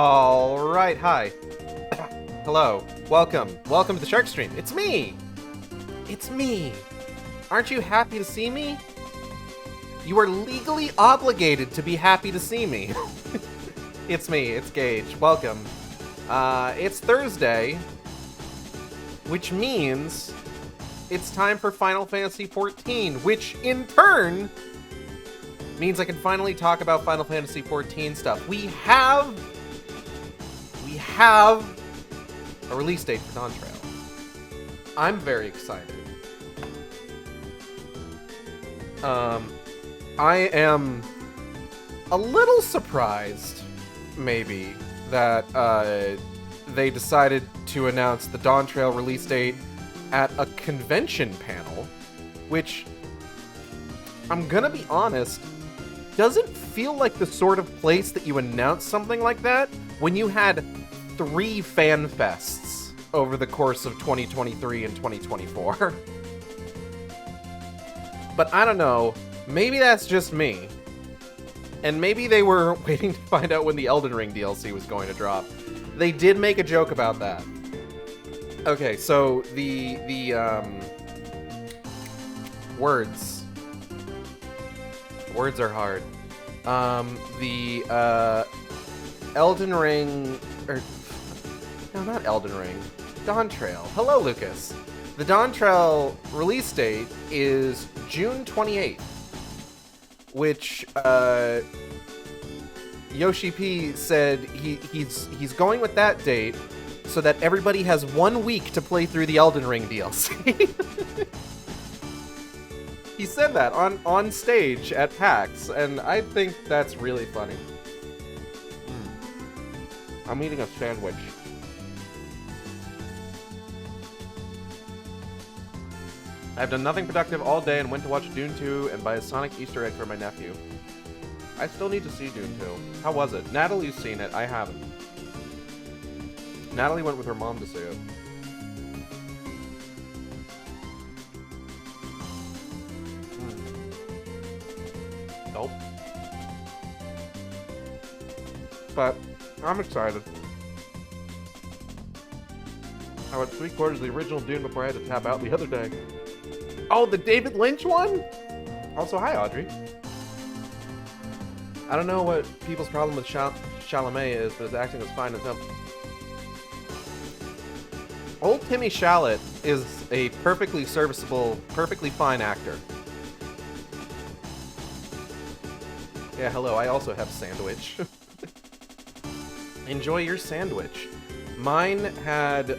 All right, hi. Hello. Welcome. Welcome to the Shark Stream. It's me. It's me. Aren't you happy to see me? You are legally obligated to be happy to see me. It's me. It's Gage. Welcome. It's Thursday, which means it's time for Final Fantasy XIV, which in turn means I can finally talk about Final Fantasy XIV stuff. We have a release date for Dawntrail. I'm very excited. I am a little surprised, maybe, that they decided to announce the Dawntrail release date at a convention panel, which, I'm gonna be honest, doesn't feel like the sort of place that you announce something like that when you had 3 fan fests over the course of 2023 and 2024. But I don't know, maybe that's just me. And maybe they were waiting to find out when the Elden Ring DLC was going to drop. They did make a joke about that. Okay, so the words are hard. The Elden Ring, or no, not Elden Ring, Dawntrail. Hello, Lucas. The Dawntrail release date is June 28th, which Yoshi P said he's going with that date so that everybody has 1 week to play through the Elden Ring DLC. He said that on stage at PAX, and I think that's really funny. I'm eating a sandwich. I've done nothing productive all day and went to watch Dune 2 and buy a Sonic Easter egg for my nephew. I still need to see Dune 2. How was it? Natalie's seen it. I haven't. Natalie went with her mom to see it. Nope. But I'm excited. I went 3/4 of the original Dune before I had to tap out the other day. Oh, the David Lynch one? Also, hi, Audrey. I don't know what people's problem with Chalamet is, but his acting was fine as hell. Old Timmy Chalamet is a perfectly serviceable, perfectly fine actor. Yeah, hello, I also have sandwich. Enjoy your sandwich. Mine had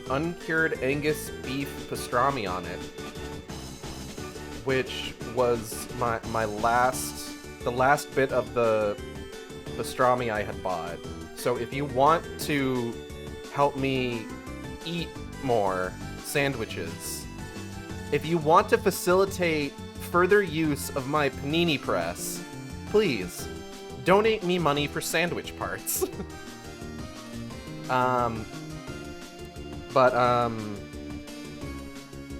uncured Angus beef pastrami on it, which was the last bit of the pastrami I had bought. So if you want to help me eat more sandwiches, if you want to facilitate further use of my panini press, please donate me money for sandwich parts.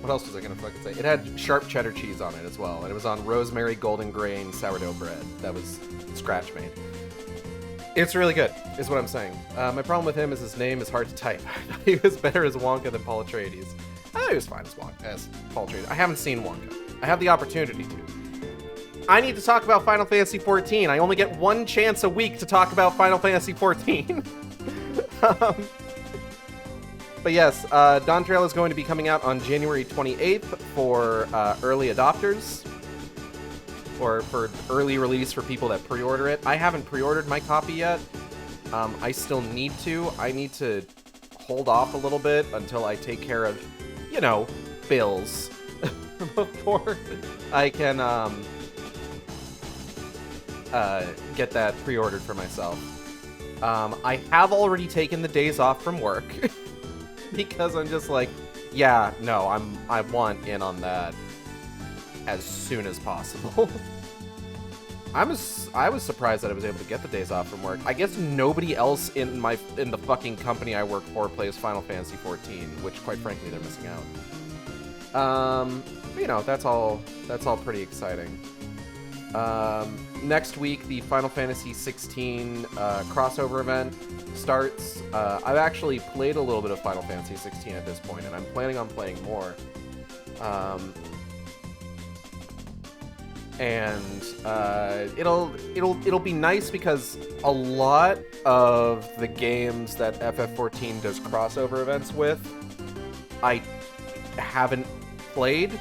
What else was I gonna fucking say? It had sharp cheddar cheese on it as well, and it was on rosemary golden grain sourdough bread that was scratch made. It's really good, is what I'm saying. My problem with him is his name is hard to type. He was better as Wonka than Paul Atreides. I thought he was fine as Paul Atreides. I haven't seen Wonka. I have the opportunity to. I need to talk about Final Fantasy XIV. I only get 1 chance a week to talk about Final Fantasy XIV. But yes, Dawntrail is going to be coming out on January 28th for early adopters, or for early release for people that pre-order it. I haven't pre-ordered my copy yet. I still need to. I need to hold off a little bit until I take care of, you know, bills before I can get that pre-ordered for myself. I have already taken the days off from work. Because I'm just like, yeah, no, I want in on that as soon as possible. I was surprised that I was able to get the days off from work. I guess nobody else in the fucking company I work for plays Final Fantasy XIV, which quite frankly they're missing out. You know, that's all pretty exciting. next week, the Final Fantasy 16 crossover event starts. I've actually played a little bit of Final Fantasy 16 at this point, and I'm planning on playing more. And it'll be nice because a lot of the games that FF14 does crossover events with, I haven't played.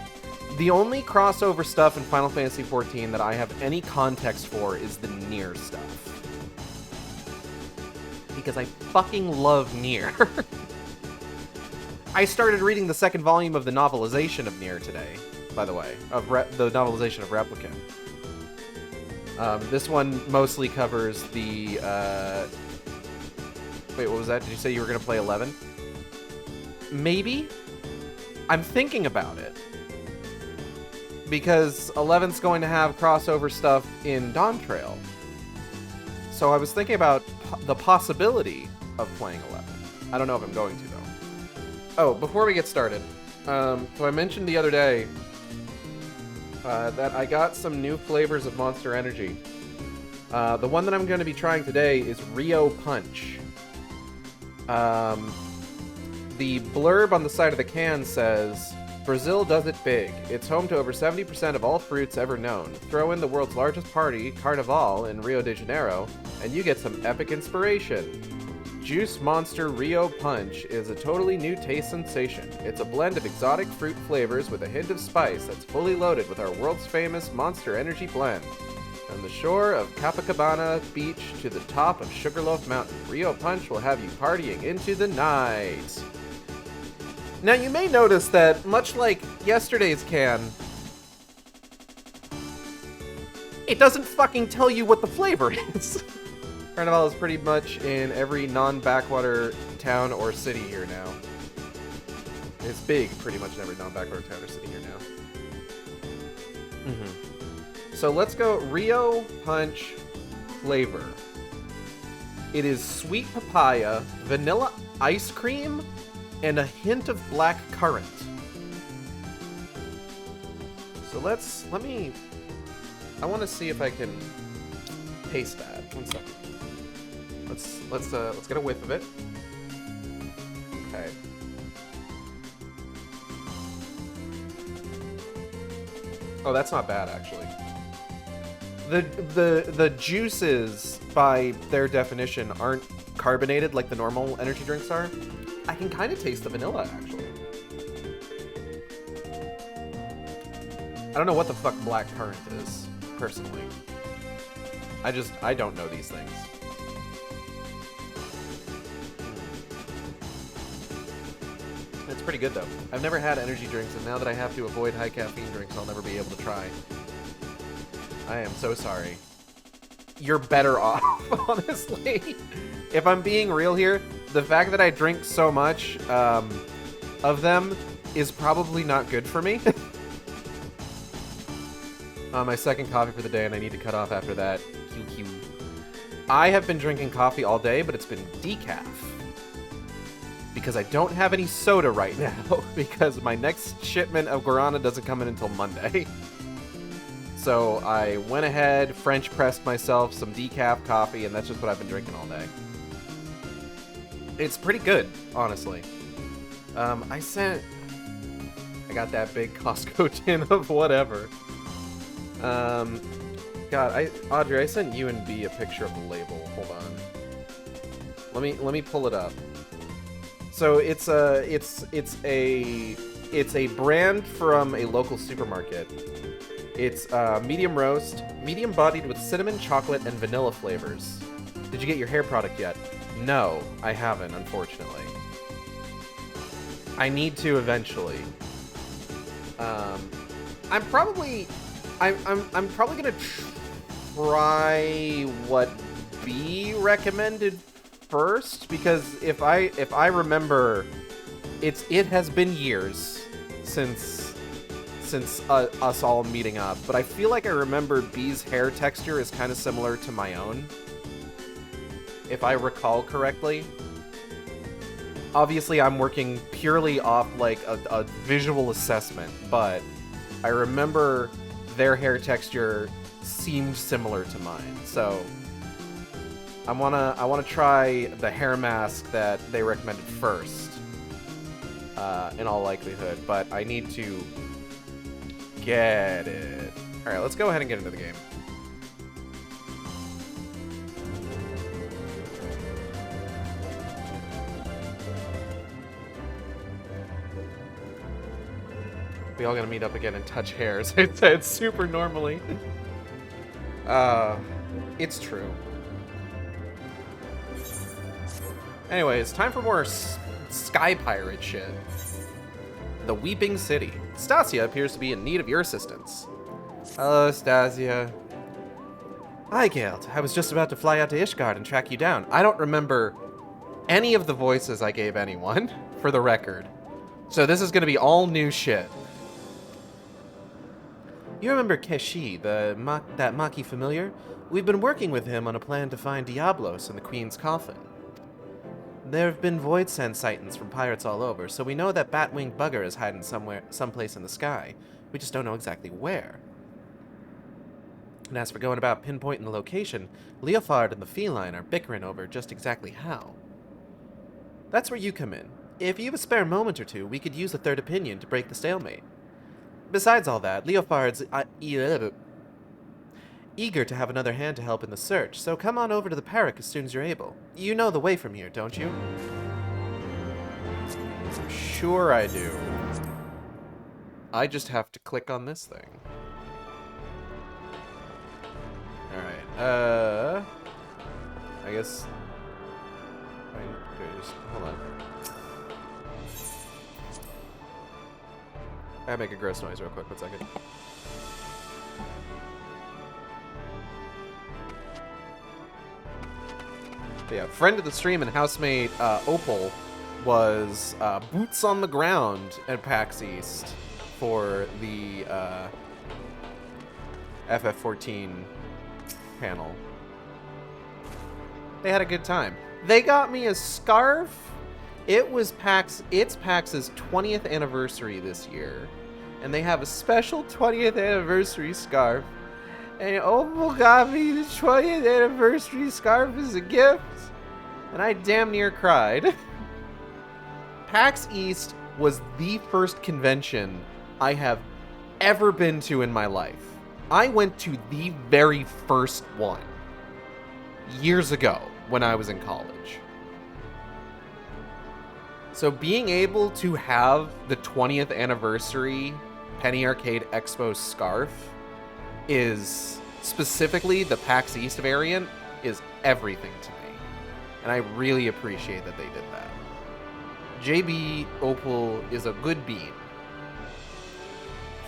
The only crossover stuff in Final Fantasy XIV that I have any context for is the Nier stuff. Because I fucking love Nier. I started reading the second volume of the novelization of Nier today, by the way, of the novelization of Replicant. This one mostly covers the... Wait, what was that? Did you say you were going to play 11? Maybe? I'm thinking about it. Because 11's going to have crossover stuff in Dawn Trail. So I was thinking about the possibility of playing 11. I don't know if I'm going to, though. Oh, before we get started, so I mentioned the other day that I got some new flavors of Monster Energy. The one that I'm going to be trying today is Rio Punch. The blurb on the side of the can says, Brazil does it big. It's home to over 70% of all fruits ever known. Throw in the world's largest party, Carnival, in Rio de Janeiro, and you get some epic inspiration. Juice Monster Rio Punch is a totally new taste sensation. It's a blend of exotic fruit flavors with a hint of spice that's fully loaded with our world's famous Monster Energy blend. From the shore of Copacabana Beach to the top of Sugarloaf Mountain, Rio Punch will have you partying into the night. Now, you may notice that, much like yesterday's can, it doesn't fucking tell you what the flavor is. Carnival is pretty much in every non-backwater town or city here now. It's big, pretty much in every non-backwater town or city here now. So let's go Rio Punch flavor. It is sweet papaya, vanilla ice cream, and a hint of black currant. So I want to see if I can taste that. 1 second. Let's get a whiff of it. Okay. Oh, that's not bad, actually. The juices, by their definition, aren't carbonated like the normal energy drinks are. I can kind of taste the vanilla, actually. I don't know what the fuck black currant is, personally. I don't know these things. It's pretty good, though. I've never had energy drinks, and now that I have to avoid high caffeine drinks, I'll never be able to try. I am so sorry. You're better off, honestly. If I'm being real here, the fact that I drink so much of them is probably not good for me. My second coffee for the day, and I need to cut off after that. QQ. I have been drinking coffee all day, but it's been decaf. Because I don't have any soda right now, because my next shipment of guarana doesn't come in until Monday. So I went ahead, French pressed myself some decaf coffee, and that's just what I've been drinking all day. It's pretty good, honestly. I got that big Costco tin of whatever. God, Audrey, I sent you and B a picture of the label. Hold on. Let me pull it up. So it's a brand from a local supermarket. It's medium roast, medium bodied with cinnamon, chocolate, and vanilla flavors. Did you get your hair product yet? No, I haven't, unfortunately. I need to eventually. I'm probably gonna try what B recommended first, because if I remember, it has been years since us all meeting up, but I feel like I remember B's hair texture is kind of similar to my own, if I recall correctly. Obviously, I'm working purely off like a visual assessment, but I remember their hair texture seemed similar to mine. So I wanna try the hair mask that they recommended first, in all likelihood. But I need to get it. All right, let's go ahead and get into the game. We all gotta meet up again and touch hairs. It said super normally. It's true. Anyways, time for more sky pirate shit. The Weeping City. Stasia appears to be in need of your assistance. Hello, Stasia. Hi, Galt. I was just about to fly out to Ishgard and track you down. I don't remember any of the voices I gave anyone, for the record. So this is gonna be all new shit. You remember Keshi, that Maki familiar? We've been working with him on a plan to find Diablos in the Queen's coffin. There have been void send sightings from pirates all over, so we know that Batwing Bugger is hiding someplace in the sky. We just don't know exactly where. And as for going about pinpointing the location, Leofard and the Feline are bickering over just exactly how. That's where you come in. If you have a spare moment or two, we could use a third opinion to break the stalemate. Besides all that, Leofard's eager to have another hand to help in the search, so come on over to the Parrot as soon as you're able. You know the way from here, don't you? I'm sure I do. I just have to click on this thing. Alright, I guess... Just, hold on. I gotta make a gross noise real quick, 1 second. But yeah, friend of the stream and housemate Opal was boots on the ground at PAX East for the FF14 panel. They had a good time. They got me a scarf. It's PAX's 20th anniversary this year, and they have a special 20th anniversary scarf. And Opal got me the 20th anniversary scarf as a gift, and I damn near cried. PAX East was the first convention I have ever been to in my life. I went to the very first one years ago when I was in college. So being able to have the 20th anniversary Penny Arcade Expo scarf is, specifically the PAX East variant, is everything to me. And I really appreciate that they did that. JB Opal is a good bean.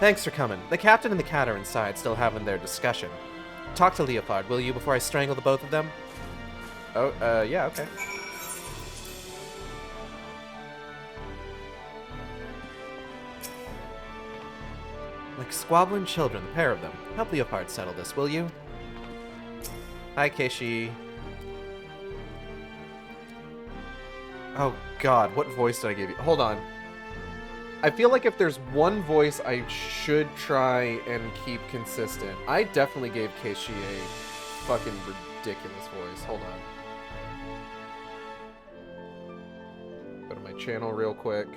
Thanks for coming. The captain and the cat are inside, still having their discussion. Talk to Leofard, will you, before I strangle the both of them? Oh, yeah, okay. Like squabbling children, the pair of them. Help Leofard settle this, will you? Hi, Keshi. Oh god, what voice did I give you? Hold on. I feel like if there's one voice I should try and keep consistent, I definitely gave Keshi a fucking ridiculous voice. Hold on. Go to my channel real quick.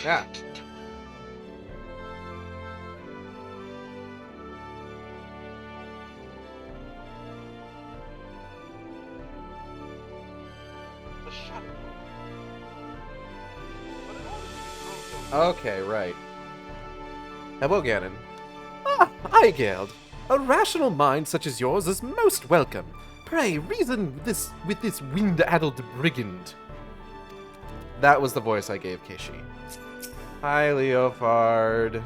Yeah. Okay, right. Hello, Ganon. Ah, Eigeld. A rational mind such as yours is most welcome. Pray, reason with this wind-addled brigand. That was the voice I gave Keshi. Hi, Leofard.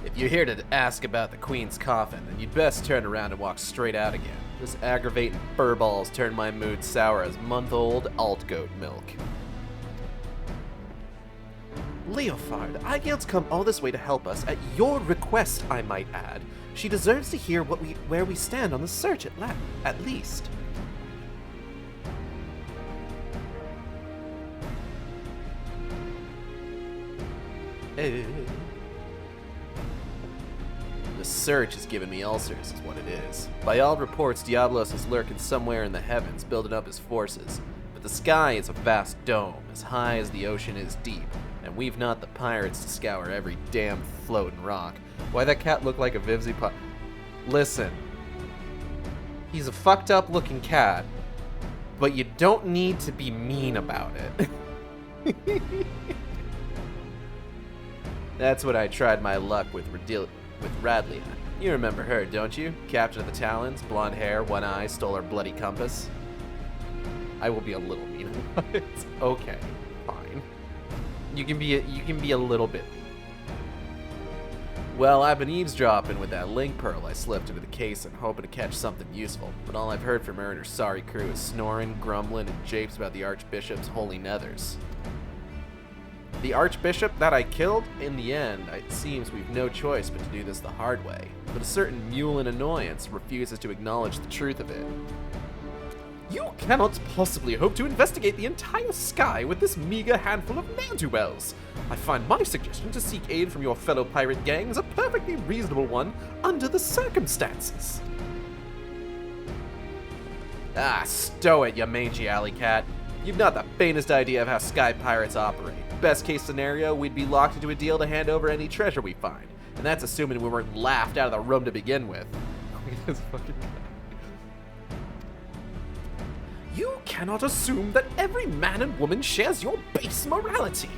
If you're here to ask about the Queen's coffin, then you'd best turn around and walk straight out again. This aggravating furballs turned my mood sour as month-old alt-goat milk. Leofard, Aigilt's come all this way to help us, at your request, I might add. She deserves to hear where we stand on the search at least. The search has given me ulcers, is what it is. By all reports, Diablos is lurking somewhere in the heavens, building up his forces. But the sky is a vast dome, as high as the ocean is deep, and we've not the pirates to scour every damn floating rock. Why that cat look like a Vivzy pup? Listen. He's a fucked up looking cat, but you don't need to be mean about it. That's what I tried my luck with Radlia. You remember her, don't you? Captain of the Talons, blonde hair, one eye, stole our bloody compass. I will be a little mean about it. Okay, fine. You can be a little bit mean. Well, I've been eavesdropping with that link pearl I slipped into the case and hoping to catch something useful, but all I've heard from her and her sorry crew is snoring, grumbling, and japes about the Archbishop's holy nethers. The Archbishop that I killed? In the end, it seems we've no choice but to do this the hard way, but a certain mule in annoyance refuses to acknowledge the truth of it. You cannot possibly hope to investigate the entire sky with this meager handful of ne'er-do-wells. I find my suggestion to seek aid from your fellow pirate gangs a perfectly reasonable one under the circumstances. Ah, stow it, you mangy alley cat. You've not the faintest idea of how sky pirates operate. Best case scenario, we'd be locked into a deal to hand over any treasure we find. And that's assuming we weren't laughed out of the room to begin with. Look at this fucking guy. You cannot assume that every man and woman shares your base morality.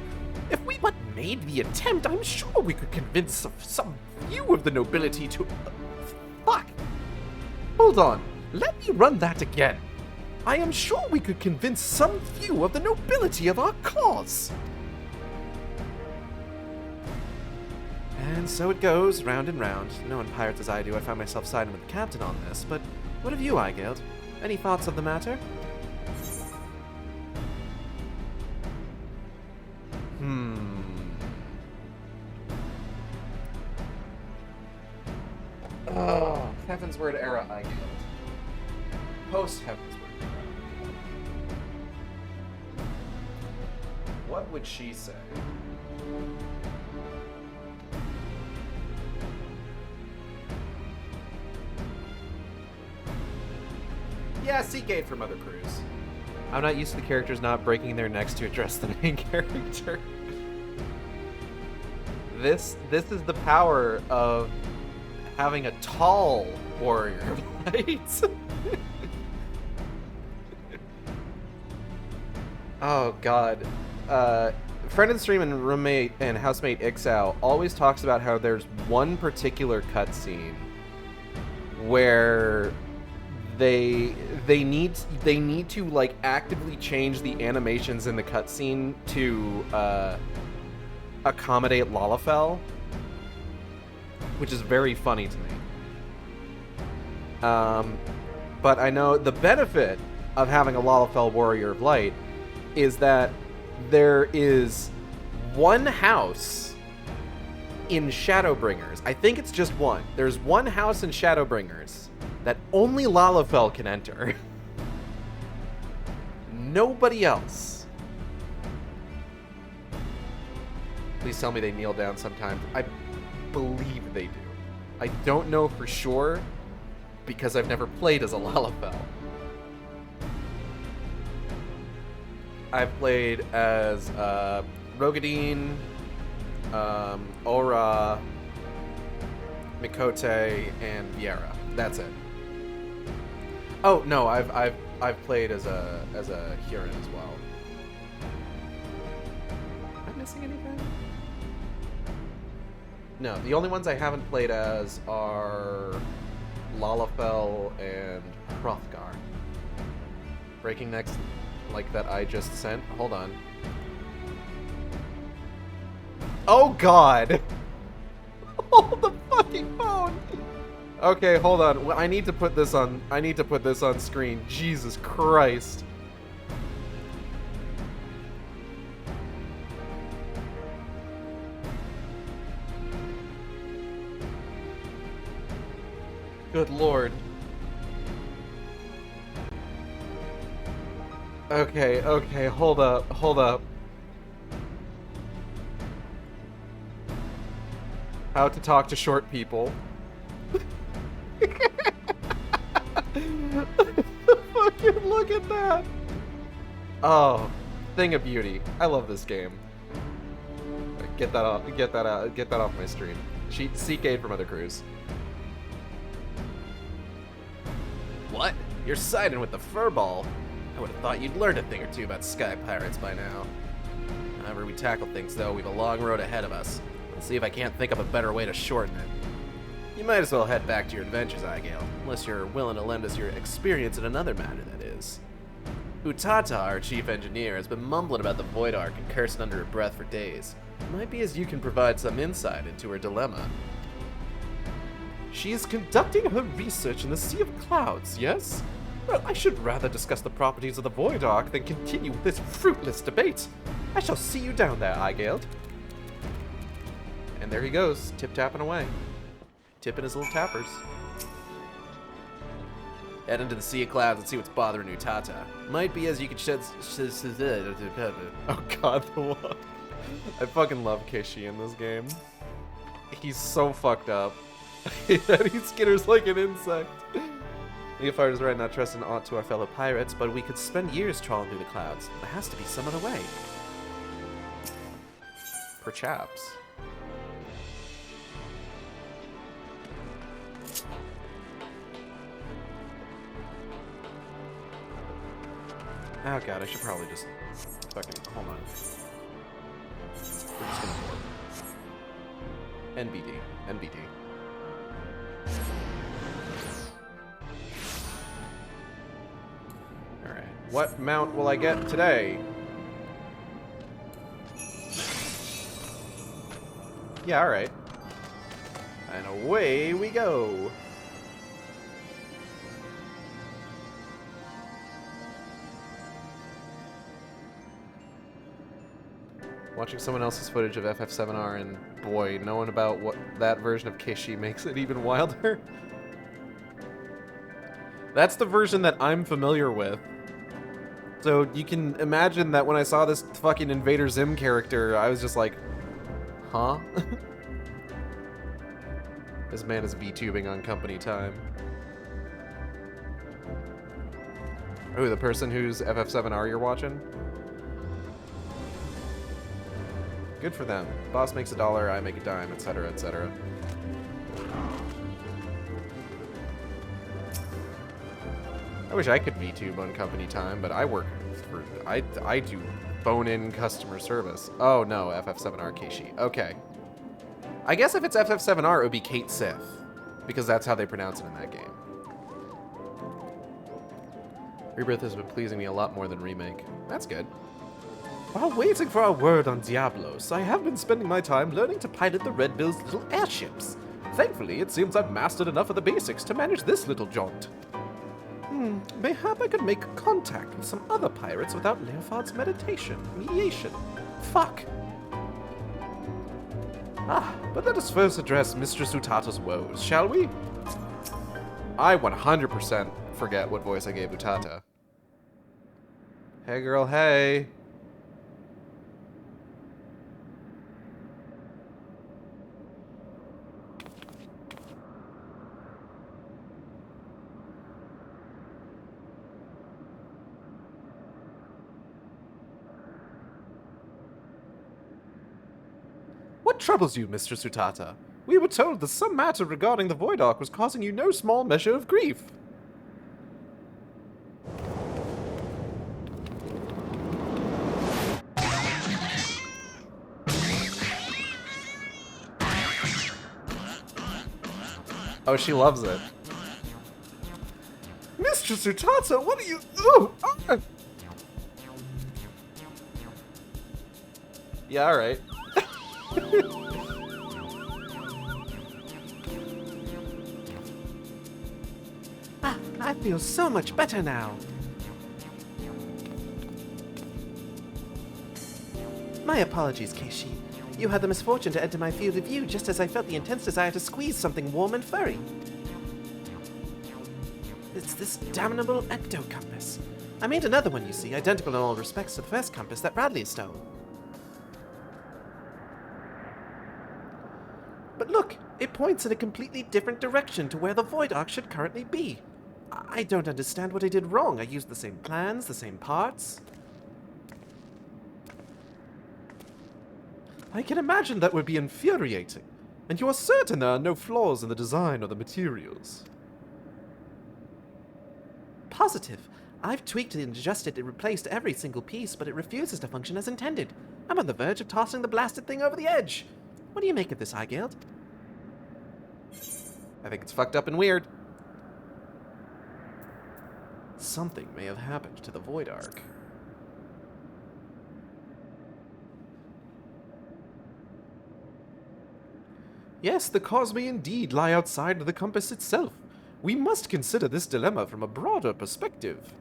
If we but made the attempt, I'm sure we could convince some few of the nobility to... Fuck. Hold on. Let me run that again. I am sure we could convince some few of the nobility of our cause. And so it goes, round and round. Knowing pirates as I do, I find myself siding with the captain on this, but what of you, Aigelt? Any thoughts of the matter? Oh, Heavensward era Aigelt. Post Heavensward era. What would she say? Yeah, seek aid from other crews. I'm not used to the characters not breaking their necks to address the main character. This is the power of having a tall warrior, right? Oh god. Friend of the stream and roommate and housemate Ixao always talks about how there's one particular cutscene where they need to like actively change the animations in the cutscene to accommodate Lalafell, which is very funny to me. But I know the benefit of having a Lalafell Warrior of Light is that there is one house in Shadowbringers. I think it's just one. There's one house in Shadowbringers that only Lalafell can enter. Nobody else. Please tell me they kneel down sometimes. I believe they do. I don't know for sure because I've never played as a Lalafell. I've played as Rogadine, Aura, Mikote, and Viera. That's it. Oh no, I've played as a Huron as well. Am I missing anything? No, the only ones I haven't played as are Lalafell and Hrothgar. Breaking necks like that I just sent. Hold on. Oh god! Hold the fucking phone! Okay, hold on. I need to put this on. I need to put this on screen. Jesus Christ. Good lord. Okay, okay, hold up, hold up. How to talk to short people. Fucking look at that. Oh, thing of beauty. I love this game. Get that off, get that off my stream. Seek aid from other crews. What? You're siding with the furball? I would have thought you'd learned a thing or two about sky pirates by now. However we tackle things, though, we've a long road ahead of us. Let's see if I can't think of a better way to shorten it. You might as well head back to your adventures, Igale, unless you're willing to lend us your experience in another matter, that is. Utata, our chief engineer, has been mumbling about the Void Ark and cursing under her breath for days. It might be as you can provide some insight into her dilemma. She is conducting her research in the Sea of Clouds, yes? Well, I should rather discuss the properties of the Void Ark than continue with this fruitless debate. I shall see you down there, Igale. And there he goes, tip-tapping away. Tipping his little tappers. Head into the Sea of Clouds and see what's bothering Utata. Might be as you could shed... Oh god, the walk. I fucking love Kishi in this game. He's so fucked up. He skitters like an insect. Neophyte is right, not trusting aught to our fellow pirates, but we could spend years trawling through the clouds. There has to be some other way. Perhaps. Oh god, I should probably just fucking hold on. We're just gonna NBD. NBD. Alright. What mount will I get today? Yeah, alright. And away we go. Watching someone else's footage of FF7R and boy, knowing about what that version of Kishi makes it even wilder. That's the version that I'm familiar with. So you can imagine that when I saw this fucking Invader Zim character, I was just like, huh? This man is VTubing on company time. Oh, the person whose FF7R you're watching? Good for them. Boss makes $1, I make a dime, etc., etc. I wish I could VTube on company time, but I work for... I do phone-in customer service. Oh no, FF7R Keishi. Okay. I guess if it's FF7R, it would be Kate Sith, because that's how they pronounce it in that game. Rebirth has been pleasing me a lot more than Remake. That's good. While waiting for our word on Diablos, I have been spending my time learning to pilot the Red Bill's little airships. Thankfully, it seems I've mastered enough of the basics to manage this little jaunt. Mayhap I could make contact with some other pirates without Leofard's mediation. Fuck. But let us first address Mistress Utata's woes, shall we? I 100% forget what voice I gave Utata. Hey girl, hey. What troubles you, Mistress Utata? We were told that some matter regarding the Void Ark was causing you no small measure of grief. Oh, she loves it. Mistress Utata, what are you... Oh! Yeah, alright. I feel so much better now. My apologies, Keishi. You had the misfortune to enter my field of view just as I felt the intense desire to squeeze something warm and furry. It's this damnable ecto-compass. I made another one, you see, identical in all respects to the first compass that Bradley stole. But look, it points in a completely different direction to where the Void Ark should currently be. I don't understand what I did wrong. I used the same plans, the same parts. I can imagine that would be infuriating. And you are certain there are no flaws in the design or the materials? Positive. I've tweaked it and adjusted and replaced every single piece, but it refuses to function as intended. I'm on the verge of tossing the blasted thing over the edge. What do you make of this, Hijacked? I think it's fucked up and weird. Something may have happened to the Void Ark. Yes, the cause may indeed lie outside the compass itself. We must consider this dilemma from a broader perspective.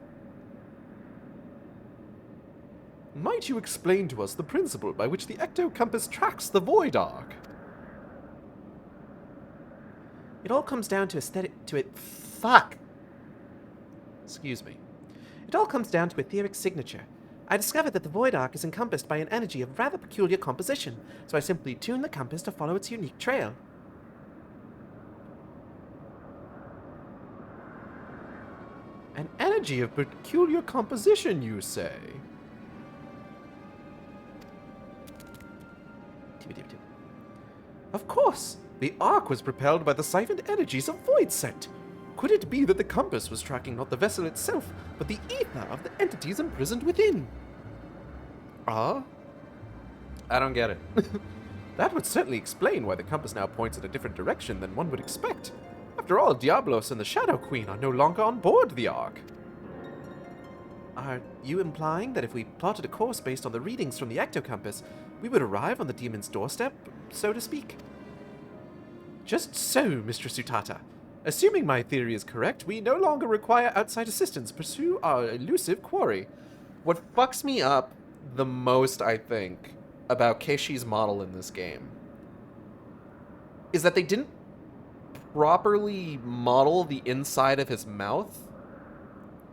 Might you explain to us the principle by which the ecto-compass tracks the Void Ark? It all comes down to Fuck! Excuse me. It all comes down to etheric signature. I discovered that the Void Ark is encompassed by an energy of rather peculiar composition, so I simply tuned the compass to follow its unique trail. An energy of peculiar composition, you say? Of course! The Ark was propelled by the siphoned energies of Void Scent. Could it be that the compass was tracking not the vessel itself, but the ether of the entities imprisoned within? Ah? I don't get it. That would certainly explain why the compass now points in a different direction than one would expect. After all, Diablos and the Shadow Queen are no longer on board the Ark. Are you implying that if we plotted a course based on the readings from the ectocompass, we would arrive on the demon's doorstep, so to speak? Just so, Mistress Utata. Assuming my theory is correct, we no longer require outside assistance to pursue our elusive quarry. What fucks me up the most, I think, about Keishi's model in this game is that they didn't properly model the inside of his mouth.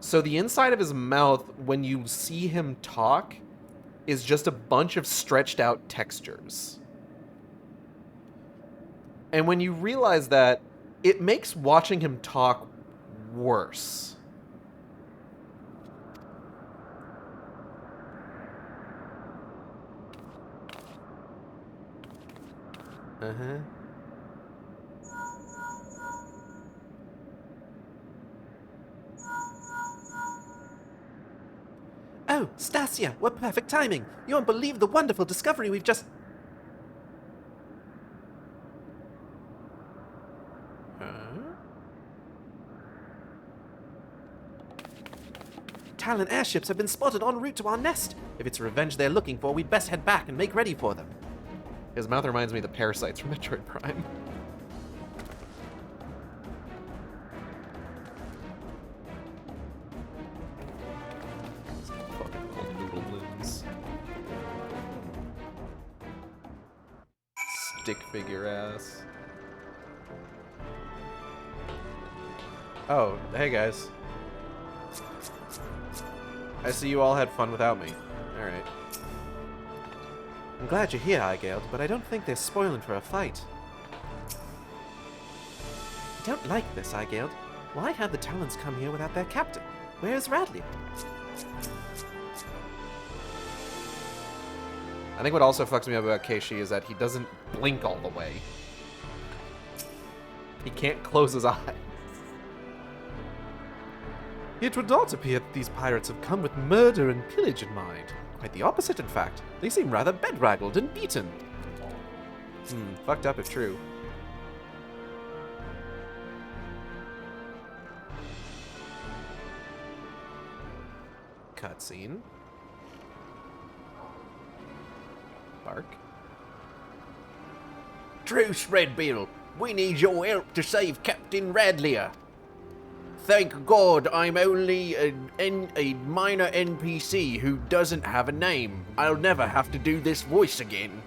So the inside of his mouth, when you see him talk, is just a bunch of stretched out textures. And when you realize that, it makes watching him talk worse. Uh-huh. Oh, Stasia, what perfect timing! You won't believe the wonderful discovery we've just... Talon airships have been spotted en route to our nest. If it's revenge they're looking for, we'd best head back and make ready for them. His mouth reminds me of the parasites from Metroid Prime. Fucking old noodle balloons. Stick figure ass. Oh, hey guys. I see you all had fun without me. Alright. I'm glad you're here, Hijacked, but I don't think they're spoiling for a fight. I don't like this, Hijacked. Why have the Talons come here without their captain? Where's Radley? I think what also fucks me up about Keishi is that he doesn't blink all the way. He can't close his eyes. It would not appear that these pirates have come with murder and pillage in mind. Quite the opposite, in fact. They seem rather bedraggled and beaten. Fucked up if true. Cutscene. Bark. Truce, Redbill. We need your help to save Captain Radlier. Thank God I'm only a minor NPC who doesn't have a name. I'll never have to do this voice again.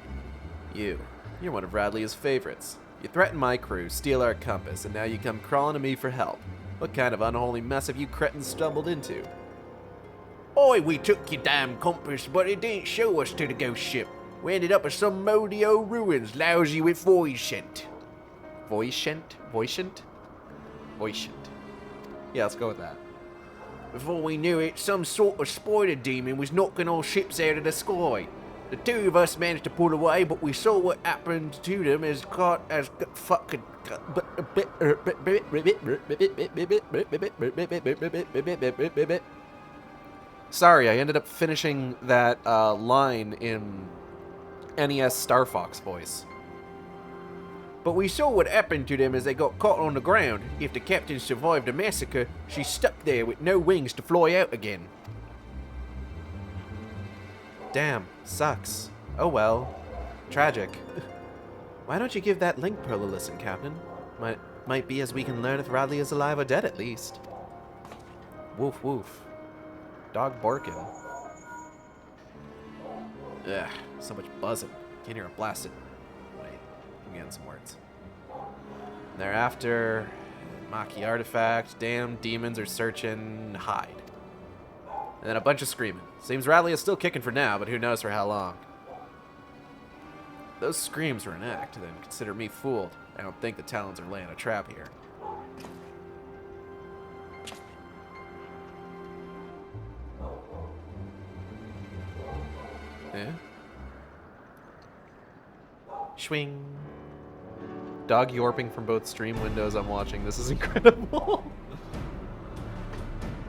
You're one of Radley's favorites. You threatened my crew, steal our compass, and now you come crawling to me for help. What kind of unholy mess have you cretins stumbled into? Oi, we took your damn compass, but it didn't show us to the ghost ship. We ended up at some moldy old ruins, lousy with void scent. Voicent? Yeah, let's go with that. Before we knew it, some sort of spider demon was knocking our ships out of the sky. The two of us managed to pull away, but we saw what happened to them fucking. Sorry, I ended up finishing that line in NES Star Fox voice. But we saw what happened to them as they got caught on the ground. If the captain survived the massacre, she's stuck there with no wings to fly out again. Damn, sucks. Oh well. Tragic. Why don't you give that link pearl a listen, Captain? Might be as we can learn if Radley is alive or dead at least. Woof woof. Dog barking. Ugh, so much buzzing. Can't hear a blasted. Wait, I'm getting some words. Thereafter, Maki artifact, damn demons are searching, hide. And then a bunch of screaming. Seems Radley is still kicking for now, but who knows for how long. Those screams were an act, then consider me fooled. I don't think the Talons are laying a trap here. Yeah? Swing. Dog yorping from both stream windows I'm watching. This is incredible.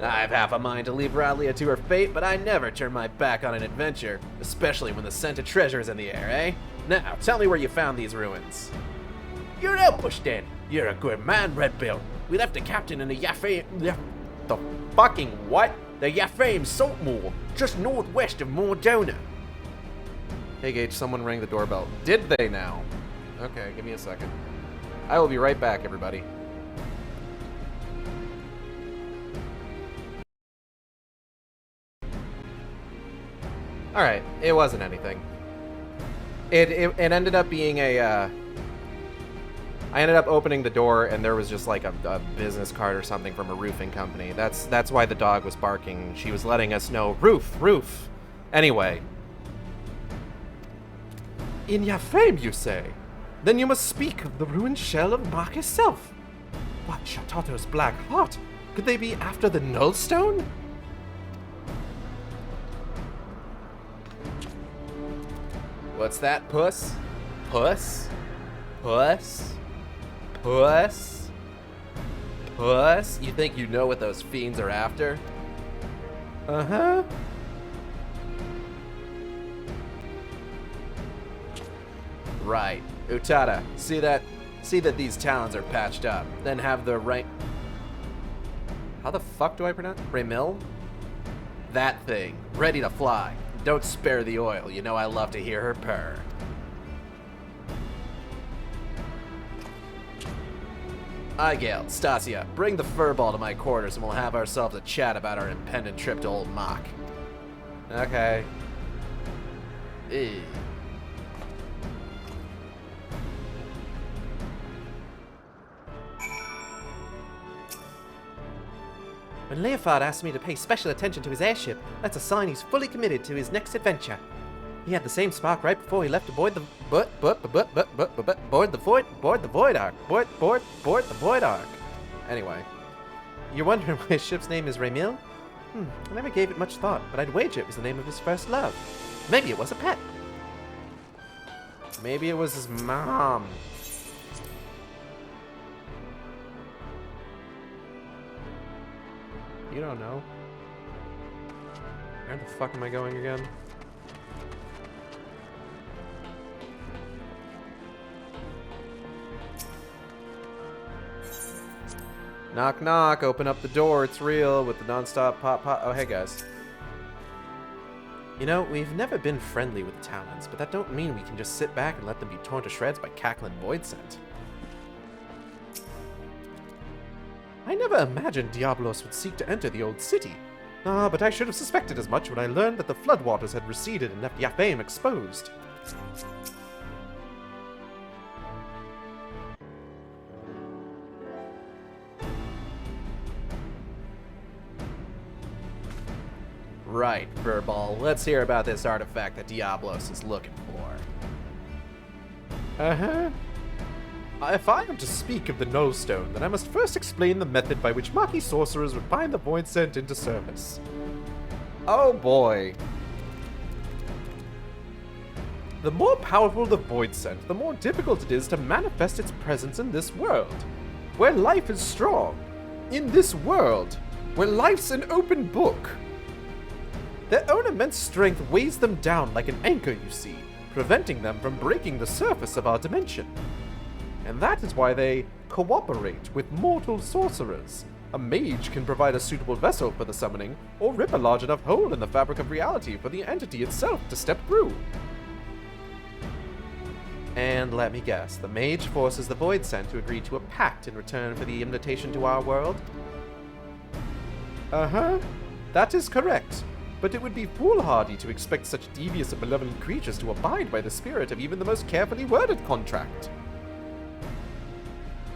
I've half a mind to leave Radlia to her fate, but I never turn my back on an adventure, especially when the scent of treasure is in the air, eh? Now, tell me where you found these ruins. You're outbush then. You're a good man, Redbill. We left the captain in the The fucking what? The Yafame salt moor, just northwest of Mordona. Hey Gage, someone rang the doorbell. Did they now? Okay, give me a second. I will be right back, everybody. Alright, it wasn't anything. It ended up being a, I ended up opening the door and there was just like a business card or something from a roofing company. That's why the dog was barking. She was letting us know, roof. Anyway. In Yafame, you say? Then you must speak of the ruined shell of Mark herself. What, Shatato's black heart? Could they be after the Nullstone? What's that, puss? Puss? Puss? Puss? Puss? You think you know what those fiends are after? Uh-huh. Right. Utada, see that these Talons are patched up, then have the right... How the fuck do I pronounce? Remil? That thing, ready to fly. Don't spare the oil, you know I love to hear her purr. Igael, Stasia, bring the furball to my quarters and we'll have ourselves a chat about our impending trip to Old Mach. Okay. Ew. When Leofard asked me to pay special attention to his airship, that's a sign he's fully committed to his next adventure. He had the same spark right before he left to board the Void Ark. Anyway, you're wondering why his ship's name is Remil? I never gave it much thought, but I'd wager it was the name of his first love. Maybe it was a pet. Maybe it was his mom. You don't know. Where the fuck am I going again? Knock knock, open up the door, it's real, with the non-stop pop. Oh, hey guys. You know, we've never been friendly with the Talons, but that don't mean we can just sit back and let them be torn to shreds by cackling void scent. I never imagined Diablos would seek to enter the old city. Ah, but I should have suspected as much when I learned that the floodwaters had receded and left Yafame exposed. Right, Furball. Let's hear about this artifact that Diablos is looking for. Uh-huh. If I am to speak of the Nullstone, then I must first explain the method by which Maki sorcerers would bind the Void Scent into service. Oh boy. The more powerful the Void Scent, the more difficult it is to manifest its presence in this world, where life is strong. In this world, where life's an open book. Their own immense strength weighs them down like an anchor, you see, preventing them from breaking the surface of our dimension. And that is why they cooperate with mortal sorcerers. A mage can provide a suitable vessel for the summoning, or rip a large enough hole in the fabric of reality for the entity itself to step through. And let me guess, the mage forces the Void Scent to agree to a pact in return for the invitation to our world? Uh-huh, that is correct. But it would be foolhardy to expect such devious and malevolent creatures to abide by the spirit of even the most carefully worded contract.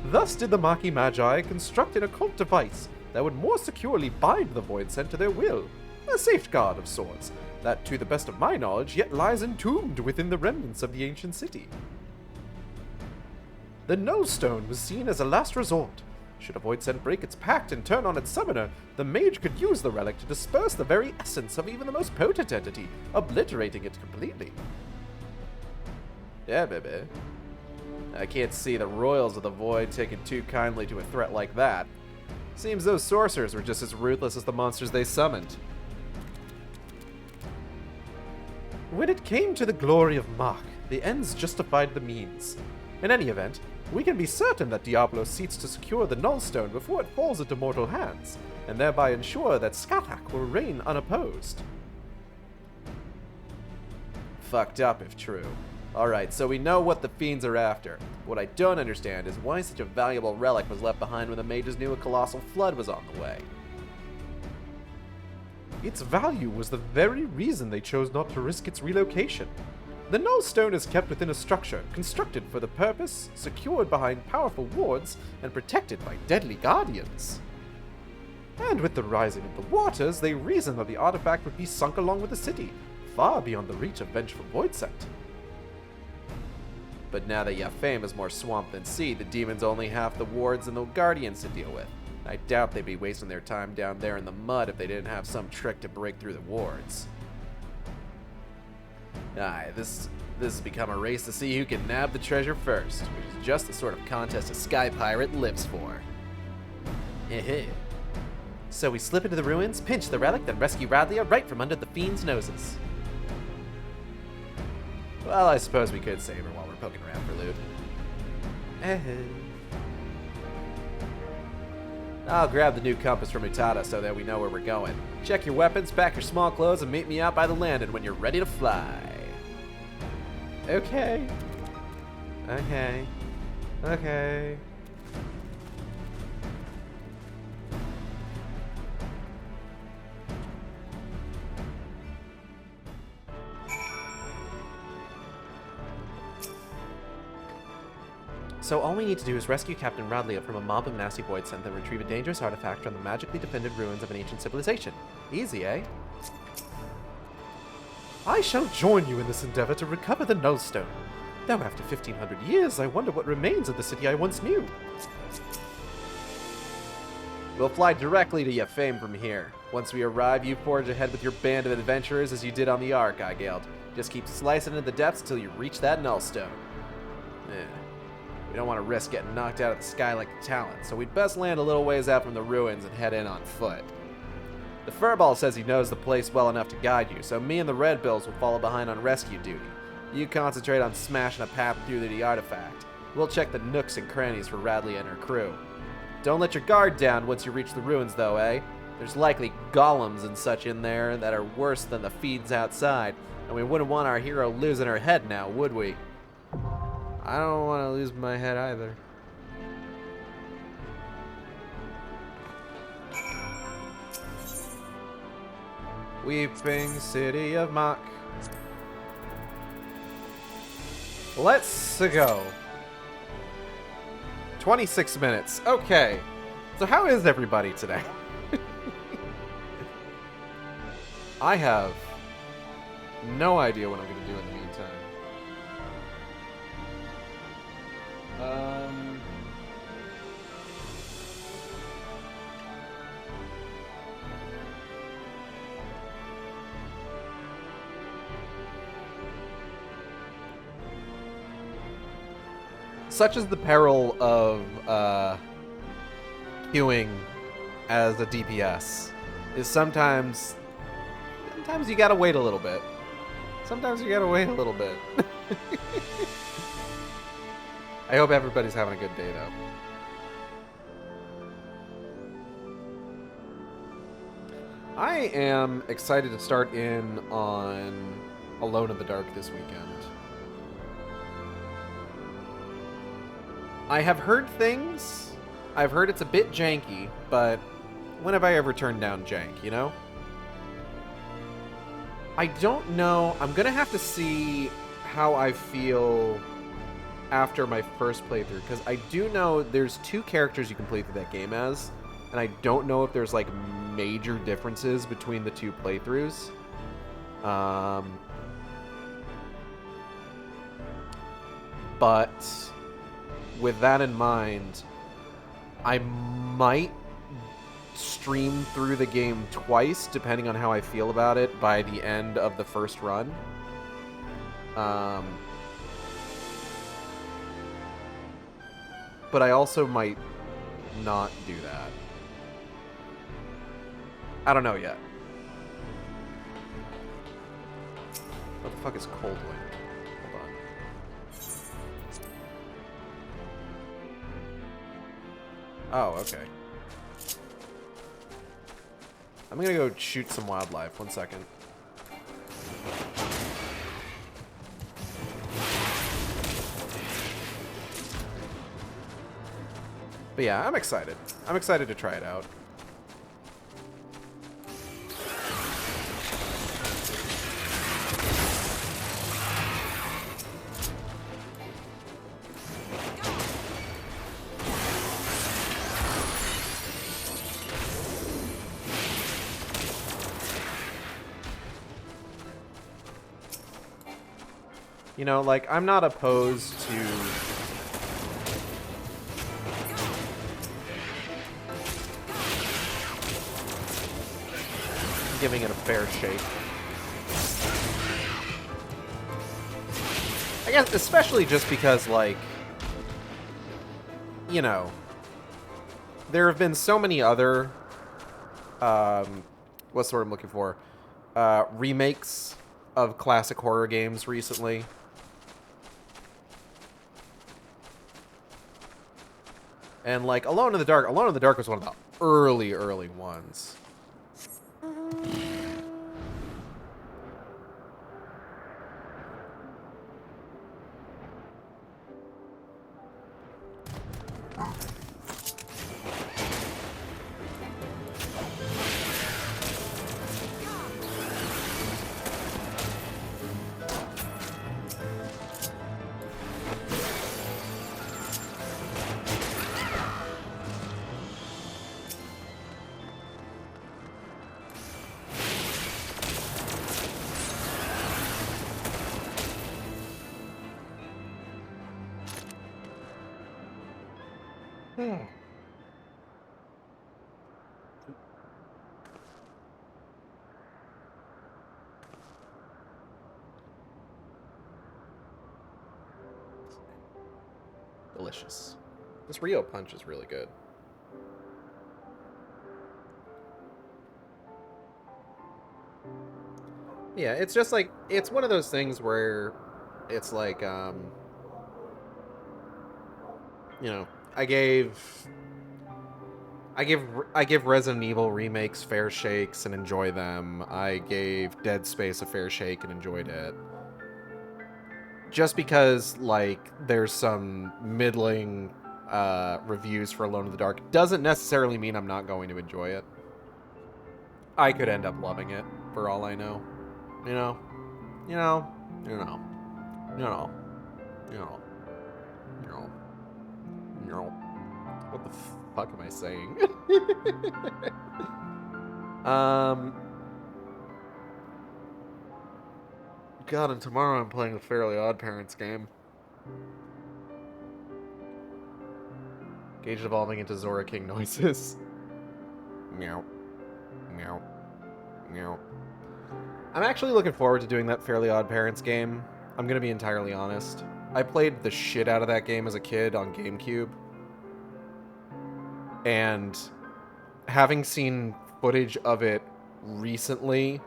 Thus did the Maki Magi construct an occult device that would more securely bind the Void Scent to their will, a safeguard of sorts, that, to the best of my knowledge, yet lies entombed within the remnants of the ancient city. The Nullstone was seen as a last resort. Should a Void Scent break its pact and turn on its summoner, the mage could use the relic to disperse the very essence of even the most potent entity, obliterating it completely. Yeah, baby. I can't see the Royals of the Void taking too kindly to a threat like that. Seems those sorcerers were just as ruthless as the monsters they summoned. When it came to the glory of Mach, the ends justified the means. In any event, we can be certain that Diablo seeks to secure the Nullstone before it falls into mortal hands, and thereby ensure that Skatak will reign unopposed. Fucked up if true. Alright, so we know what the fiends are after. What I don't understand is why such a valuable relic was left behind when the mages knew a colossal flood was on the way. Its value was the very reason they chose not to risk its relocation. The Nullstone is kept within a structure constructed for the purpose, secured behind powerful wards, and protected by deadly guardians. And with the rising of the waters, they reasoned that the artifact would be sunk along with the city, far beyond the reach of vengeful Void Scent. But now that Yafame is more swamp than sea, the demons only have the wards and the guardians to deal with. I doubt they'd be wasting their time down there in the mud if they didn't have some trick to break through the wards. Aye, this has become a race to see who can nab the treasure first, which is just the sort of contest a sky pirate lives for. Heh. So we slip into the ruins, pinch the relic, then rescue Radlia right from under the fiend's noses. Well, I suppose we could save her while we're poking around for loot. I'll grab the new compass from Utada so that we know where we're going. Check your weapons, pack your small clothes, and meet me out by the landing when you're ready to fly. Okay. So all we need to do is rescue Captain Radlia from a mob of nasty Void Scent and retrieve a dangerous artifact from the magically defended ruins of an ancient civilization. Easy, eh? I shall join you in this endeavor to recover the Nullstone. Though after 1500 years, I wonder what remains of the city I once knew. We'll fly directly to Yafame from here. Once we arrive, you forge ahead with your band of adventurers as you did on the Ark, I Guild. Just keep slicing into the depths till you reach that Nullstone. We don't want to risk getting knocked out of the sky like the Talon, so we'd best land a little ways out from the ruins and head in on foot. The Furball says he knows the place well enough to guide you, so me and the Red Bills will follow behind on rescue duty. You concentrate on smashing a path through the artifact. We'll check the nooks and crannies for Radlia and her crew. Don't let your guard down once you reach the ruins, though, eh? There's likely golems and such in there that are worse than the fiends outside, and we wouldn't want our hero losing her head now, would we? I don't want to lose my head either. Weeping City of Mach. Let's go. 26 minutes. Okay. So how is everybody today? I have no idea what I'm going to do in the meantime. Such is the peril of queuing as a DPS, is sometimes you gotta wait a little bit. Sometimes you gotta wait a little bit. I hope everybody's having a good day, though. I am excited to start in on Alone in the Dark this weekend. I have heard things. I've heard it's a bit janky, but when have I ever turned down jank, you know? I don't know. I'm gonna have to see how I feel after my first playthrough, because I do know there's 2 characters you can play through that game as, and I don't know if there's like major differences between the 2 playthroughs. But with that in mind, I might stream through the game twice, depending on how I feel about it, by the end of the first run. But I also might not do that. I don't know yet. What the fuck is Cold Wind? Hold on. Oh, okay. I'm gonna go shoot some wildlife. 1 second. But yeah, I'm excited. I'm excited to try it out. You know, like, I'm not opposed to giving it a fair shake. I guess, especially just because, like, you know, there have been so many other, what's the word I'm looking for? Remakes of classic horror games recently. And, like, Alone in the Dark was one of the early ones. Delicious. This Rio Punch is really good. Yeah, it's just like, it's one of those things where it's like, you know, I give Resident Evil remakes fair shakes and enjoy them. I gave Dead Space a fair shake and enjoyed it. Just because, like, there's some middling reviews for Alone in the Dark doesn't necessarily mean I'm not going to enjoy it. I could end up loving it, for all I know. You know? You know? You know? You know? You know? You know? You know? What the fuck am I saying? god, and tomorrow I'm playing the Fairly Odd Parents game. Gage evolving into Zora King noises. Meow. Meow. Meow. I'm actually looking forward to doing that Fairly Odd Parents game. I'm gonna be entirely honest. I played the shit out of that game as a kid on GameCube. And having seen footage of it recently,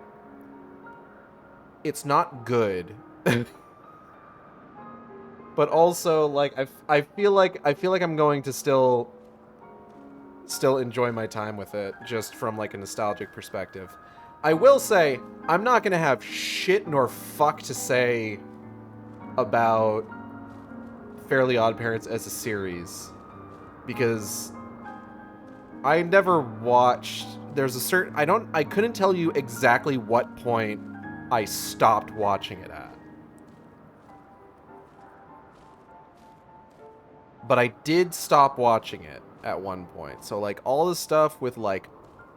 it's not good. But also, like, I feel like I'm going to still enjoy my time with it, just from like a nostalgic perspective. I will say, I'm not gonna have shit nor fuck to say about Fairly Odd Parents as a series, because I never watched. There's a certain I couldn't tell you exactly what point I stopped watching it at. But I did stop watching it at one point. So like all the stuff with like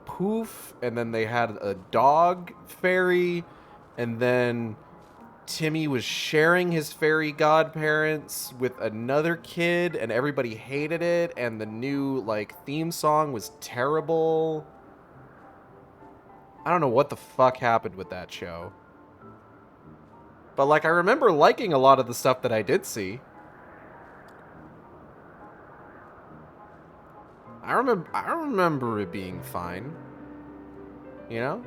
Poof, and then they had a dog fairy, and then Timmy was sharing his fairy godparents with another kid, and everybody hated it, and the new like theme song was terrible. I don't know what the fuck happened with that show. But like I remember liking a lot of the stuff that I did see. I remember it being fine. You know?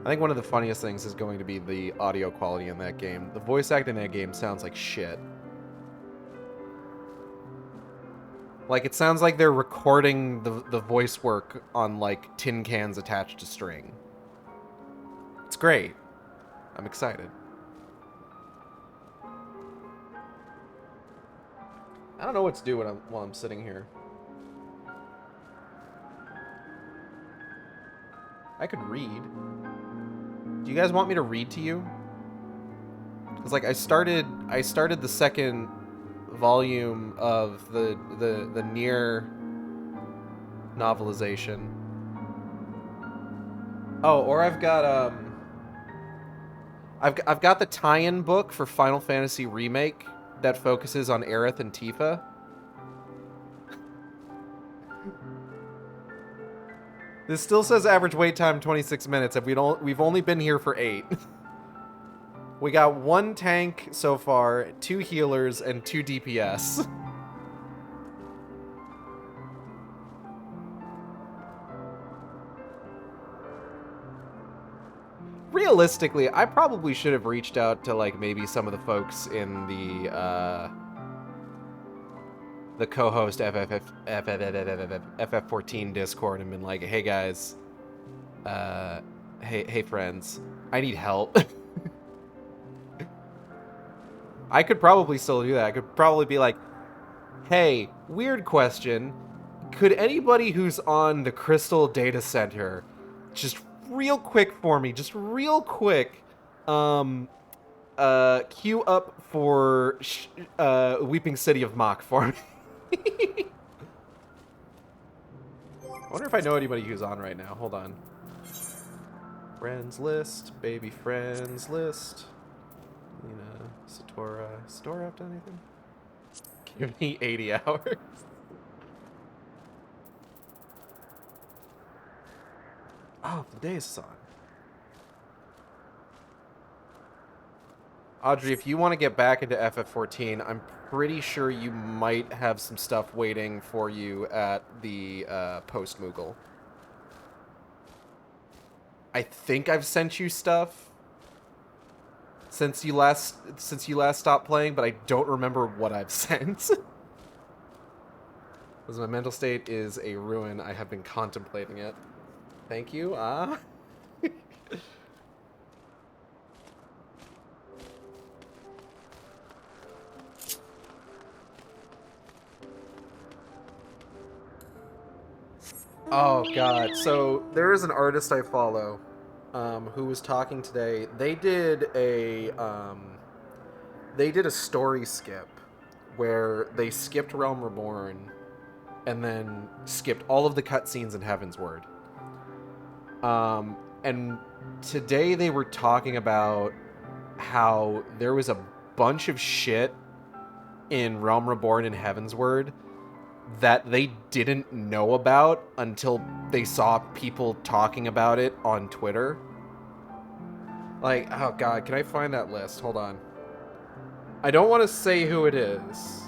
I think one of the funniest things is going to be the audio quality in that game. The voice acting in that game sounds like shit. Like, it sounds like they're recording the voice work on, like, tin cans attached to string. It's great. I'm excited. I don't know what to do while I'm sitting here. I could read. Do you guys want me to read to you? Because, like, I started the second volume of the Nier novelization. Oh, or I've got I've got the tie-in book for Final Fantasy Remake that focuses on Aerith and Tifa. This still says average wait time 26 minutes, and we've only been here for 8. We got 1 tank so far, 2 healers, and 2 DPS. Realistically, I probably should have reached out to, like, maybe some of the folks in the co-host FF14 Discord and been like, hey guys, hey friends, I need help. I could probably still do that. I could probably be like, hey, weird question. Could anybody who's on the Crystal Data Center just real quick for me, just real quick, queue up for Weeping City of Mach for me? I wonder if I know anybody who's on right now. Hold on. Friends list, baby friends list. You know, Satora up to anything? Give me 80 hours. Oh, the day is on. Audrey, if you want to get back into FF14, I'm pretty sure you might have some stuff waiting for you at the post-Moogle. I think I've sent you stuff since you last stopped playing, but I don't remember what I've sent. Because my mental state is a ruin. I have been contemplating it. Thank you. Oh god. So there is an artist I follow who was talking today. They did a story skip where they skipped Realm Reborn and then skipped all of the cutscenes in Heavensward. And today they were talking about how there was a bunch of shit in Realm Reborn and Heavensward that they didn't know about until they saw people talking about it on Twitter. Like, oh god, can I find that list? Hold on. I don't want to say who it is,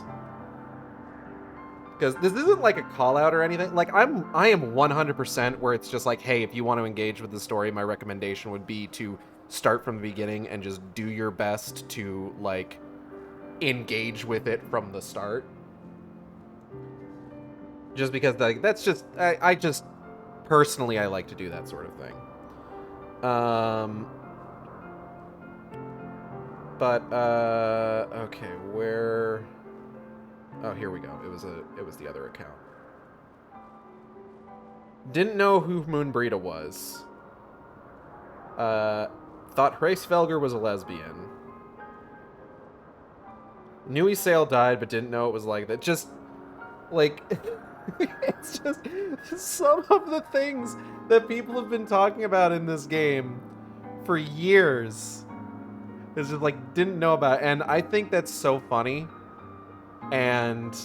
because this isn't like a call out or anything. Like, I am 100% where it's just like, hey, if you want to engage with the story, my recommendation would be to start from the beginning and just do your best to like engage with it from the start. Just because like that's just I just personally I like to do that sort of thing. But okay, where? Oh, here we go. It was the other account. Didn't know who Moonbrita was. Thought Hraesvelgr was a lesbian. Knew Isael died, but didn't know it was like that. Just like it's just some of the things that people have been talking about in this game for years. It's just like didn't know about it. And I think that's so funny. And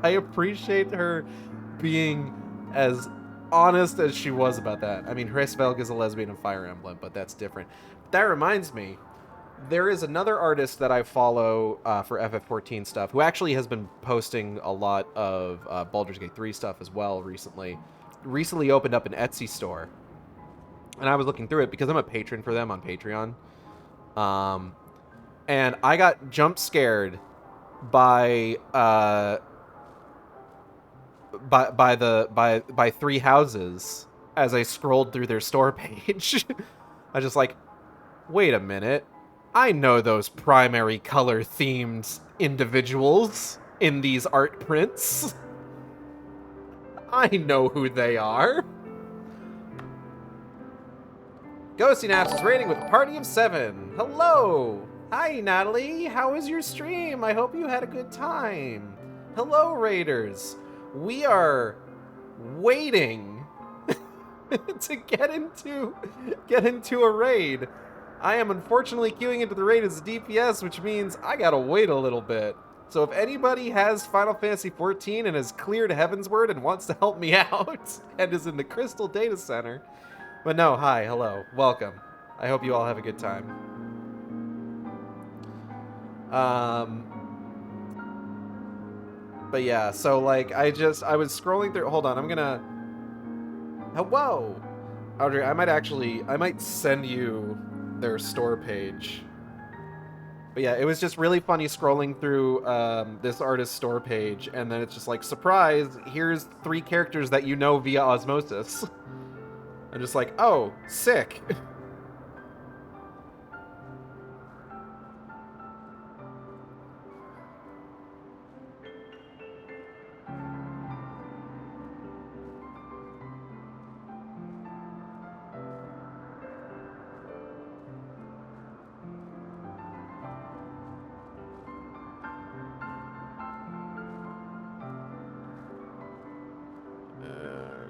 I appreciate her being as honest as she was about that. I mean, Hraesvelgr is a lesbian in Fire Emblem, but that's different. That reminds me, there is another artist that I follow for FF14 stuff who actually has been posting a lot of Baldur's Gate 3 stuff as well recently. Recently opened up an Etsy store. And I was looking through it because I'm a patron for them on Patreon. And I got jump scared by three houses as I scrolled through their store page. I was just like, wait a minute. I know those primary color themed individuals in these art prints. I know who they are. Ghosty Naps is rating with a party of 7. Hello! Hi, Natalie. How was your stream? I hope you had a good time. Hello, Raiders. We are waiting to get into a raid. I am unfortunately queuing into the raid as a DPS, which means I gotta wait a little bit. So if anybody has Final Fantasy XIV and has cleared Heavensward and wants to help me out and is in the Crystal Data Center, but no, hi, hello, welcome. I hope you all have a good time. But yeah, so like I was scrolling through. Hold on, I'm gonna. Whoa, Audrey, I might send you their store page. But yeah, it was just really funny scrolling through this artist's store page, and then it's just like, surprise, here's 3 characters that you know via osmosis. I'm just like, oh, sick.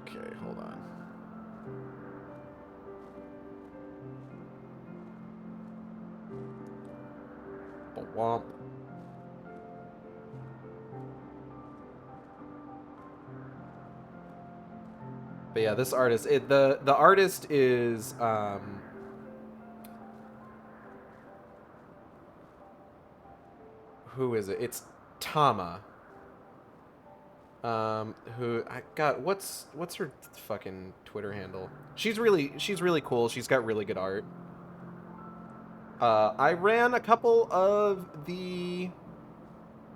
Okay, hold on. Womp. But yeah, this artist, the artist is who is it? It's Tama. Who I got? What's her fucking Twitter handle? She's really cool. She's got really good art. I ran a couple of the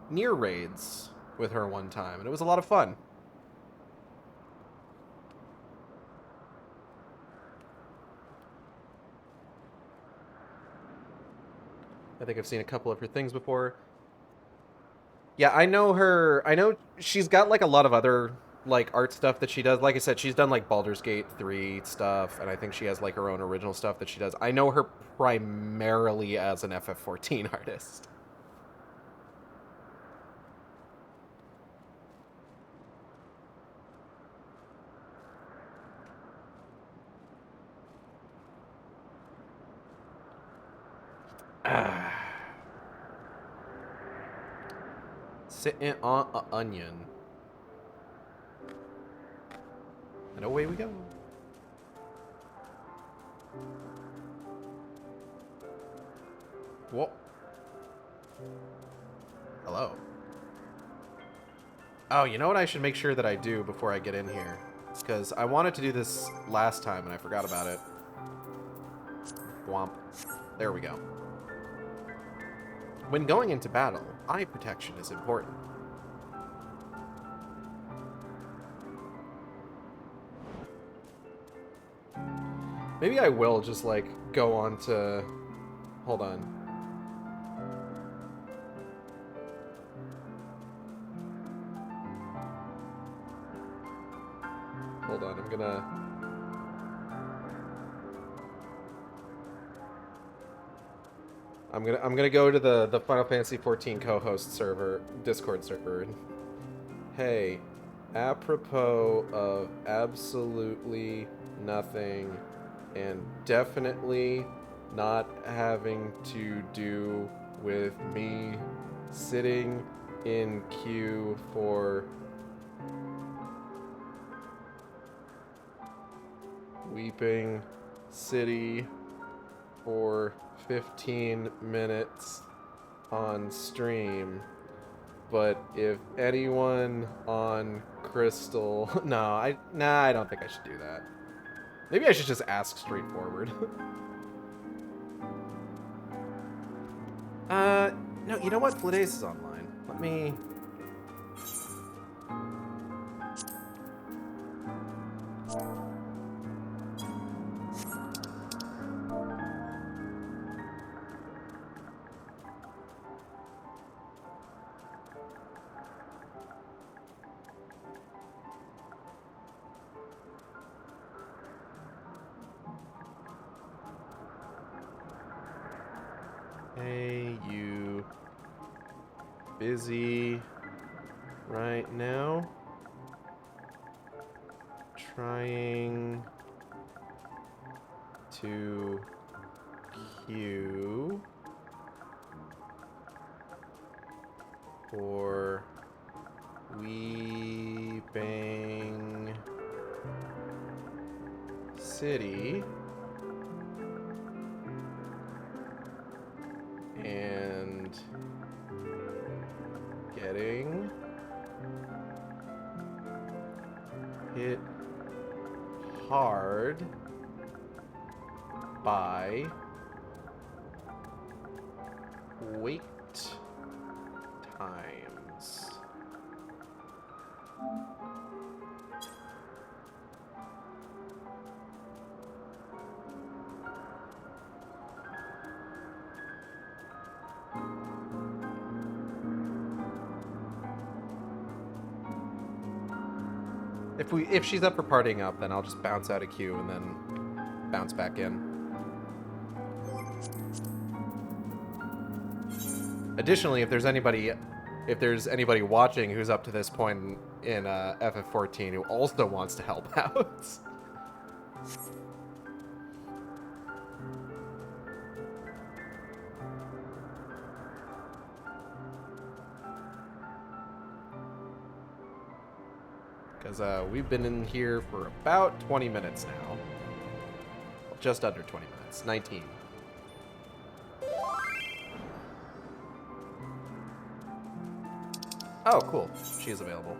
Nier raids with her one time, and it was a lot of fun. I think I've seen a couple of her things before. Yeah, I know her. I know she's got like a lot of other like art stuff that she does. Like I said, she's done like Baldur's Gate 3 stuff, and I think she has like her own original stuff that she does. I know her primarily as an FF14 artist. Sitting on an onion. And away we go. Whoa. Hello. Oh, you know what I should make sure that I do before I get in here? Because I wanted to do this last time and I forgot about it. Womp. There we go. When going into battle, eye protection is important. Maybe I will just, like, go on to... Hold on. Hold on, I'm gonna go to the Final Fantasy XIV co-host server, Discord server. Hey, apropos of absolutely nothing and definitely not having to do with me sitting in queue for Weeping City for 15 minutes on stream. But if anyone on Crystal... I don't think I should do that. Maybe I should just ask straightforward. No, you know what? Fladeus is online. Let me... Hey, you busy right now? Trying to queue for Weeping City and getting hit hard by wait times. If she's up for partying up, then I'll just bounce out of queue and then bounce back in. Additionally, if there's anybody watching who's up to this point in FF14 who also wants to help out. Because we've been in here for about 20 minutes now. Well, just under 20 minutes. 19. Oh, cool. She is available.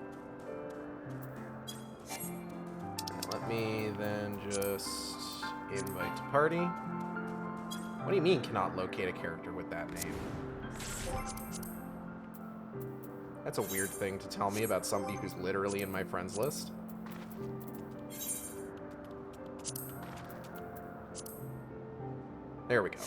Let me then just invite to party. What do you mean cannot locate a character with that name? That's a weird thing to tell me about somebody who's literally in my friends list. There we go.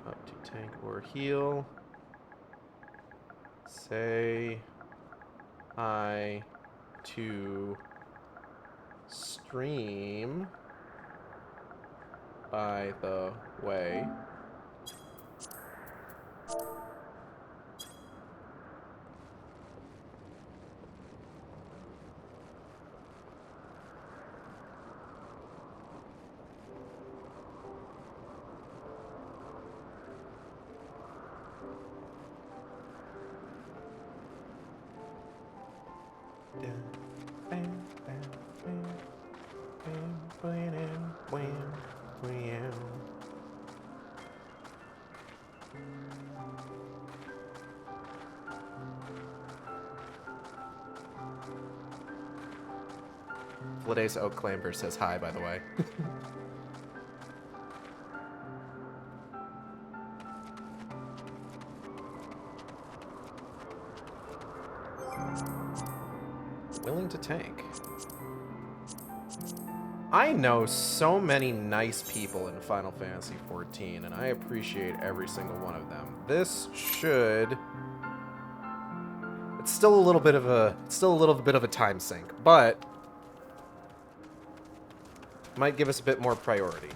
Up to tank or heal. Say hi to stream, by the way. Fladace Oak Clamber says hi, by the way. Willing to tank. I know so many nice people in Final Fantasy XIV, and I appreciate every single one of them. This should... It's still a little bit of a time sink, but might give us a bit more priority.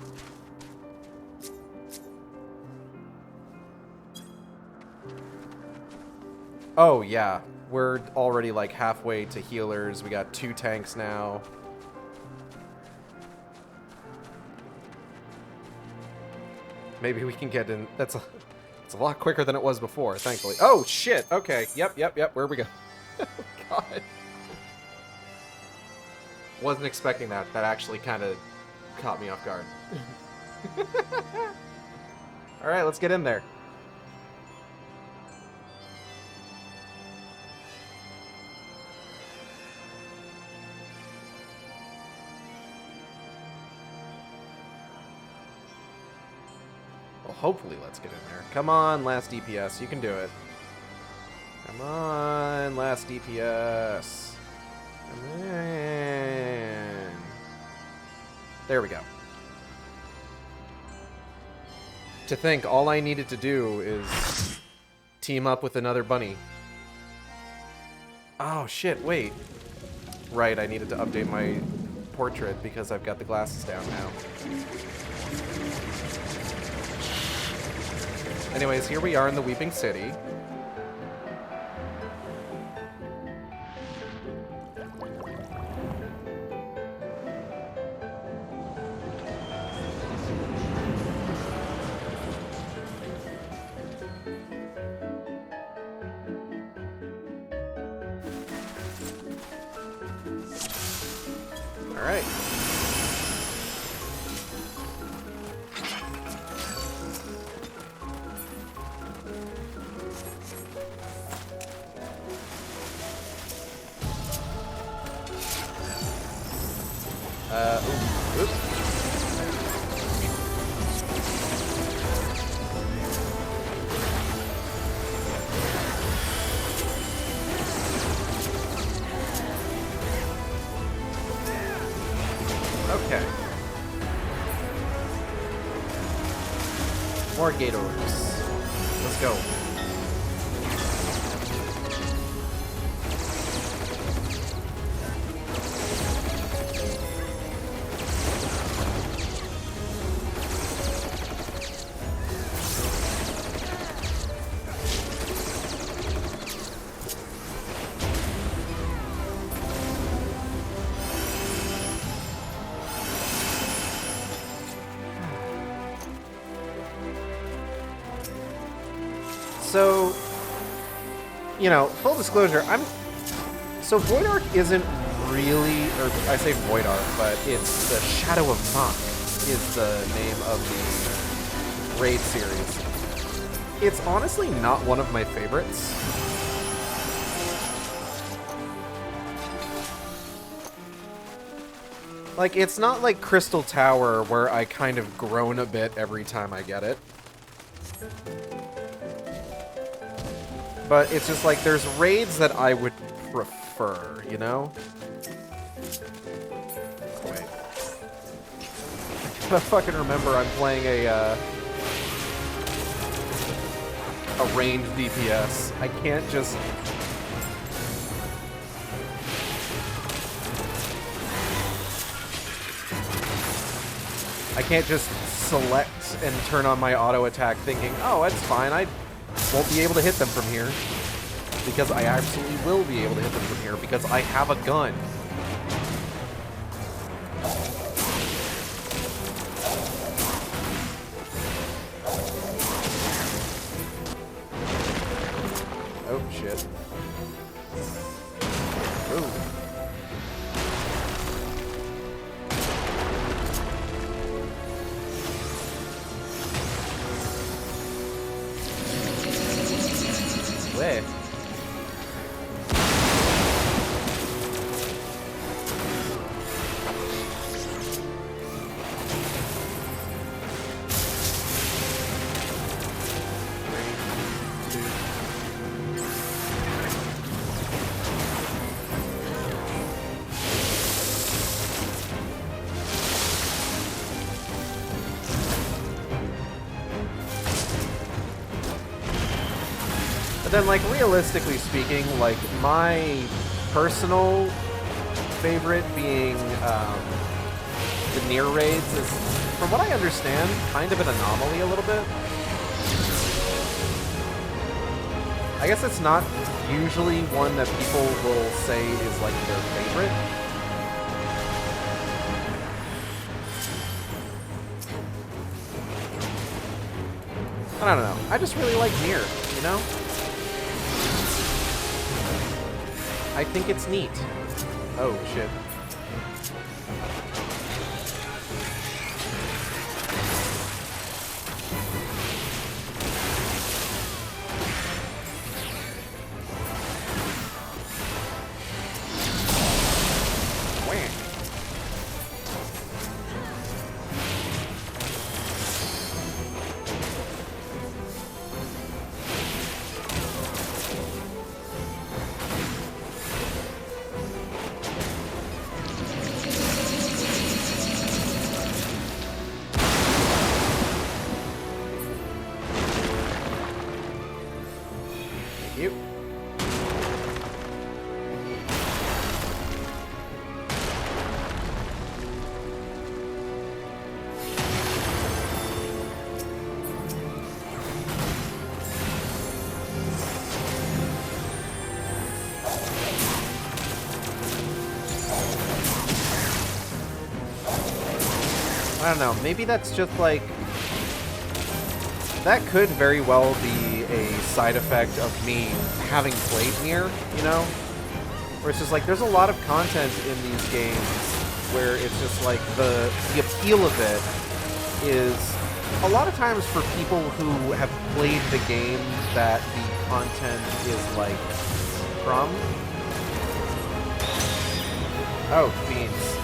Oh yeah, we're already like halfway to healers. We got 2 tanks now. Maybe we can get in. It's a lot quicker than it was before, thankfully. Oh shit. Okay. Yep. Where we go? Oh god. Wasn't expecting that. That actually kind of caught me off guard. All right, let's get in there. Well, hopefully let's get in there. Come on, last DPS. You can do it. Come on, last DPS. Come on. There we go. To think, all I needed to do is team up with another bunny. Oh, shit, wait. Right, I needed to update my portrait because I've got the glasses down now. Anyways, here we are in the Weeping City. All right. Oops. Okay. More Gators. Let's go. So, you know, full disclosure, so Void Ark isn't really, or I say Void Ark, but it's the Shadow of Mach is the name of the raid series. It's honestly not one of my favorites. Like, it's not like Crystal Tower where I kind of groan a bit every time I get it. But it's just like, there's raids that I would prefer, you know? Wait. I fucking remember I'm playing a, a ranged DPS. I can't just... I can't just select and turn on my auto attack thinking, oh, that's fine, I won't be able to hit them from here. Because I absolutely will be able to hit them from here, because I have a gun. Oh, shit. Ooh. Where? But then, like, realistically speaking, like, my personal favorite being the near raids is, from what I understand, kind of an anomaly a little bit. I guess it's not usually one that people will say is, like, their favorite. I don't know. I just really like Nier, you know? I think it's neat. Oh, shit. You. I don't know, maybe that's just like... That could very well be a side effect of me having played Nier, you know? Where it's just like, there's a lot of content in these games where it's just like, the appeal of it is a lot of times for people who have played the game that the content is like, from. Oh, beans.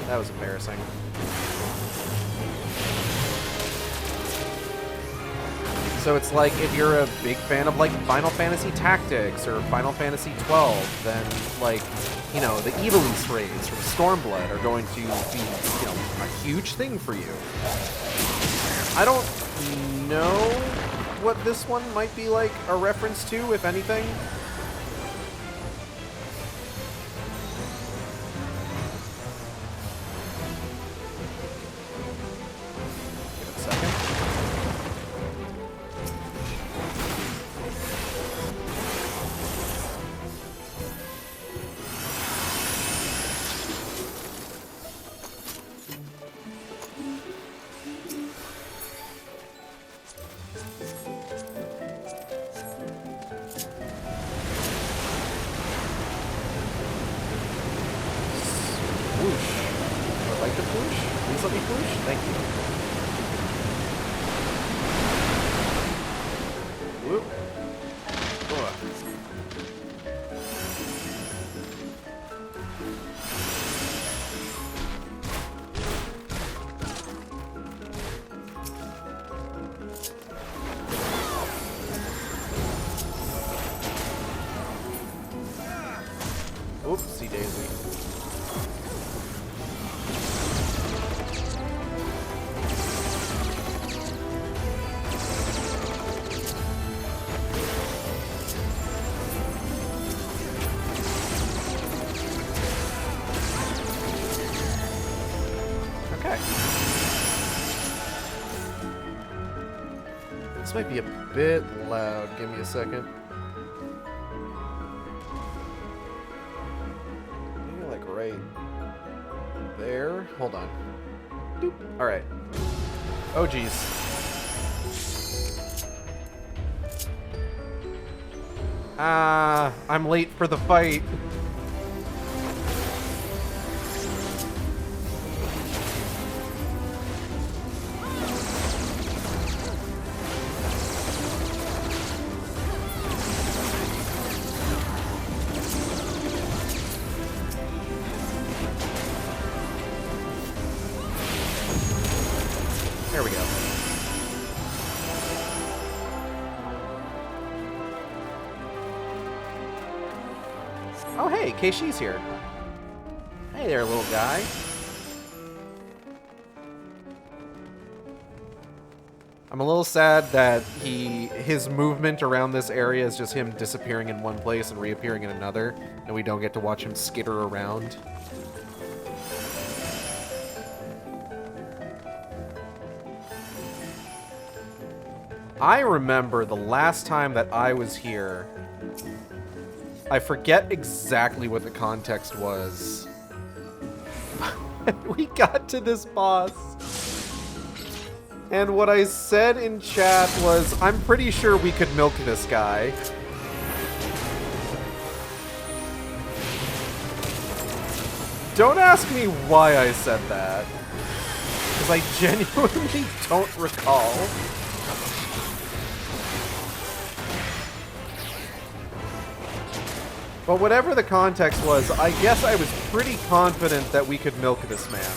That was embarrassing. So it's like, if you're a big fan of like Final Fantasy Tactics or Final Fantasy XII, then like, you know, the Evilise raids from Stormblood are going to be, you know, a huge thing for you. I don't know what this one might be like a reference to, if anything. Please let me push. Thank you. Whoop. Oopsie daisy. This might be a bit loud. Give me a second. Maybe like right there. Hold on. Doop. All right. Oh, geez. I'm late for the fight. There we go. Oh, hey, Keishi's here. Hey there, little guy. I'm a little sad that his movement around this area is just him disappearing in one place and reappearing in another, and we don't get to watch him skitter around. I remember the last time that I was here, I forget exactly what the context was. We got to this boss, and what I said in chat was, I'm pretty sure we could milk this guy. Don't ask me why I said that, because I genuinely don't recall. But whatever the context was, I guess I was pretty confident that we could milk this man.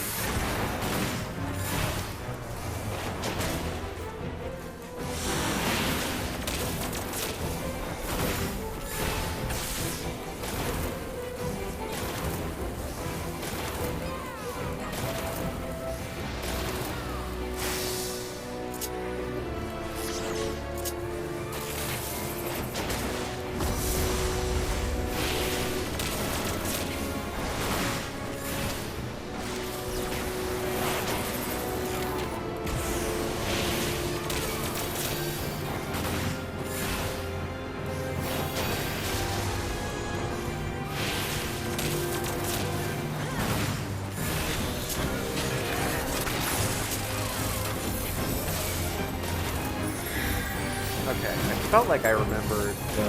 Okay, I felt like I remembered the...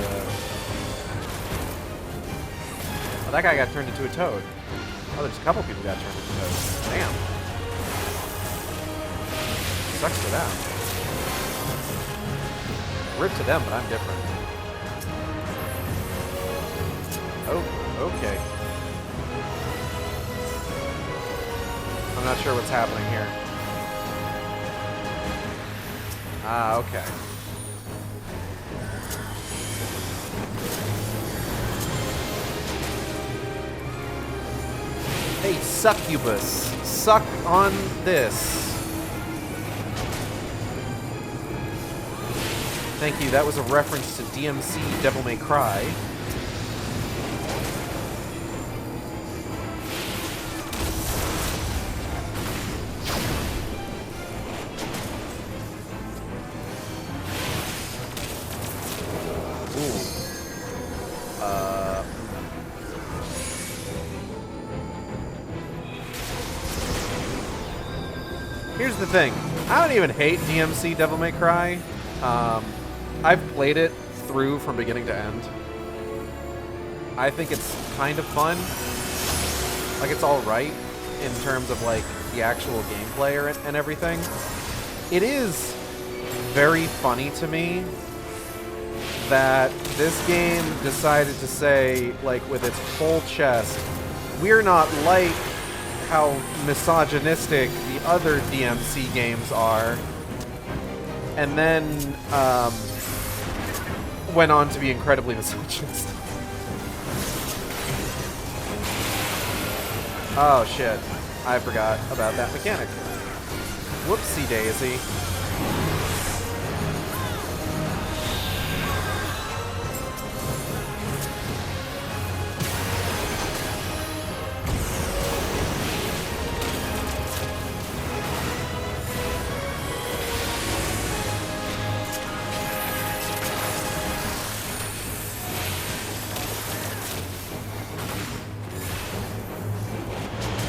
Oh, that guy got turned into a toad. Oh, there's a couple people got turned into toads. Damn. Sucks for them. Rip to them, but I'm different. Oh, okay. I'm not sure what's happening here. Ah, okay. Hey, succubus, suck on this. Thank you, that was a reference to DMC Devil May Cry. Here's the thing. I don't even hate DMC Devil May Cry. I've played it through from beginning to end. I think it's kind of fun. Like, it's alright in terms of, like, the actual gameplay and everything. It is very funny to me that this game decided to say, like, with its full chest, we're not like how misogynistic the other DMC games are, and then went on to be incredibly misogynistic. Oh shit, I forgot about that mechanic. Whoopsie daisy.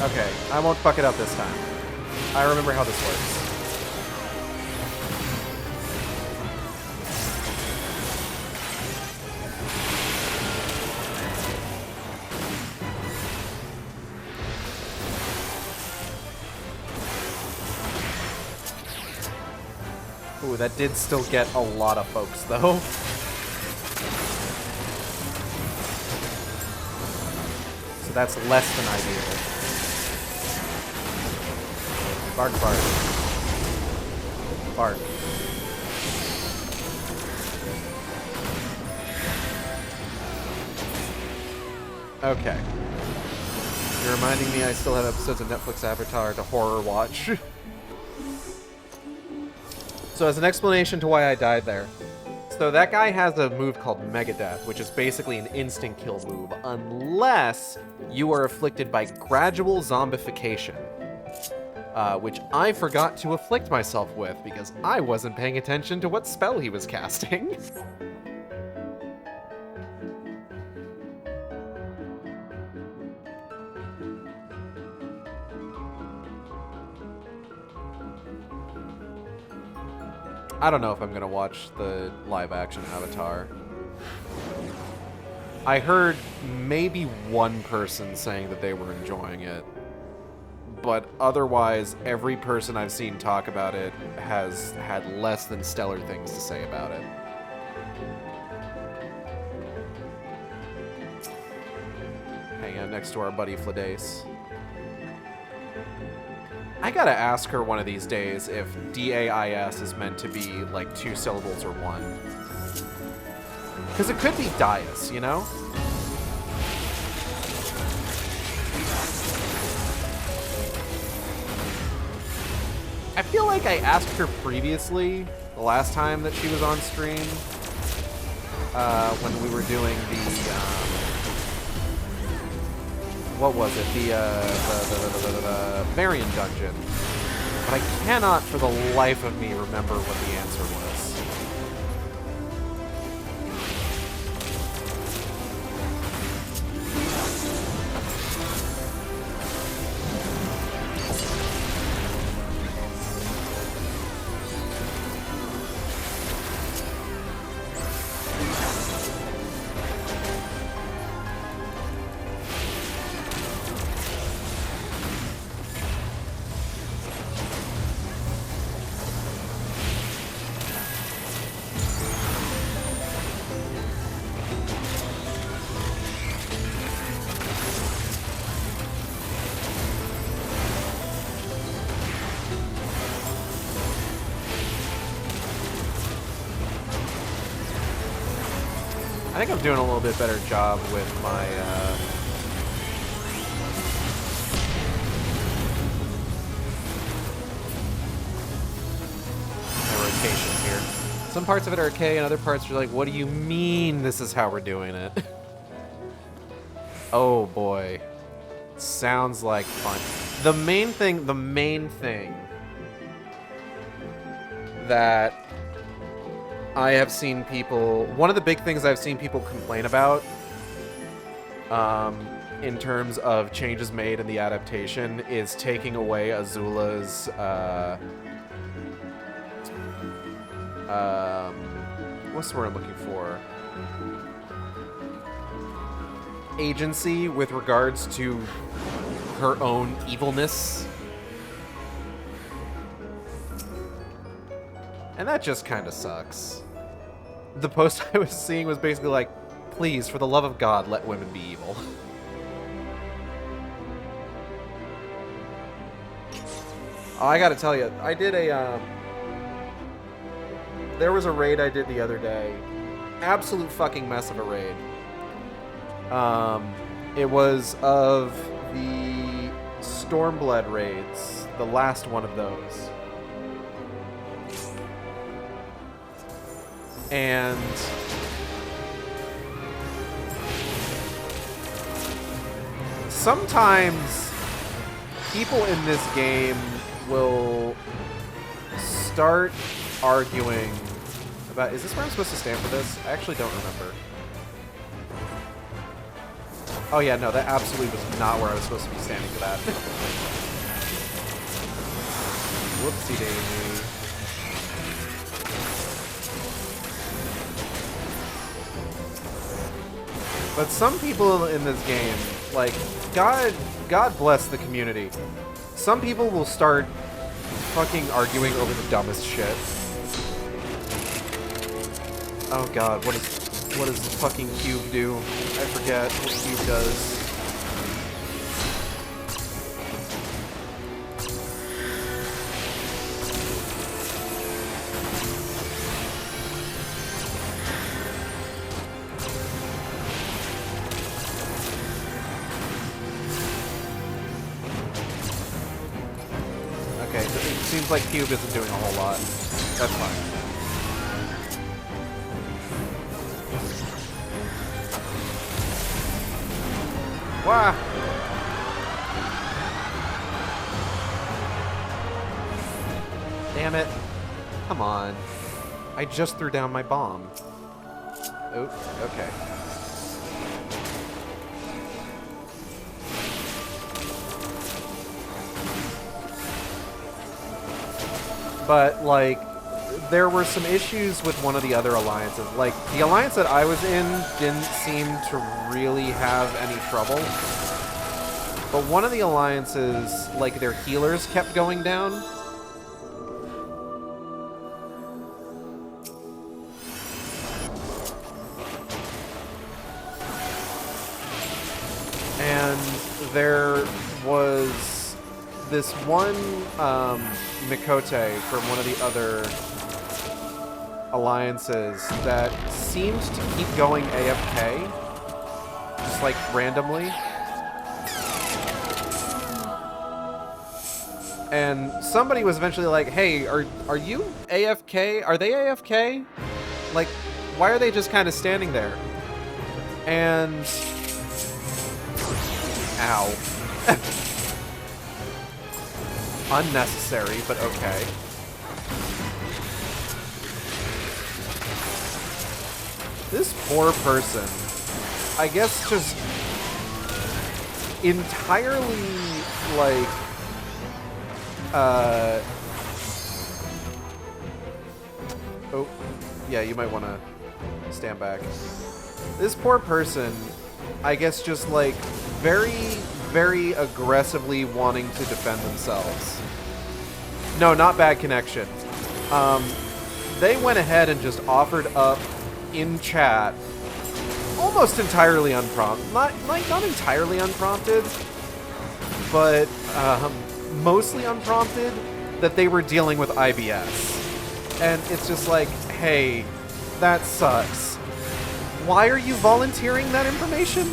Okay, I won't fuck it up this time. I remember how this works. Ooh, that did still get a lot of folks, though. So that's less than ideal. Bark, bark. Bark. Okay. You're reminding me I still have episodes of Netflix Avatar to horror watch. So as an explanation to why I died there. So that guy has a move called Mega Death, which is basically an instant kill move, unless you are afflicted by gradual zombification. Which I forgot to afflict myself with because I wasn't paying attention to what spell he was casting. I don't know if I'm gonna watch the live-action Avatar. I heard maybe one person saying that they were enjoying it, but otherwise, every person I've seen talk about it has had less than stellar things to say about it. Hanging out next to our buddy Fladace. I gotta ask her one of these days if D-A-I-S is meant to be like 2 syllables or 1. Because it could be Dias, you know? I feel like I asked her previously, the last time that she was on stream, when we were doing the, what was it? The Varian Dungeon. But I cannot for the life of me remember what the answer was. I think I'm doing a little bit better job with my, my rotation here. Some parts of it are okay, and other parts are like, what do you mean this is how we're doing it? Oh boy. Sounds like fun. The main thing that I have seen people, one of the big things I've seen people complain about in terms of changes made in the adaptation is taking away Azula's what's the word I'm looking for? Agency with regards to her own evilness. And that just kind of sucks. The post I was seeing was basically like, please, for the love of God, let women be evil. Oh, I gotta tell you, I did a, there was a raid I did the other day. Absolute fucking mess of a raid. It was of the Stormblood raids, the last one of those. And sometimes people in this game will start arguing is this where I'm supposed to stand for this? I actually don't remember. Oh yeah, no, that absolutely was not where I was supposed to be standing for that. Whoopsie daisy. But some people in this game, like, God bless the community. Some people will start fucking arguing over the dumbest shit. Oh god, what does the fucking cube do? I forget what cube does. Okay, so it seems like cube isn't doing a whole lot. That's fine. Wah! Damn it. Come on. I just threw down my bomb. Oh, okay. But, like, there were some issues with one of the other alliances. Like, the alliance that I was in didn't seem to really have any trouble. But one of the alliances, like, their healers kept going down. And there was this one Mikote from one of the other alliances that seemed to keep going AFK, just like randomly. And somebody was eventually like, "Hey, are you AFK? Are they AFK? Like, why are they just kind of standing there?" And ow. Unnecessary, but okay. This poor person, I guess, just entirely, like, oh, yeah, you might want to stand back. This poor person, I guess, just, like, very aggressively wanting to defend themselves. No, not bad connection. They went ahead and just offered up in chat, almost entirely unprompted. Not entirely unprompted, but mostly unprompted, that they were dealing with IBS. And it's just like, hey, that sucks. Why are you volunteering that information?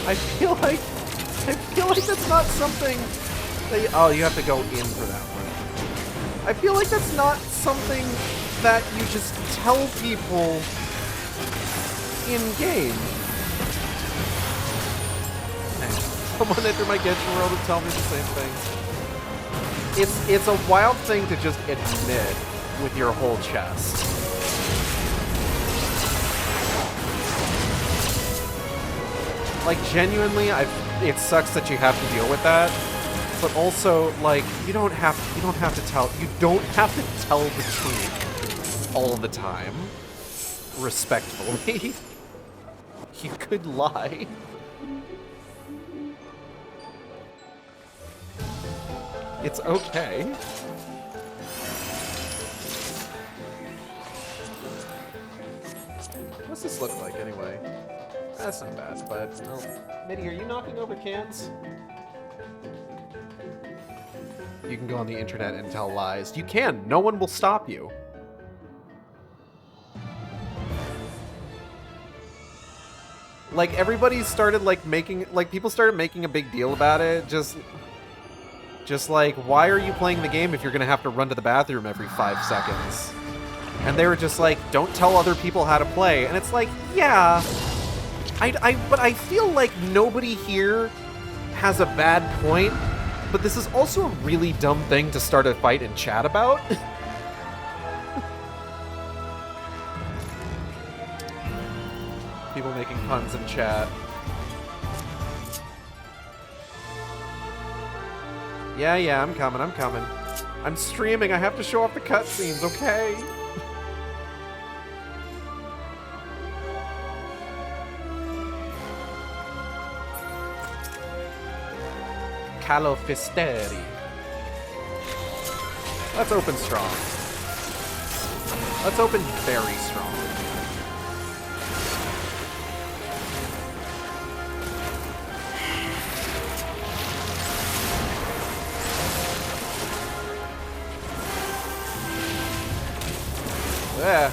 I feel like that's not something that oh, you have to go in for that one. I feel like that's not something that you just tell people in game. Someone entered my Genshin world and tell me the same thing. It's a wild thing to just admit with your whole chest. Like, genuinely, it sucks that you have to deal with that, but also, like, you don't have to tell the truth all the time, respectfully. You could lie. It's okay. What's this look like, anyway? That's not bad, but... Oh. Mitty, are you knocking over cans? You can go on the internet and tell lies. You can! No one will stop you. Like, everybody started, like, people started making a big deal about it. Just like, why are you playing the game if you're gonna have to run to the bathroom every 5 seconds? And they were just like, don't tell other people how to play. And it's like, yeah... but I feel like nobody here has a bad point, but this is also a really dumb thing to start a fight in chat about. people making puns in chat. Yeah, I'm coming. I'm streaming. I have to show off the cutscenes, okay? Calofisteri. Let's open strong. Let's open very strong. Yeah.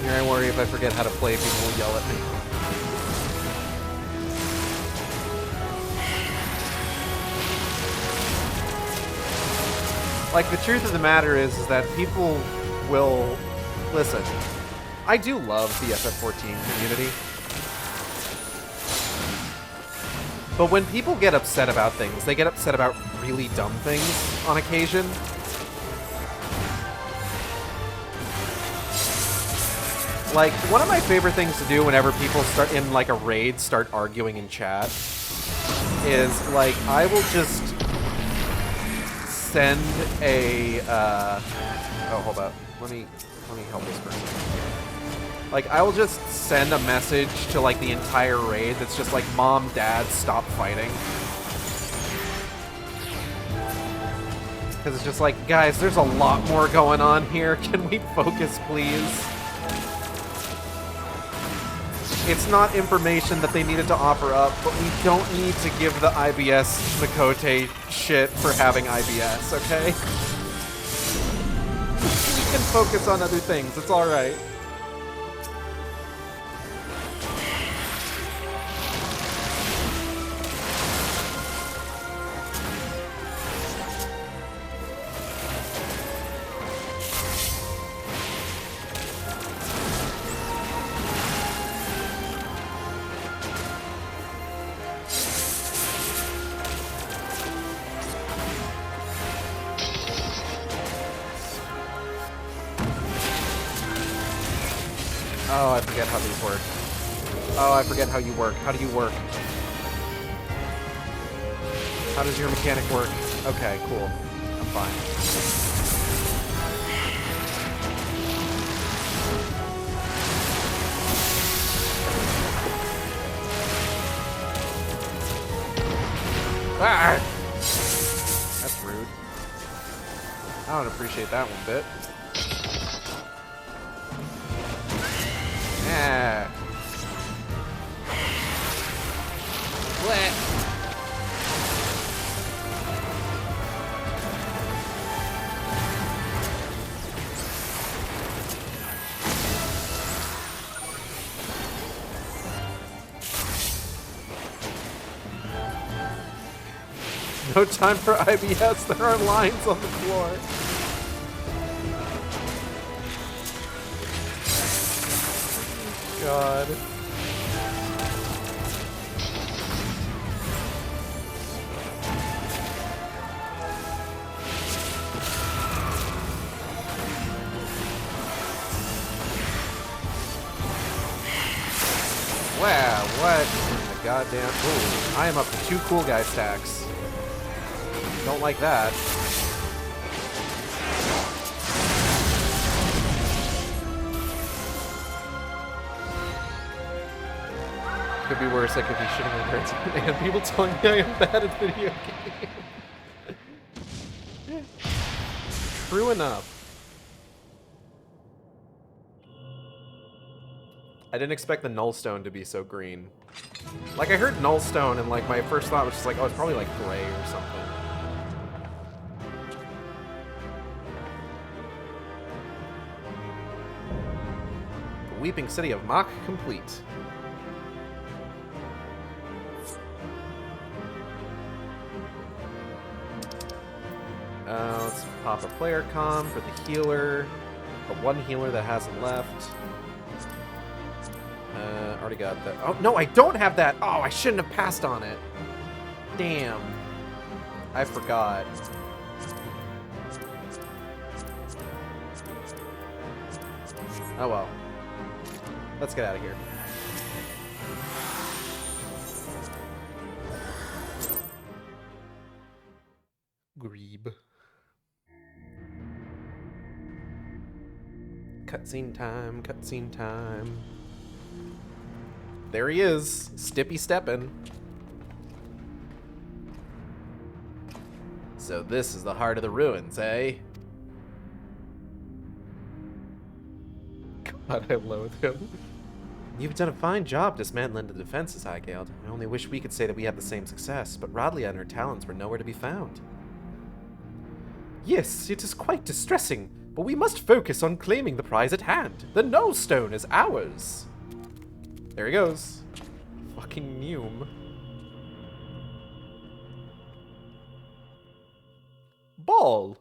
Here I worry if I forget how to play, people will yell at me. Like, the truth of the matter is that people will... Listen, I do love the FF14 community. But when people get upset about things, they get upset about really dumb things on occasion. Like, one of my favorite things to do whenever people start in, like, a raid start arguing in chat is, like, I will just send a, oh, hold up. Let me help this person. Like, I will just send a message to, like, the entire raid that's just like, Mom, Dad, stop fighting. Because it's just like, guys, there's a lot more going on here. Can we focus, please? It's not information that they needed to offer up, but we don't need to give the IBS Makote shit for having IBS, okay? We can focus on other things. It's alright. Oh, I forget how these work. Oh, I forget how you work. How do you work? How does your mechanic work? Okay, cool. I'm fine. Ah! That's rude. I don't appreciate that one bit. Yeah. What? No time for IBS. There are lines on the floor. God. Wow, what in the goddamn... Ooh, I am up to 2 cool guy stacks. Don't like that. Could be worse, I could be shitting my parents and people telling me I am bad at video games. True enough. I didn't expect the nullstone to be so green. Like, I heard nullstone and like my first thought was just like, oh, it's probably like gray or something. The Weeping City of Mach complete. Let's pop a player comm for the healer. The one healer that hasn't left. Already got that. Oh, no, I don't have that. Oh, I shouldn't have passed on it. Damn. I forgot. Oh well. Let's get out of here. Grebe. Cutscene time, cutscene time. There he is, Stippy steppin'. So this is the heart of the ruins, eh? God, I loathe him. You've done a fine job dismantling the defenses, Highgale. I only wish we could say that we had the same success, but Radlia and her talons were nowhere to be found. Yes, it is quite distressing, but we must focus on claiming the prize at hand. The Null Stone is ours. There he goes. Fucking Mume. Ball.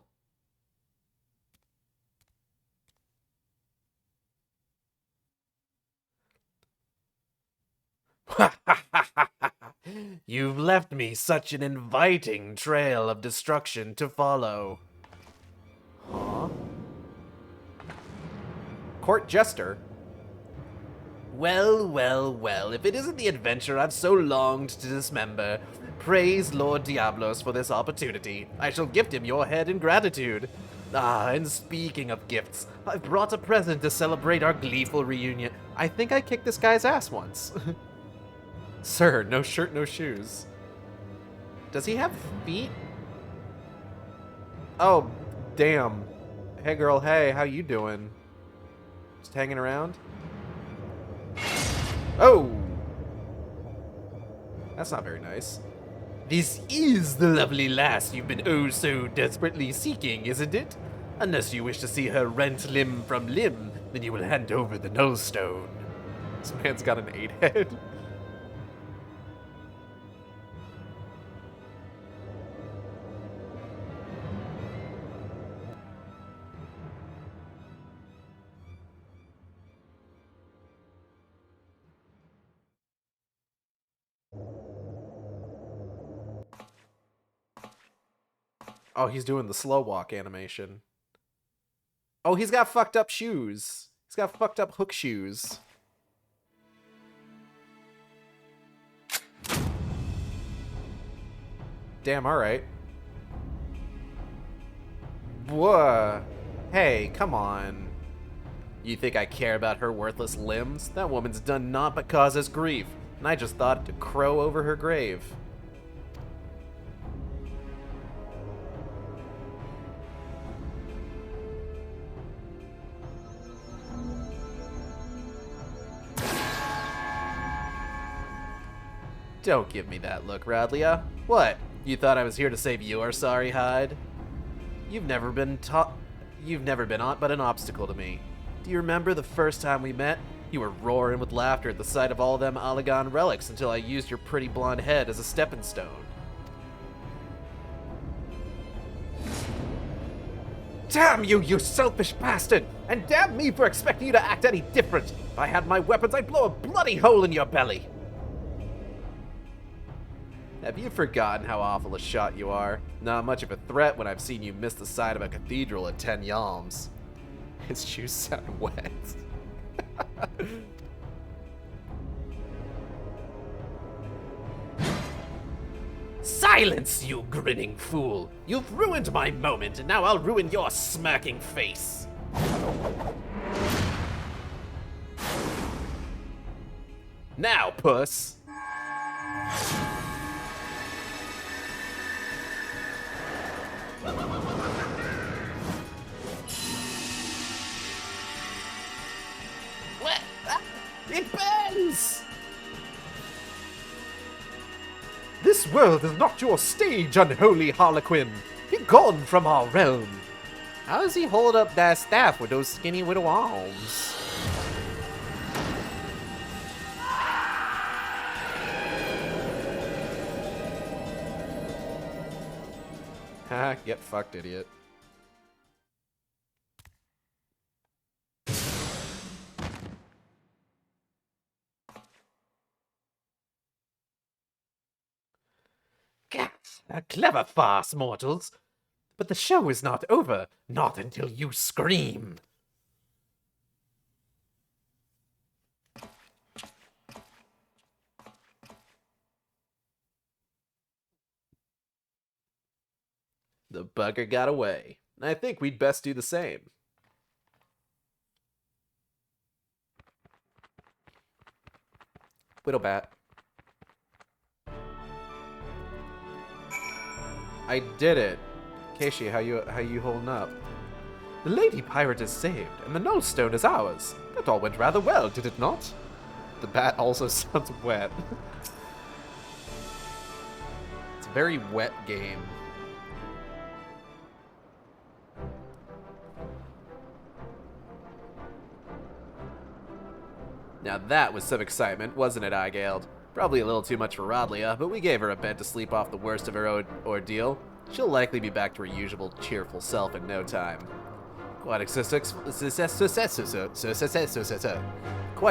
You've left me such an inviting trail of destruction to follow. Huh? Court Jester? Well, well, well, if it isn't the adventure I've so longed to dismember, praise Lord Diablos for this opportunity. I shall gift him your head in gratitude. Ah, and speaking of gifts, I've brought a present to celebrate our gleeful reunion. I think I kicked this guy's ass once. Sir, no shirt, no shoes. Does he have feet? Oh, damn. Hey girl, hey, how you doing? Just hanging around? Oh! That's not very nice. This is the lovely lass you've been oh so desperately seeking, isn't it? Unless you wish to see her rent limb from limb, then you will hand over the Null Stone. This man's got an 8 head. Oh, he's doing the slow walk animation. Oh, he's got fucked up shoes. He's got fucked up hook shoes. Damn, alright. Whoa. Hey, come on. You think I care about her worthless limbs? That woman's done naught but cause us grief, and I just thought to crow over her grave. Don't give me that look, Radlia. What? You thought I was here to save your sorry hide? You've never been aught but an obstacle to me. Do you remember the first time we met? You were roaring with laughter at the sight of all them Allagan relics until I used your pretty blonde head as a stepping stone. Damn you, you selfish bastard! And damn me for expecting you to act any different! If I had my weapons, I'd blow a bloody hole in your belly! Have you forgotten how awful a shot you are? Not much of a threat when I've seen you miss the side of a cathedral at 10 yalms. His shoes sound wet. Silence, you grinning fool! You've ruined my moment, and now I'll ruin your smirking face! Now, puss! What? It burns! This world is not your stage, unholy harlequin! Be gone from our realm! How does he hold up that staff with those skinny little arms? Ha, get fucked, idiot. A clever farce, mortals. But the show is not over, not until you scream. The bugger got away. I think we'd best do the same. Whittlebat. I did it. Keishi, how you holding up? The lady pirate is saved, and the null stone is ours. That all went rather well, did it not? The bat also sounds wet. It's a very wet game. Now that was some excitement, wasn't it, Igald? Probably a little too much for Rodlia, but we gave her a bed to sleep off the worst of her ordeal. She'll likely be back to her usual cheerful self in no time. Quite a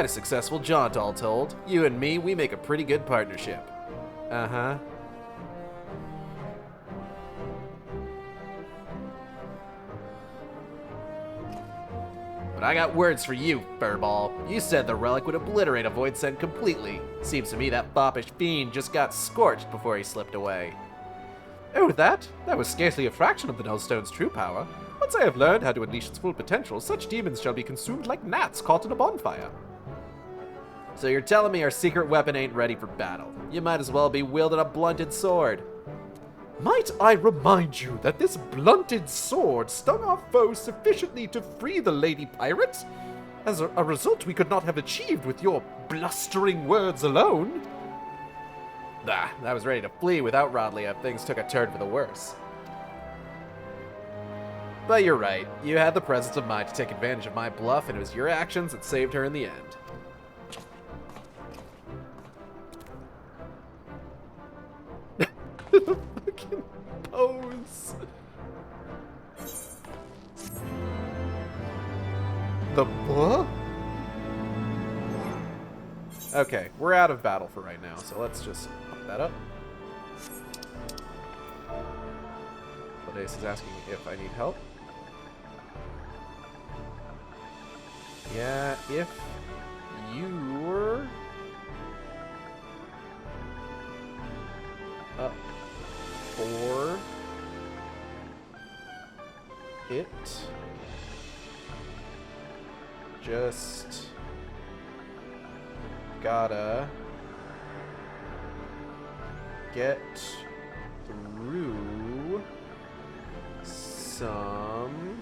successful jaunt, all told. You and me, we make a pretty good partnership. Uh-huh. But I got words for you, Furball. You said the relic would obliterate a void send completely. Seems to me that foppish fiend just got scorched before he slipped away. Oh, that was scarcely a fraction of the Nullstone's true power. Once I have learned how to unleash its full potential, such demons shall be consumed like gnats caught in a bonfire. So you're telling me our secret weapon ain't ready for battle? You might as well be wielding a blunted sword. Might I remind you that this blunted sword stung our foe sufficiently to free the lady pirate? As a result, we could not have achieved with your blustering words alone. I was ready to flee without Rodlia if things took a turn for the worse. But you're right. You had the presence of mind to take advantage of my bluff, and it was your actions that saved her in the end. The fucking pose. The what? Okay, we're out of battle for right now, so let's just pop that up. Blaze is asking if I need help. Yeah, if you're up for it, just gotta get through some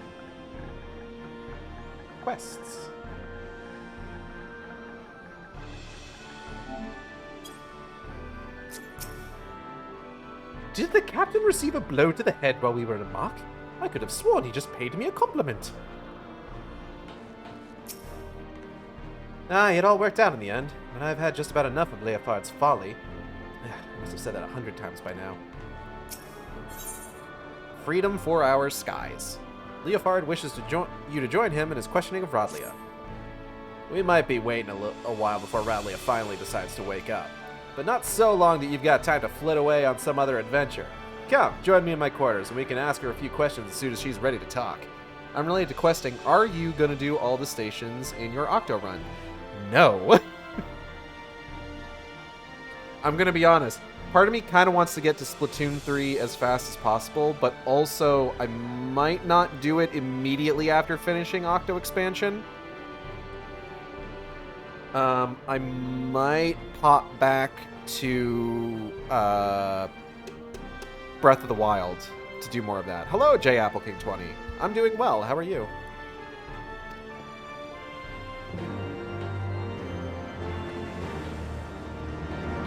quests. Did the captain receive a blow to the head while we were in a mock? I could have sworn he just paid me a compliment. It all worked out in the end, and I've had just about enough of Leofard's folly. I must have said that 100 times by now. Freedom for our skies. Leofard wishes you to join him in his questioning of Rodlia. We might be waiting a while before Rodlia finally decides to wake up. But not so long that you've got time to flit away on some other adventure. Come, join me in my quarters, and we can ask her a few questions as soon as she's ready to talk. Unrelated to questing, are you going to do all the stations in your Octo run? No. I'm going to be honest. Part of me kind of wants to get to Splatoon 3 as fast as possible, but also I might not do it immediately after finishing Octo expansion. I might pop back to Breath of the Wild to do more of that. Hello, J Apple King 20. I'm doing well. How are you?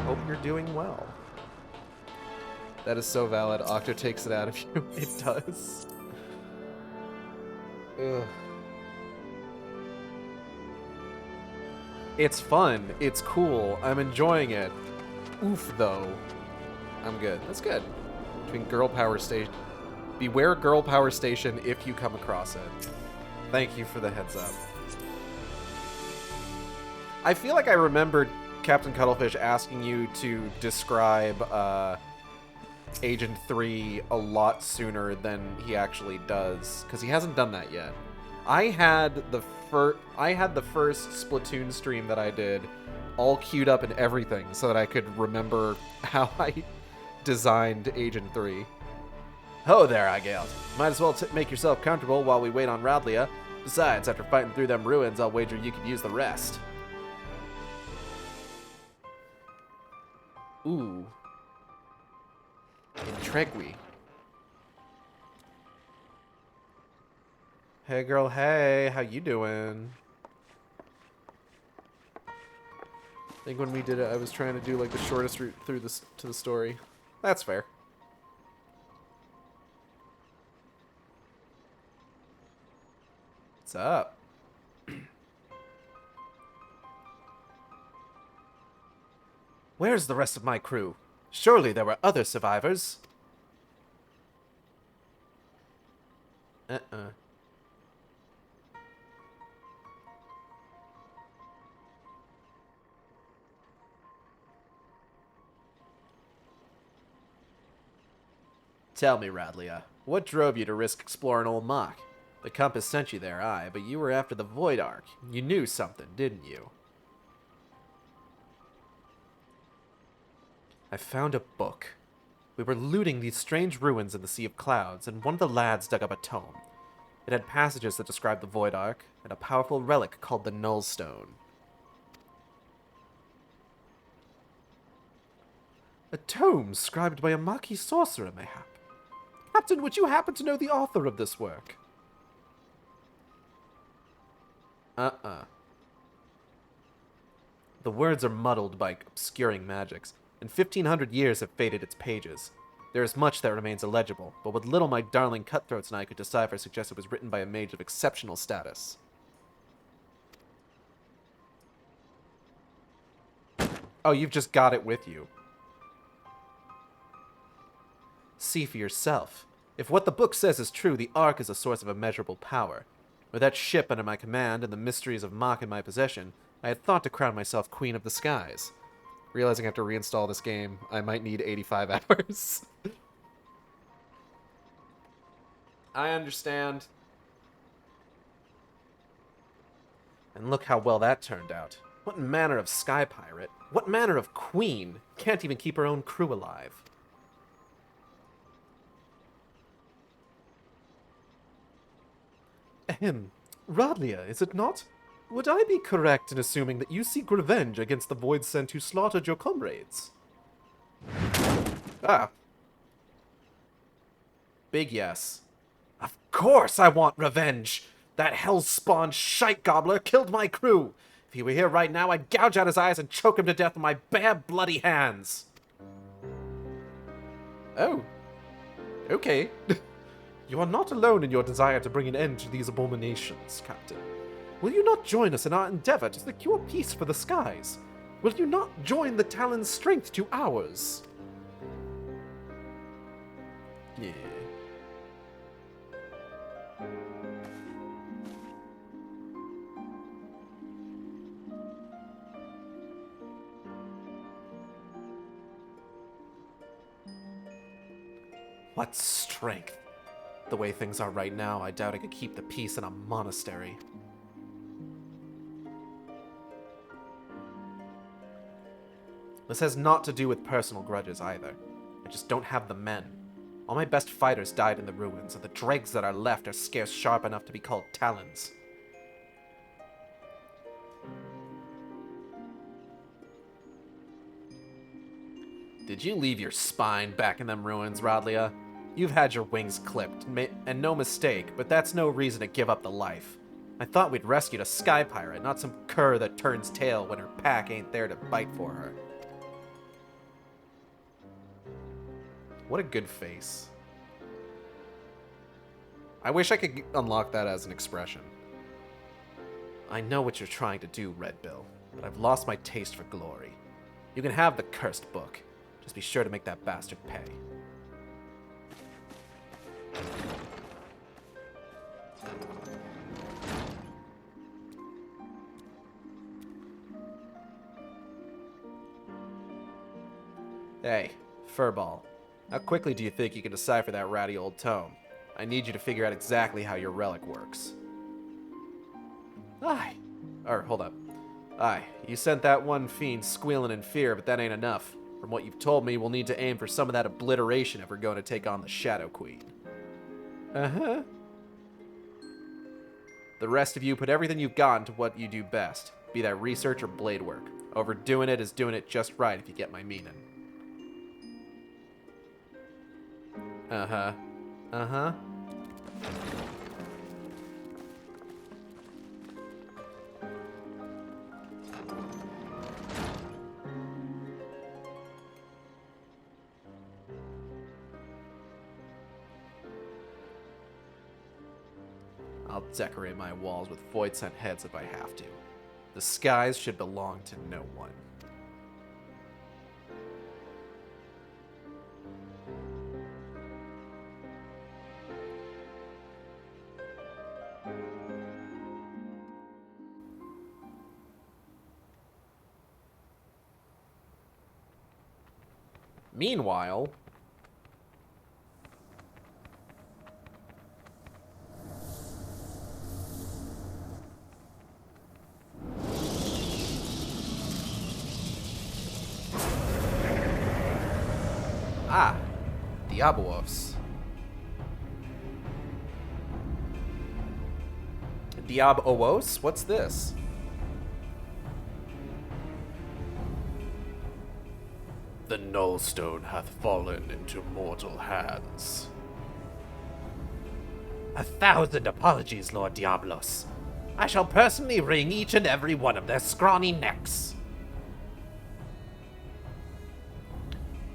Hope you're doing well. That is so valid. Octo takes it out of you. It does. Ugh. It's fun. It's cool. I'm enjoying it. Oof, though. I'm good. That's good. Between Girl Power Station. Beware Girl Power Station if you come across it. Thank you for the heads up. I feel like I remembered Captain Cuttlefish asking you to describe Agent 3 a lot sooner than he actually does, because he hasn't done that yet. I had the first Splatoon stream that I did all queued up and everything so that I could remember how I designed Agent 3. Ho there, Igeld. Might as well make yourself comfortable while we wait on Radlia. Besides, after fighting through them ruins, I'll wager you could use the rest. Ooh. Intrigue. Hey girl, hey, how you doing? I think when we did it, I was trying to do like the shortest route through this to the story. That's fair. What's up? Where's the rest of my crew? Surely there were other survivors. Tell me, Radlia, what drove you to risk exploring Old Mach? The compass sent you there, aye, but you were after the Void Ark. You knew something, didn't you? I found a book. We were looting these strange ruins in the Sea of Clouds, and one of the lads dug up a tome. It had passages that described the Void Ark, and a powerful relic called the Nullstone. A tome scribed by a Maquis sorcerer, mayhap. Captain, would you happen to know the author of this work? The words are muddled by obscuring magics, and 1,500 years have faded its pages. There is much that remains illegible, but what little my darling cutthroats and I could decipher suggests it was written by a mage of exceptional status. Oh, you've just got it with you. See for yourself. If what the book says is true, the Ark is a source of immeasurable power. With that ship under my command and the mysteries of Mach in my possession, I had thought to crown myself Queen of the Skies. Realizing I have to reinstall this game, I might need 85 hours. I understand. And look how well that turned out. What manner of sky pirate, what manner of queen, can't even keep her own crew alive? Ahem. Radlia, is it not? Would I be correct in assuming that you seek revenge against the Void Sent who slaughtered your comrades? Ah. Big yes. Of course I want revenge! That hell-spawned shite gobbler killed my crew! If he were here right now, I'd gouge out his eyes and choke him to death with my bare bloody hands! Oh. Okay. You are not alone in your desire to bring an end to these abominations, Captain. Will you not join us in our endeavor to secure peace for the skies? Will you not join the Talon's strength to ours? Yeah. What strength? The way things are right now, I doubt I could keep the peace in a monastery. This has naught to do with personal grudges either. I just don't have the men. All my best fighters died in the ruins, and the dregs that are left are scarce sharp enough to be called talons. Did you leave your spine back in them ruins, Radlia? You've had your wings clipped, and no mistake, but that's no reason to give up the life. I thought we'd rescued a sky pirate, not some cur that turns tail when her pack ain't there to bite for her. What a good face. I wish I could unlock that as an expression. I know what you're trying to do, Red Bill, but I've lost my taste for glory. You can have the cursed book. Just be sure to make that bastard pay. Hey, Furball. How quickly do you think you can decipher that ratty old tome? I need you to figure out exactly how your relic works. Hold up. You sent that one fiend squealing in fear, but that ain't enough. From what you've told me, we'll need to aim for some of that obliteration if we're going to take on the Shadow Queen. Uh-huh. The rest of you put everything you've got into what you do best, be that research or blade work. Overdoing it is doing it just right, if you get my meaning. Uh-huh. Uh-huh. I'll decorate my walls with void-sent heads if I have to. The skies should belong to no one. Meanwhile... Ah, Diablos. Diablos? What's this? The Nullstone hath fallen into mortal hands. 1,000 apologies, Lord Diablos. I shall personally wring each and every one of their scrawny necks.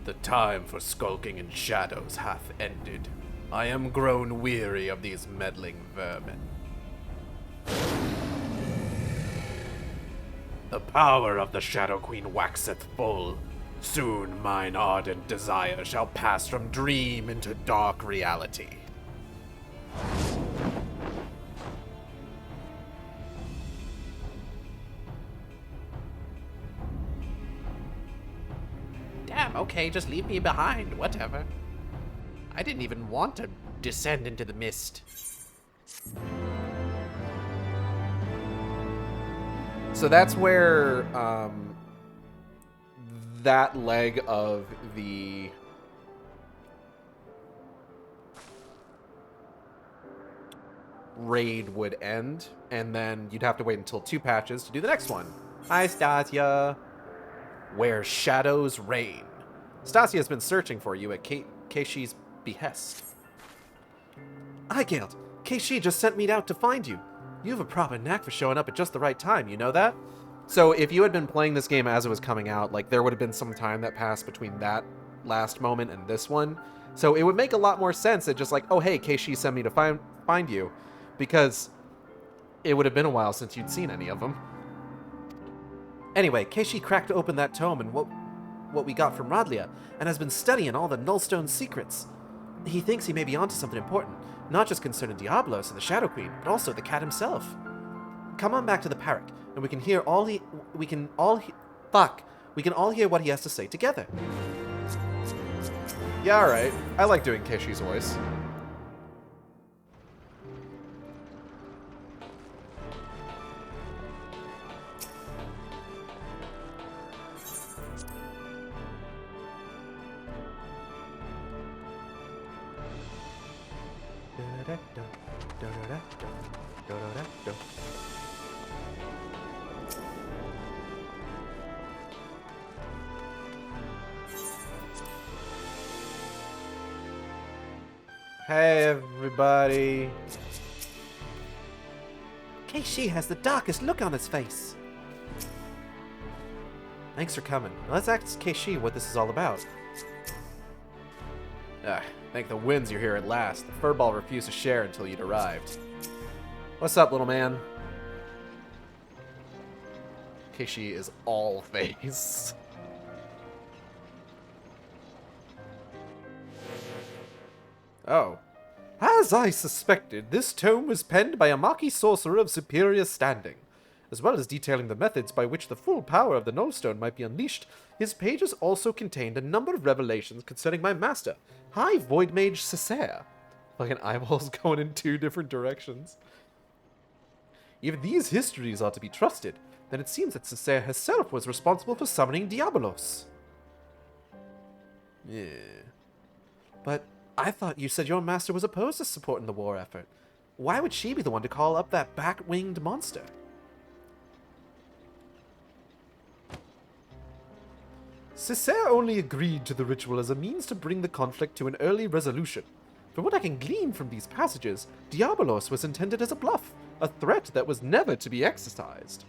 The time for skulking in shadows hath ended. I am grown weary of these meddling vermin. The power of the Shadow Queen waxeth full. Soon mine ardent desire shall pass from dream into dark reality. Damn, okay, just leave me behind, whatever. I didn't even want to descend into the mist. So that's where that leg of the raid would end, and then you'd have to wait until 2 patches to do the next one. Hi, Stasia. Where shadows reign. Stasia has been searching for you at Keishi's behest. Hi, Galt. Keishi just sent me out to find you. You have a proper knack for showing up at just the right time, you know that? So if you had been playing this game as it was coming out, like, there would have been some time that passed between that last moment and this one. So it would make a lot more sense that just like, oh hey, Keishi sent me to find you, because it would have been a while since you'd seen any of them. Anyway, Keishi cracked open that tome and what we got from Radlia, and has been studying all the Nullstone secrets. He thinks he may be onto something important, not just concerning Diablos and the Shadow Queen, but also the cat himself. Come on back to the Parrot, and we can all hear what he has to say together. Yeah, alright. I like doing Keishi's voice. Hey, everybody. Keishi has the darkest look on his face. Thanks for coming. Now let's ask Keishi what this is all about. Thank the winds you're here at last. The furball refused to share until you'd arrived. What's up, little man? Keishi is all face. Oh. As I suspected, this tome was penned by a Maki sorcerer of superior standing. As well as detailing the methods by which the full power of the Nullstone might be unleashed, his pages also contained a number of revelations concerning my master, High Void Mage Cessair. Fucking eyeballs going in 2 different directions. If these histories are to be trusted, then it seems that Cessair herself was responsible for summoning Diabolos. Yeah. But I thought you said your master was opposed to supporting the war effort. Why would she be the one to call up that bat-winged monster? Cessair only agreed to the ritual as a means to bring the conflict to an early resolution. From what I can glean from these passages, Diabolos was intended as a bluff, a threat that was never to be exercised.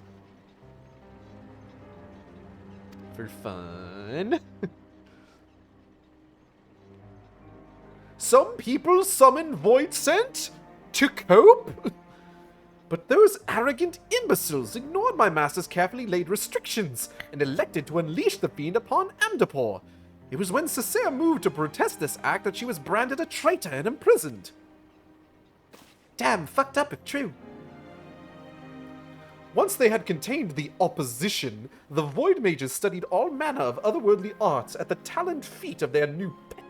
For fun. Some people summon Void Scent to cope? But those arrogant imbeciles ignored my master's carefully laid restrictions and elected to unleash the fiend upon Amdapor. It was when Cessair moved to protest this act that she was branded a traitor and imprisoned. Damn, fucked up if true. Once they had contained the opposition, the Void Mages studied all manner of otherworldly arts at the taloned feet of their new pet.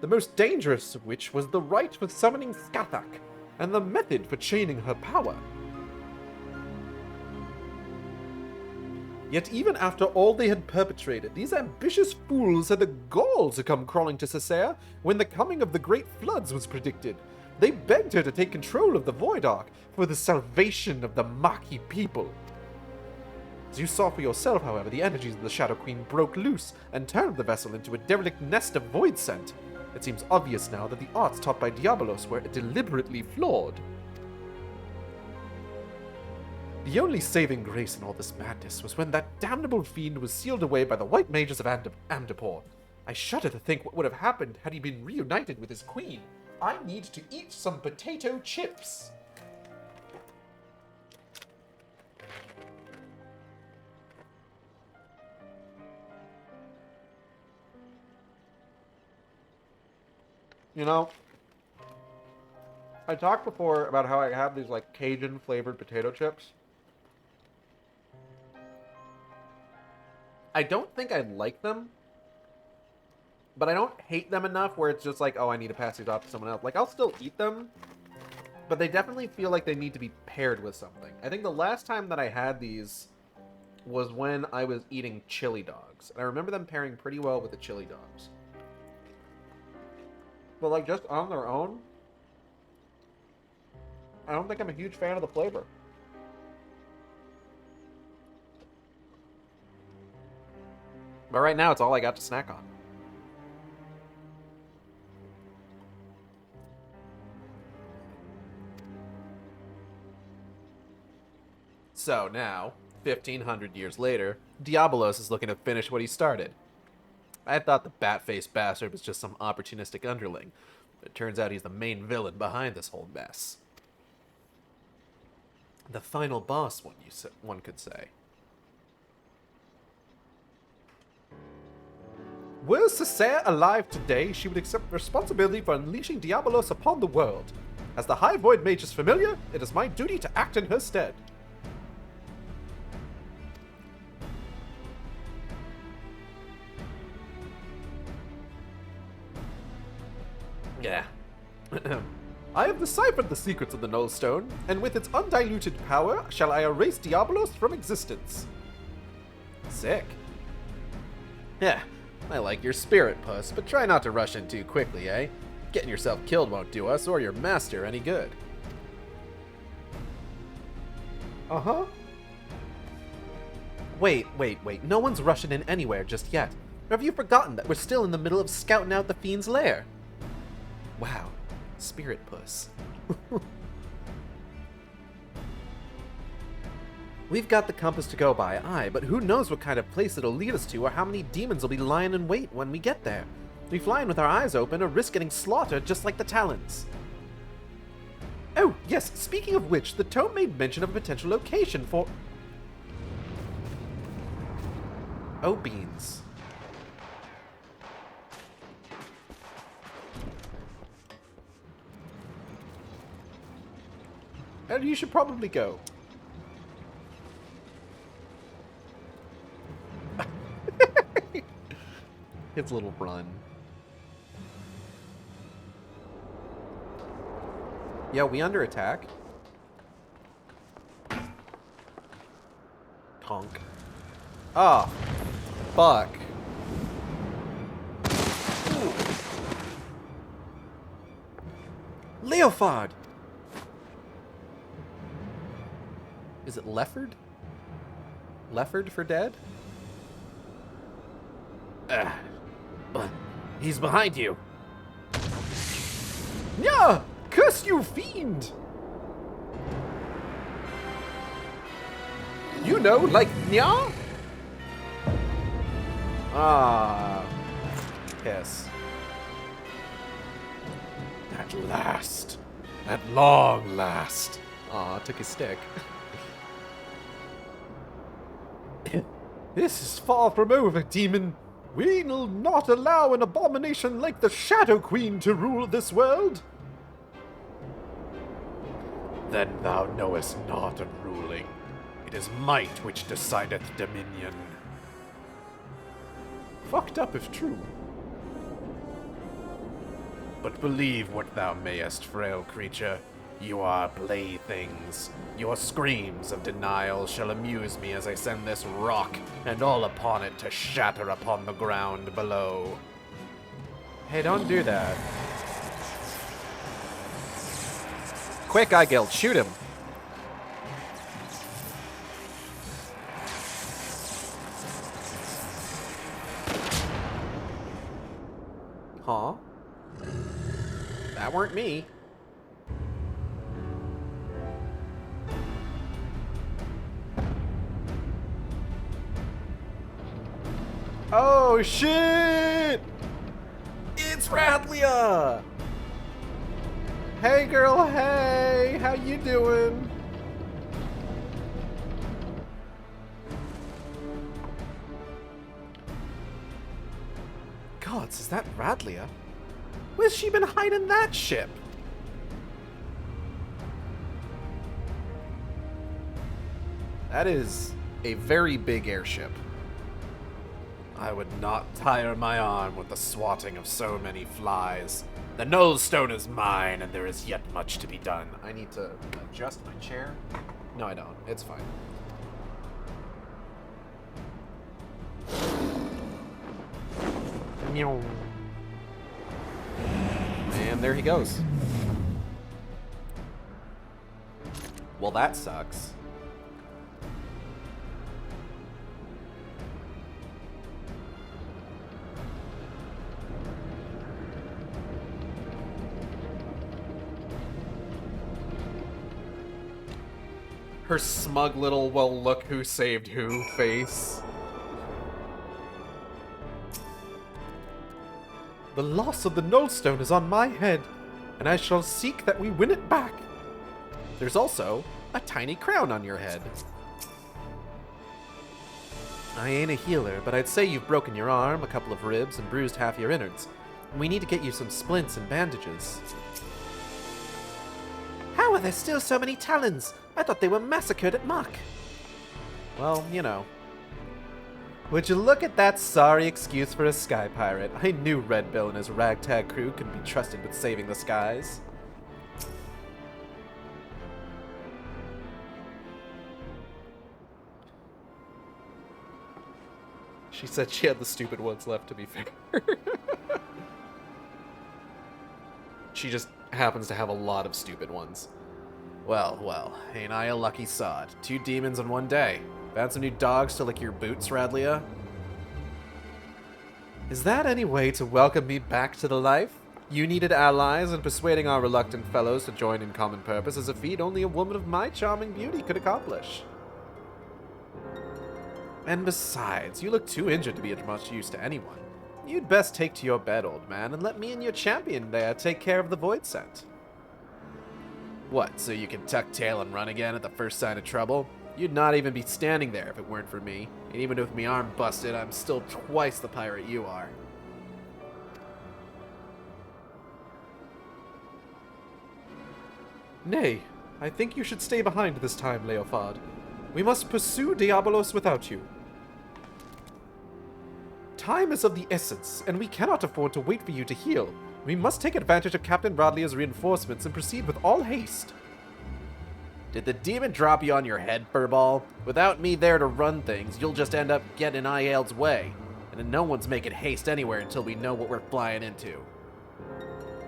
The most dangerous of which was the rite for summoning Skathak, and the method for chaining her power. Yet even after all they had perpetrated, these ambitious fools had the gall to come crawling to Cessair when the coming of the Great Floods was predicted. They begged her to take control of the Void Ark for the salvation of the Maki people. As you saw for yourself, however, the energies of the Shadow Queen broke loose and turned the vessel into a derelict nest of void scent. It seems obvious now that the arts taught by Diabolos were deliberately flawed. The only saving grace in all this madness was when that damnable fiend was sealed away by the white mages of Amdapor. I shudder to think what would have happened had he been reunited with his queen. I need to eat some potato chips. You know, I talked before about how I have these like Cajun flavored potato chips. I don't think I like them, but I don't hate them enough where it's just like, oh, I need to pass these off to someone else. Like, I'll still eat them, but they definitely feel like they need to be paired with something. I think the last time that I had these was when I was eating chili dogs. And I remember them pairing pretty well with the chili dogs. But like just on their own, I don't think I'm a huge fan of the flavor. But right now, it's all I got to snack on. So now, 1500 years later, Diabolos is looking to finish what he started. I thought the bat-faced bastard was just some opportunistic underling, but it turns out he's the main villain behind this whole mess. The final boss, one could say. Were Cessair alive today, she would accept responsibility for unleashing Diabolos upon the world. As the High Void Mage is familiar, it is my duty to act in her stead. Yeah. I have deciphered the secrets of the Null Stone, and with its undiluted power, shall I erase Diabolos from existence. Sick. Yeah, I like your spirit, Puss, but try not to rush in too quickly, eh? Getting yourself killed won't do us or your master any good. Uh-huh. Wait. No one's rushing in anywhere just yet. Or have you forgotten that we're still in the middle of scouting out the fiend's lair? Wow. Spirit Puss. We've got the compass to go by, aye, but who knows what kind of place it'll lead us to or how many demons will be lying in wait when we get there. We fly in with our eyes open or risk getting slaughtered just like the Talons. Oh, yes, speaking of which, the tome made mention of a potential location for... Oh, beans. And you should probably go. His little run. Yeah, we under attack. Tonk. Ah, fuck. Leofard! Is it Lefford? Lefford for dead? But he's behind you. Yeah! Curse you, fiend! You know, like, nya? Ah. Yes. At last. At long last. Aw, took his stick. This is far from over, demon. We'll not allow an abomination like the Shadow Queen to rule this world. Then thou knowest not of ruling. It is might which decideth dominion. Fucked up if true. But believe what thou mayest, frail creature. You are playthings. Your screams of denial shall amuse me as I send this rock and all upon it to shatter upon the ground below. Hey, don't do that. Quick, Guild, shoot him. Huh? That weren't me. Oh, shit! It's Radlia! Hey, girl, hey! How you doing? Gods, is that Radlia? Where's she been hiding that ship? That is a very big airship. I would not tire my arm with the swatting of so many flies. The Nullstone is mine, and there is yet much to be done. I need to adjust my chair. No, I don't. It's fine. Meow. And there he goes. Well, that sucks. Her smug little, well, look who saved who face. The loss of the Nullstone is on my head, and I shall seek that we win it back. There's also a tiny crown on your head. I ain't a healer, but I'd say you've broken your arm, a couple of ribs, and bruised half your innards. We need to get you some splints and bandages. How are there still so many Talons? I thought they were massacred at Mach. Well, you know. Would you look at that sorry excuse for a sky pirate? I knew Red Bill and his ragtag crew couldn't be trusted with saving the skies. She said she had the stupid ones left, to be fair. She just happens to have a lot of stupid ones. Well, well, ain't I a lucky sod? 2 demons in one day. Found some new dogs to lick your boots, Radlia? Is that any way to welcome me back to the life? You needed allies, and persuading our reluctant fellows to join in common purpose is a feat only a woman of my charming beauty could accomplish. And besides, you look too injured to be of much use to anyone. You'd best take to your bed, old man, and let me and your champion there take care of the void scent. What, so you can tuck tail and run again at the first sign of trouble? You'd not even be standing there if it weren't for me. And even with me arm busted, I'm still twice the pirate you are. Nay, I think you should stay behind this time, Leofard. We must pursue Diabolos without you. Time is of the essence, and we cannot afford to wait for you to heal. We must take advantage of Captain Radlia's reinforcements and proceed with all haste. Did the demon drop you on your head, Furball? Without me there to run things, you'll just end up getting in Aiel's way. And no one's making haste anywhere until we know what we're flying into.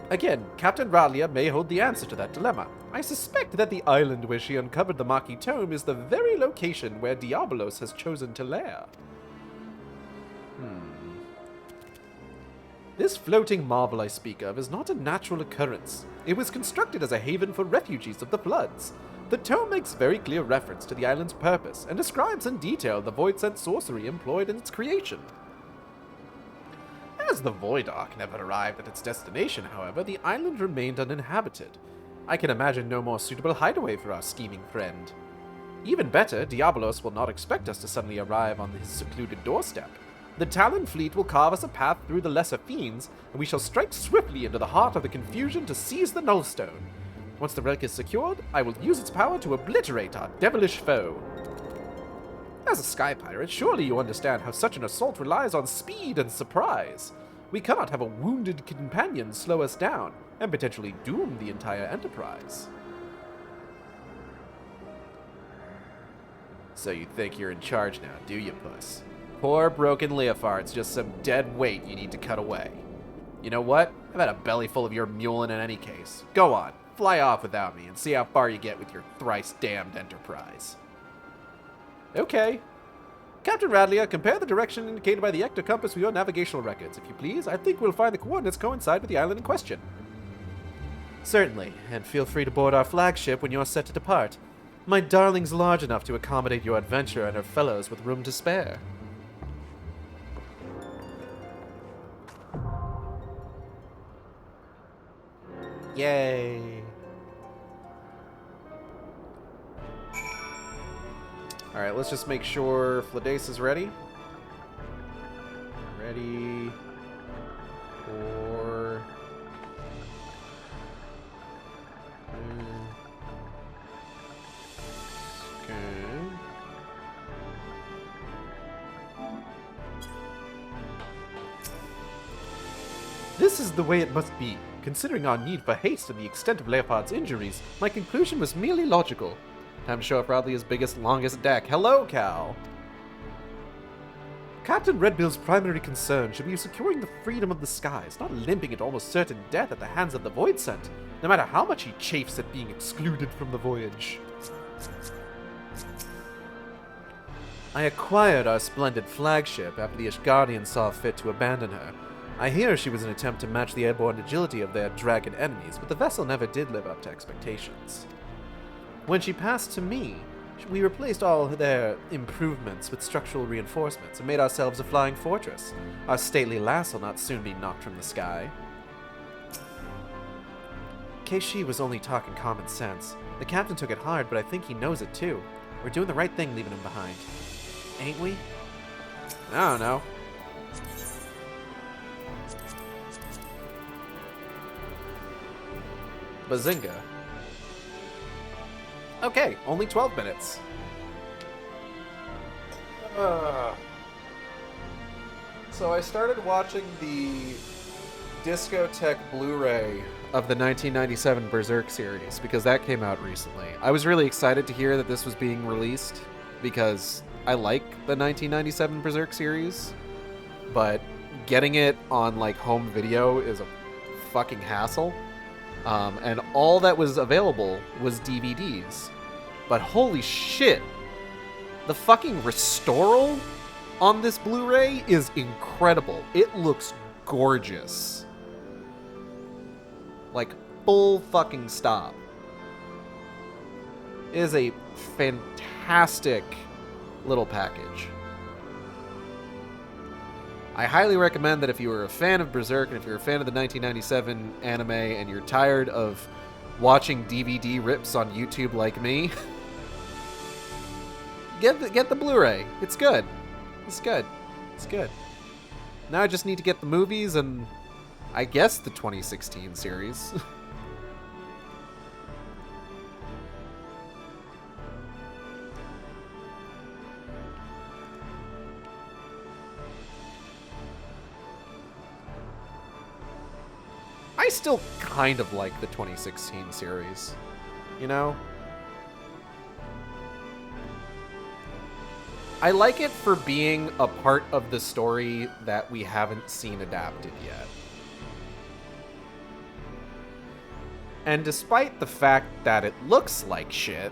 Again, Captain Radlia may hold the answer to that dilemma. I suspect that the island where she uncovered the Maki tome is the very location where Diabolos has chosen to lair. This floating marvel I speak of is not a natural occurrence. It was constructed as a haven for refugees of the floods. The tome makes very clear reference to the island's purpose and describes in detail the void-sent sorcery employed in its creation. As the Void Ark never arrived at its destination, however, the island remained uninhabited. I can imagine no more suitable hideaway for our scheming friend. Even better, Diabolos will not expect us to suddenly arrive on his secluded doorstep. The Talon fleet will carve us a path through the Lesser Fiends, and we shall strike swiftly into the heart of the confusion to seize the Nullstone. Once the relic is secured, I will use its power to obliterate our devilish foe. As a sky pirate, surely you understand how such an assault relies on speed and surprise. We cannot have a wounded companion slow us down, and potentially doom the entire enterprise. So you think you're in charge now, do you, puss? Poor broken Leofard's just some dead weight you need to cut away. You know what? I've had a belly full of your mulin in any case. Go on, fly off without me and see how far you get with your thrice-damned enterprise. Okay. Captain Radlia, compare the direction indicated by the ecto compass with your navigational records, if you please. I think we'll find the coordinates coincide with the island in question. Certainly, and feel free to board our flagship when you're set to depart. My darling's large enough to accommodate your adventurer and her fellows with room to spare. Yay! Alright, let's just make sure Fladace is ready. Ready for... Okay. This is the way it must be. Considering our need for haste and the extent of Leopard's injuries, my conclusion was merely logical. Time to show up Radlia's biggest, longest deck. Hello, Cal! Captain Redbill's primary concern should be securing the freedom of the skies, not limping into almost certain death at the hands of the Voidsent, no matter how much he chafes at being excluded from the voyage. I acquired our splendid flagship after the Ishgardians saw fit to abandon her. I hear she was an attempt to match the airborne agility of their dragon enemies, but the vessel never did live up to expectations. When she passed to me, we replaced all their improvements with structural reinforcements and made ourselves a flying fortress. Our stately lass will not soon be knocked from the sky. Keishi was only talking common sense. The captain took it hard, but I think he knows it too. We're doing the right thing leaving him behind. Ain't we? I don't know. Bazinga. Okay, only 12 minutes. So I started watching the Discotheque Blu-ray of the 1997 Berserk series because that came out recently. I was really excited to hear that this was being released because I like the 1997 Berserk series, but getting it on like home video is a fucking hassle. And all that was available was DVDs. But holy shit, the fucking Restoral on this Blu-ray is incredible. It looks gorgeous. Like, full fucking stop. It is a fantastic little package. I highly recommend that if you are a fan of Berserk and if you're a fan of the 1997 anime and you're tired of watching DVD rips on YouTube like me, get the Blu-ray. It's good. It's good. It's good. Now I just need to get the movies and I guess the 2016 series. I still kind of like the 2016 series, you know? I like it for being a part of the story that we haven't seen adapted yet. And despite the fact that it looks like shit,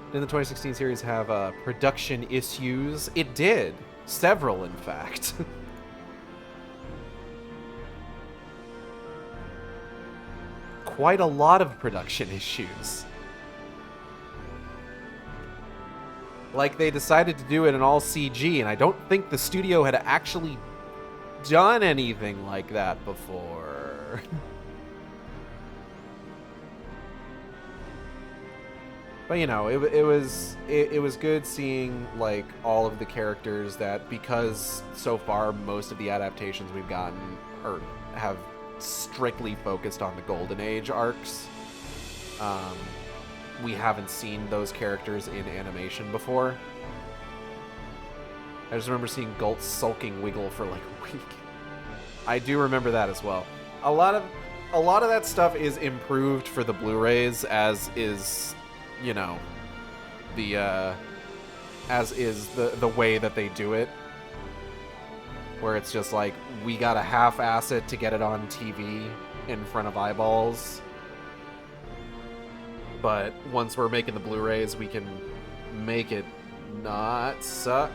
didn't the 2016 series have production issues? It did. Several, in fact. Quite a lot of production issues. Like, they decided to do it in all CG, and I don't think the studio had actually done anything like that before. But, you know, it was good seeing, like, all of the characters that, because so far most of the adaptations we've gotten have strictly focused on the Golden Age arcs. We haven't seen those characters in animation before. I just remember seeing Gult's sulking wiggle for like a week. I do remember that as well. A lot of that stuff is improved for the Blu-rays, as is, you know, the way that they do it. Where it's just like, we gotta half-ass it to get it on TV in front of eyeballs. But once we're making the Blu-rays, we can make it not suck.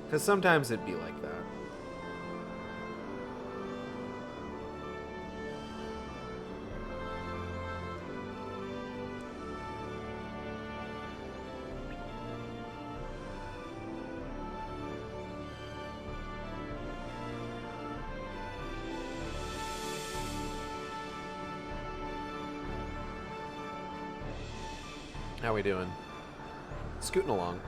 Because sometimes it'd be like that. How we doing? Scooting along.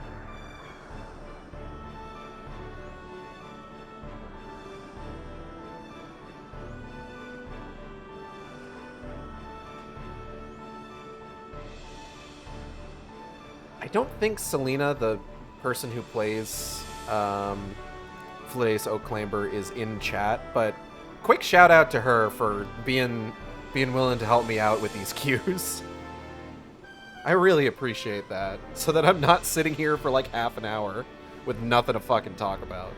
I don't think Selena, the person who plays Fladace Oakclamber, is in chat, but quick shout out to her for being willing to help me out with these cues. I really appreciate that, so that I'm not sitting here for like half an hour with nothing to fucking talk about.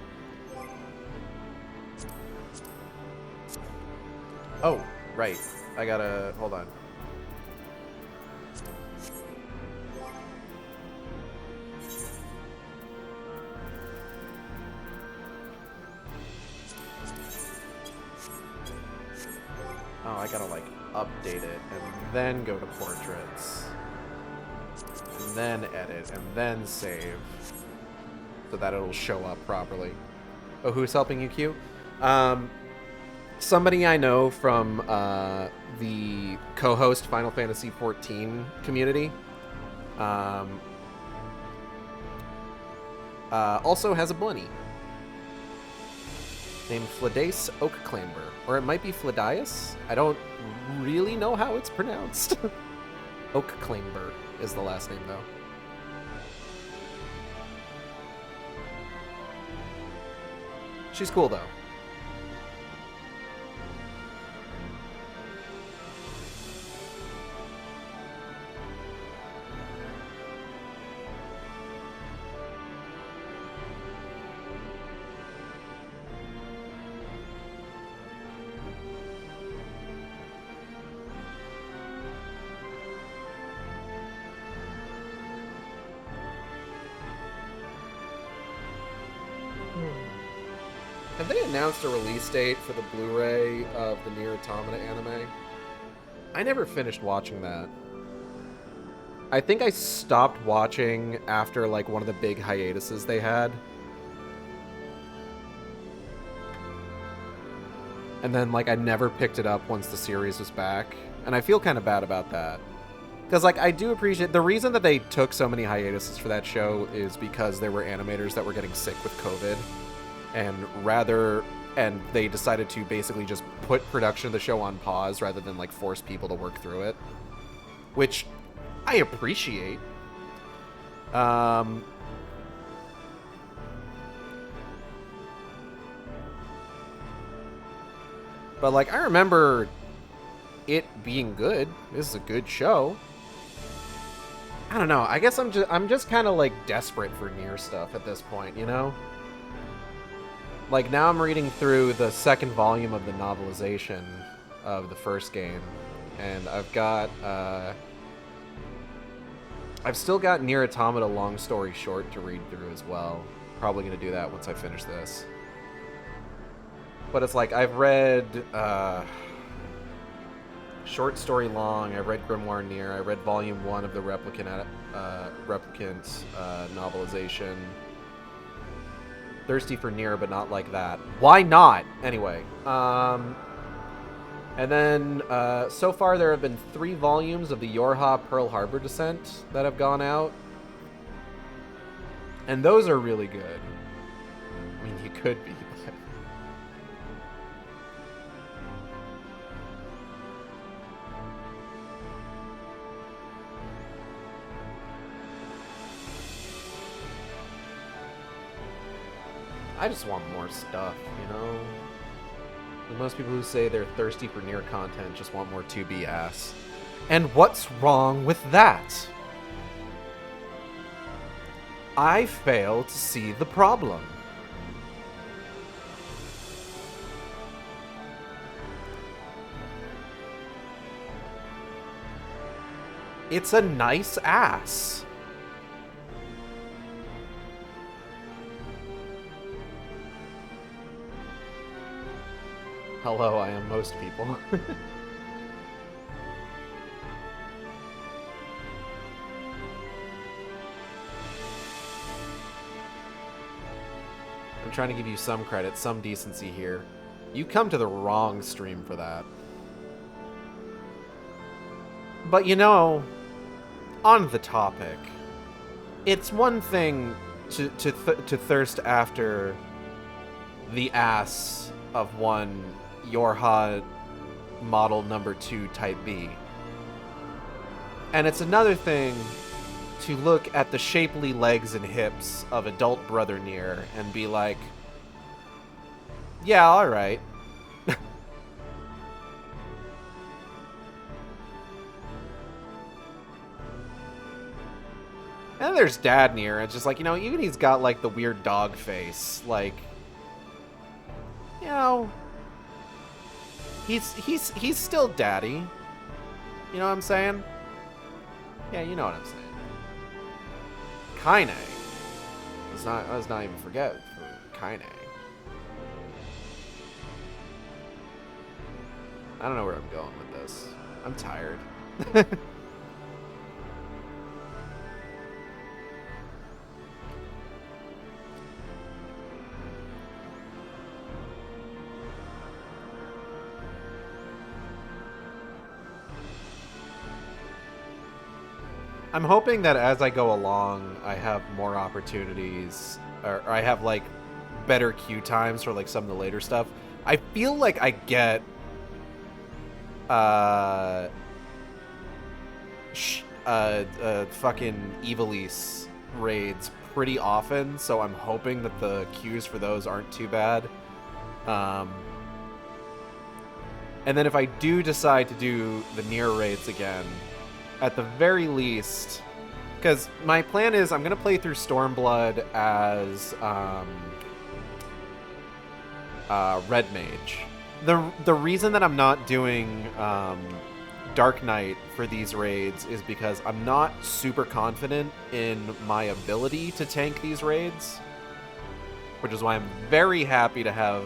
Oh, right. I gotta... hold on. Oh, I gotta, like, update it, and then go to portraits. And then edit, and then save. So that it'll show up properly. Oh, who's helping you, Q? Somebody I know from the co-host Final Fantasy XIV community. Also has a bunny named Fladace Oakclamber. Or it might be Fladius? I don't really know how it's pronounced. Oakclamber is the last name, though. She's cool, though. Have they announced a release date for the Blu-ray of the Nier Automata anime? I never finished watching that. I think I stopped watching after, like, one of the big hiatuses they had. And then, like, I never picked it up once the series was back. And I feel kind of bad about that. Because, like, I do appreciate... the reason that they took so many hiatuses for that show is because there were animators that were getting sick with COVID. And they decided to basically just put production of the show on pause rather than, like, force people to work through it. Which I appreciate. But, like, I remember it being good. This is a good show. I don't know. I guess I'm just kind of like desperate for Nier stuff at this point, you know? Like now I'm reading through the second volume of the novelization of the first game, and I've still got Nier Automata Long Story Short to read through as well. Probably gonna do that once I finish this. But it's like I've read Short Story Long, I read Grimoire Nier, I read Volume 1 of the Replicant novelization. Thirsty for Nier, but not like that. Why not? Anyway, and then so far there have been 3 volumes of the Yorha Pearl Harbor Descent that have gone out. And those are really good. I mean, you could be, but... I just want more stuff, you know? And most people who say they're thirsty for Nier content just want more 2B ass. And what's wrong with that? I fail to see the problem. It's a nice ass. Hello, I am most people. I'm trying to give you some credit, some decency here. You come to the wrong stream for that. But you know, on the topic, it's one thing to thirst after the ass of one Yorha model number 2 type B. And it's another thing to look at the shapely legs and hips of adult Brother Nier and be like, yeah, alright. And then there's Dad Nier. It's just like, you know, even he's got like the weird dog face. Like, you know, he's still daddy. You know what I'm saying? Yeah, you know what I'm saying. Kaine. Let's not even forget for Kaine. I don't know where I'm going with this. I'm tired. I'm hoping that as I go along, I have more opportunities, or I have, like, better queue times for, like, some of the later stuff. I feel like I get, fucking Evilise raids pretty often, so I'm hoping that the queues for those aren't too bad. And then if I do decide to do the Nier raids again, at the very least, because my plan is I'm going to play through Stormblood as Red Mage. The reason that I'm not doing Dark Knight for these raids is because I'm not super confident in my ability to tank these raids, which is why I'm very happy to have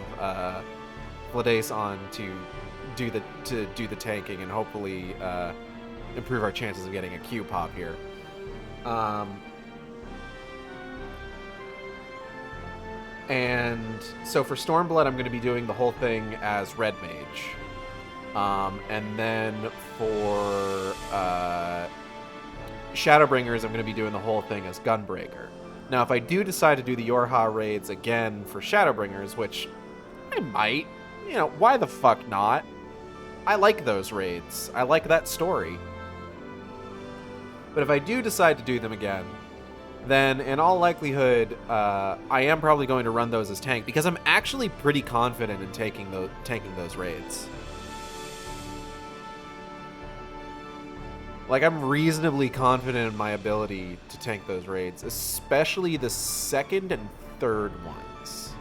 Vladace on to do the tanking and hopefully improve our chances of getting a Q pop here. And so for Stormblood, I'm going to be doing the whole thing as Red Mage. And then for Shadowbringers, I'm going to be doing the whole thing as Gunbreaker. Now, if I do decide to do the Yorha raids again for Shadowbringers, which I might, you know, why the fuck not? I like those raids. I like that story. But if I do decide to do them again, then in all likelihood, I am probably going to run those as tank, because I'm actually pretty confident in tanking those raids. Like, I'm reasonably confident in my ability to tank those raids, especially the second and third ones.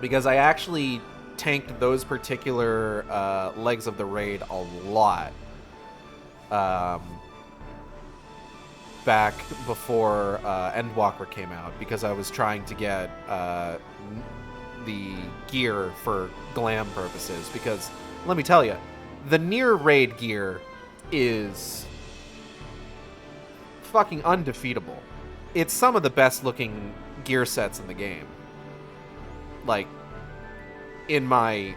Because I actually tanked those particular legs of the raid a lot. Back before Endwalker came out, because I was trying to get the gear for glam purposes. Because, let me tell you, the near raid gear is fucking undefeatable. It's some of the best looking gear sets in the game. Like, in my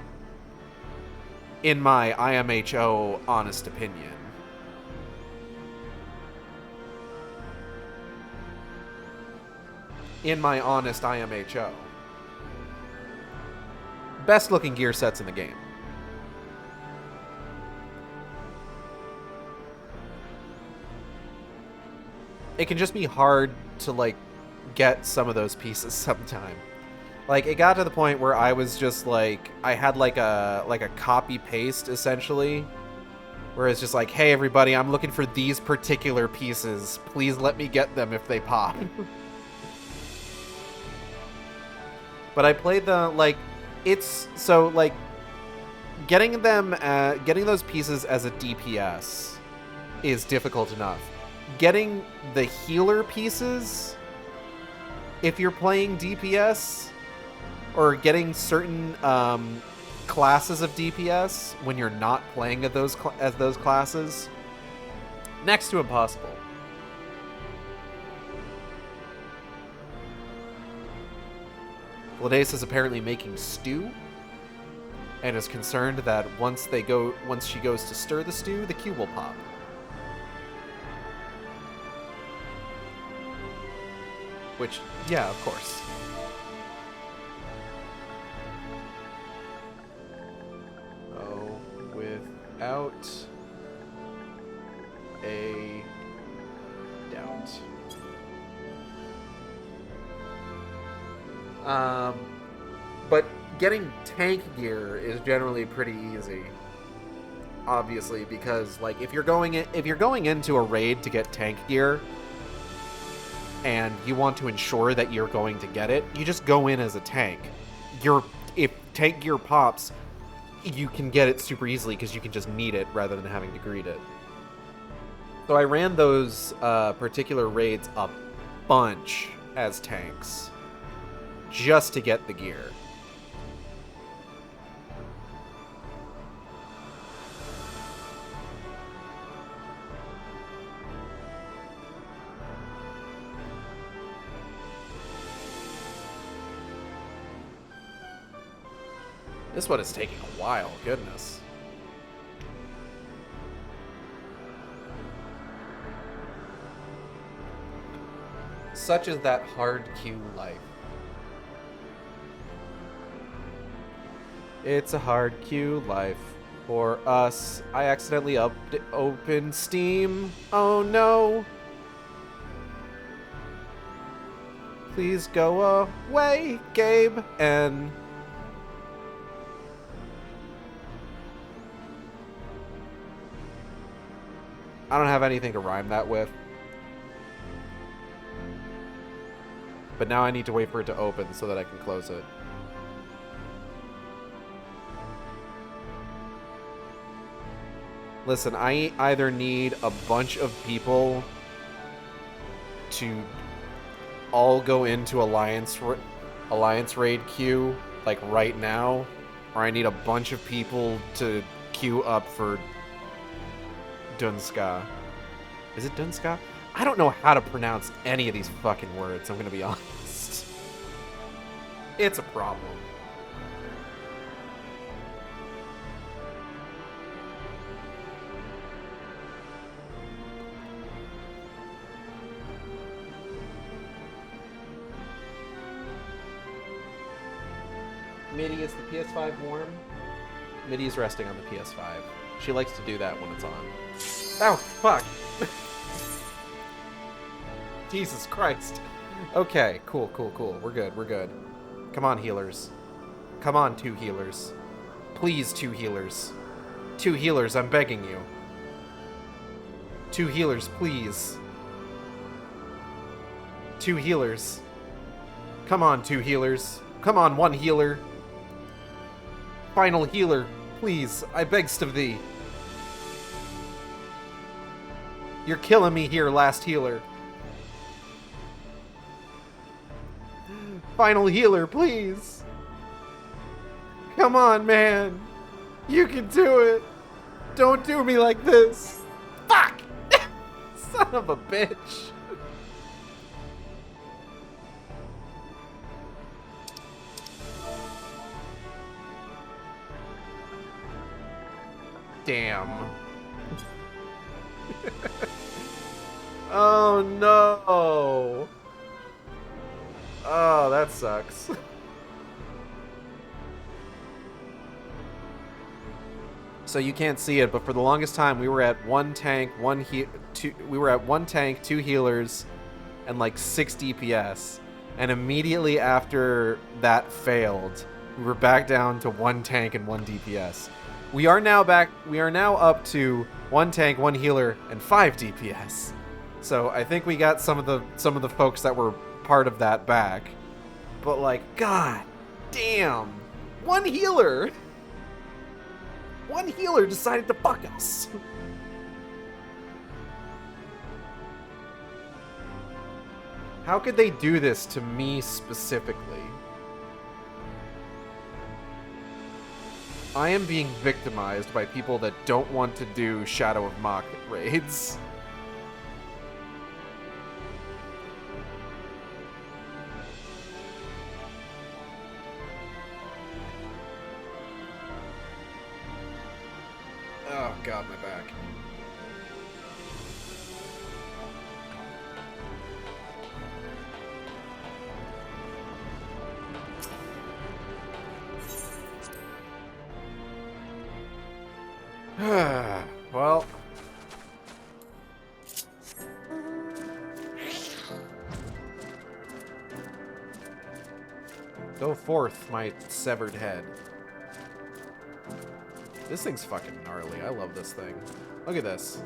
IMHO honest opinion. In my honest IMHO. Best looking gear sets in the game. It can just be hard to, like, get some of those pieces sometime. Like, it got to the point where I was just like, I had like a copy paste essentially, where it's just like, hey everybody, I'm looking for these particular pieces. Please let me get them if they pop. But I played the, like, it's, so, like, getting those pieces as a DPS is difficult enough. Getting the healer pieces, if you're playing DPS, or getting certain classes of DPS when you're not playing as those classes, next to impossible. Gladace is apparently making stew, and is concerned that once she goes to stir the stew, the Q will pop. Which, yeah, of course. Oh, without a doubt. But getting tank gear is generally pretty easy. Obviously, because like if you're going into a raid to get tank gear and you want to ensure that you're going to get it, you just go in as a tank. If tank gear pops, you can get it super easily because you can just need it rather than having to greet it. So I ran those particular raids a bunch as tanks just to get the gear. This one is taking a while, goodness. Such is that hard queue life. It's a hard queue life for us. I accidentally opened Steam. Oh no. Please go away, Gabe. And I don't have anything to rhyme that with. But now I need to wait for it to open so that I can close it. Listen, I either need a bunch of people to all go into Alliance raid queue, like right now, or I need a bunch of people to queue up for Dunska. Is it Dunska? I don't know how to pronounce any of these fucking words, I'm gonna be honest. It's a problem. Mitty, is the PS5 warm? Mitty's resting on the PS5. She likes to do that when it's on. Oh, fuck! Jesus Christ. Okay, cool. We're good. Come on, healers. Come on, 2 healers. Please, 2 healers. 2 healers, I'm begging you. 2 healers, please. 2 healers. Come on, 2 healers. Come on, 1 healer. Final healer, please, I beggst of thee. You're killing me here, last healer. Final healer, please. Come on, man. You can do it. Don't do me like this. Fuck! Son of a bitch. Damn. Oh no. Oh, that sucks. So you can't see it, but for the longest time we were at 1 tank, 2 healers, and like 6 DPS. And immediately after that failed, we were back down to 1 tank and 1 DPS. We are now up to 1 tank, 1 healer, and 5 DPS. So I think we got some of the folks that were part of that back. But like, god damn. 1 healer! 1 healer decided to fuck us. How could they do this to me specifically? I am being victimized by people that don't want to do Shadow of Mach raids. Oh god, my back. Well. Go forth, my severed head. This thing's fucking gnarly. I love this thing. Look at this.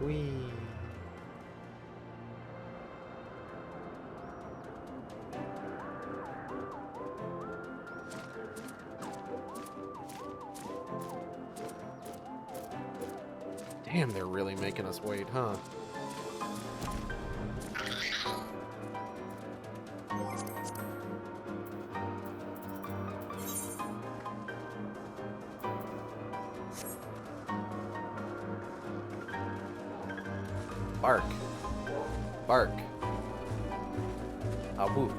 Whee. Damn, they're really making us wait, huh? Bark. Bark. Abu.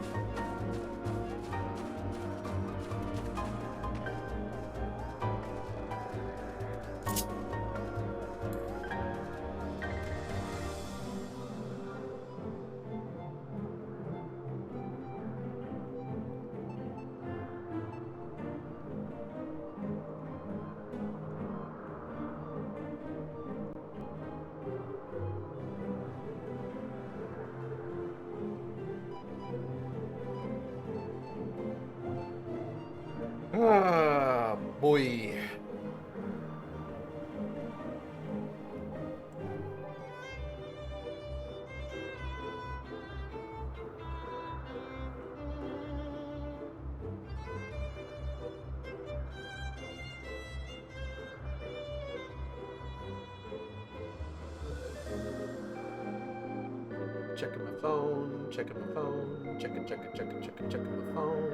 Ah, boy. Checking my phone, checking my phone, checking my phone.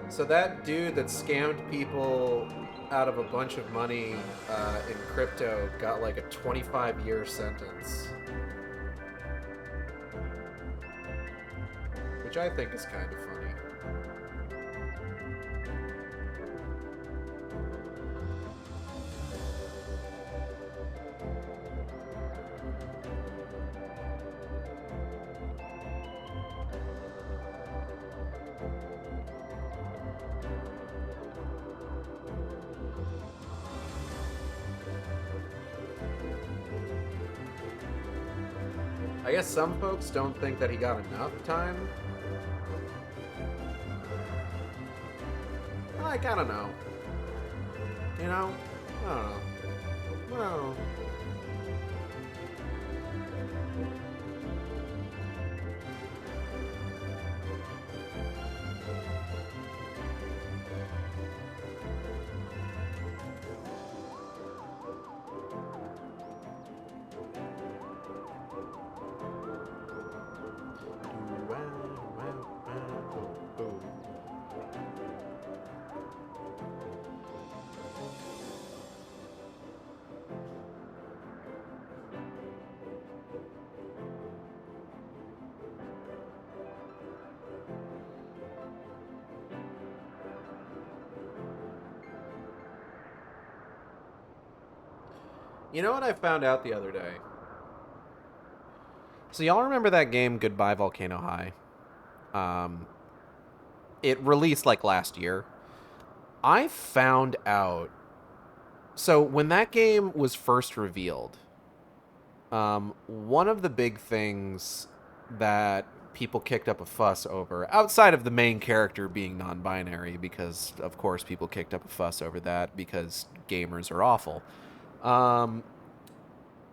So that dude that scammed people out of a bunch of money in crypto got like a 25-year sentence. Which I think is kind of funny. I guess some folks don't think that he got enough time. Like, I don't know. You know? I don't know. Well... You know what I found out the other day? So y'all remember that game Goodbye Volcano High? It released like last year. I found out... So when that game was first revealed, one of the big things that people kicked up a fuss over, outside of the main character being non-binary, because of course people kicked up a fuss over that because gamers are awful.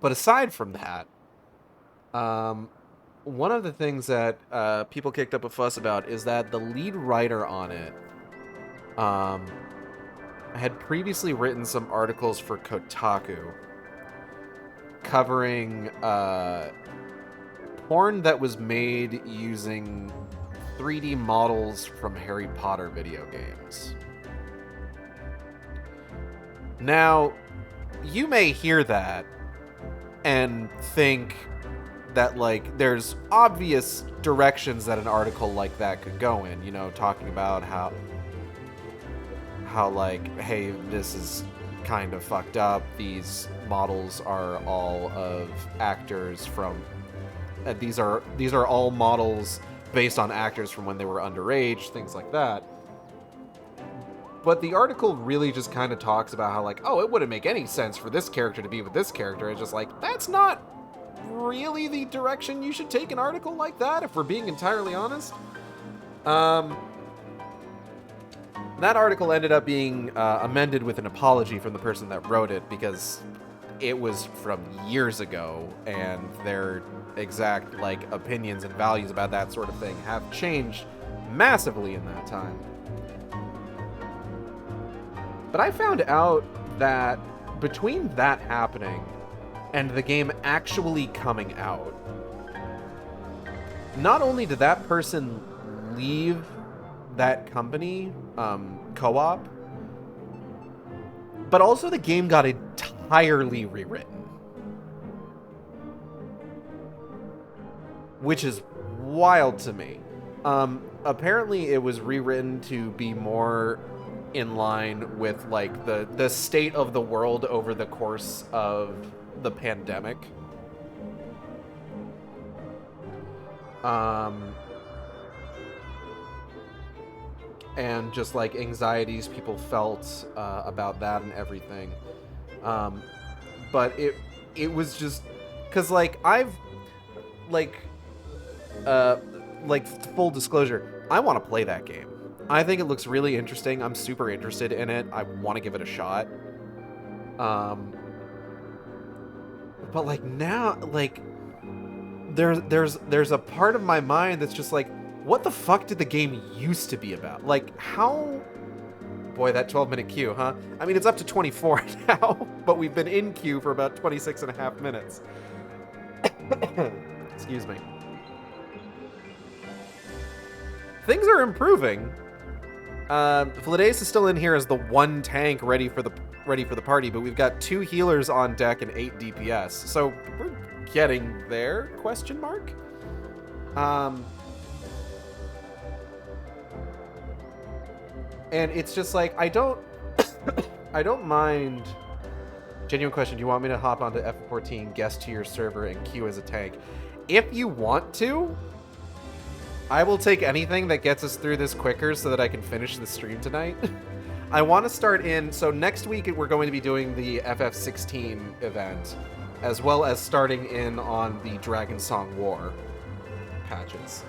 But aside from that, one of the things that people kicked up a fuss about is that the lead writer on it had previously written some articles for Kotaku covering porn that was made using 3D models from Harry Potter video games. Now, you may hear that and think that, like, there's obvious directions that an article like that could go in, you know, talking about how like, hey, this is kind of fucked up. These models are all of actors from... these are all models based on actors from when they were underage, things like that. But the article really just kind of talks about how, like, oh, it wouldn't make any sense for this character to be with this character. It's just like, that's not really the direction you should take an article like that, if we're being entirely honest. That article ended up being amended with an apology from the person that wrote it, because it was from years ago, and their exact, like, opinions and values about that sort of thing have changed massively in that time. But I found out that between that happening and the game actually coming out, not only did that person leave that company, Co-op, but also the game got entirely rewritten. Which is wild to me. Apparently it was rewritten to be more in line with, like, the state of the world over the course of the pandemic. And just, like, anxieties people felt about that and everything. But it was just... Because, like, I've... Like, full disclosure, I want to play that game. I think it looks really interesting. I'm super interested in it. I want to give it a shot. But, like, now, like, there's a part of my mind that's just like, what the fuck did the game used to be about? Like, how... Boy, that 12-minute queue, huh? I mean, it's up to 24 now, but we've been in queue for about 26 and a half minutes. Excuse me. things are improving. Fladace is still in here as the one tank ready for the party, but we've got 2 healers on deck and 8 DPS. So we're getting there? Question mark. And it's just like I don't mind. Genuine question, do you want me to hop onto F14, guest to your server, and queue as a tank? If you want to, I will take anything that gets us through this quicker so that I can finish the stream tonight. I want to start in, so next week we're going to be doing the FF16 event, as well as starting in on the Dragon Song War patches.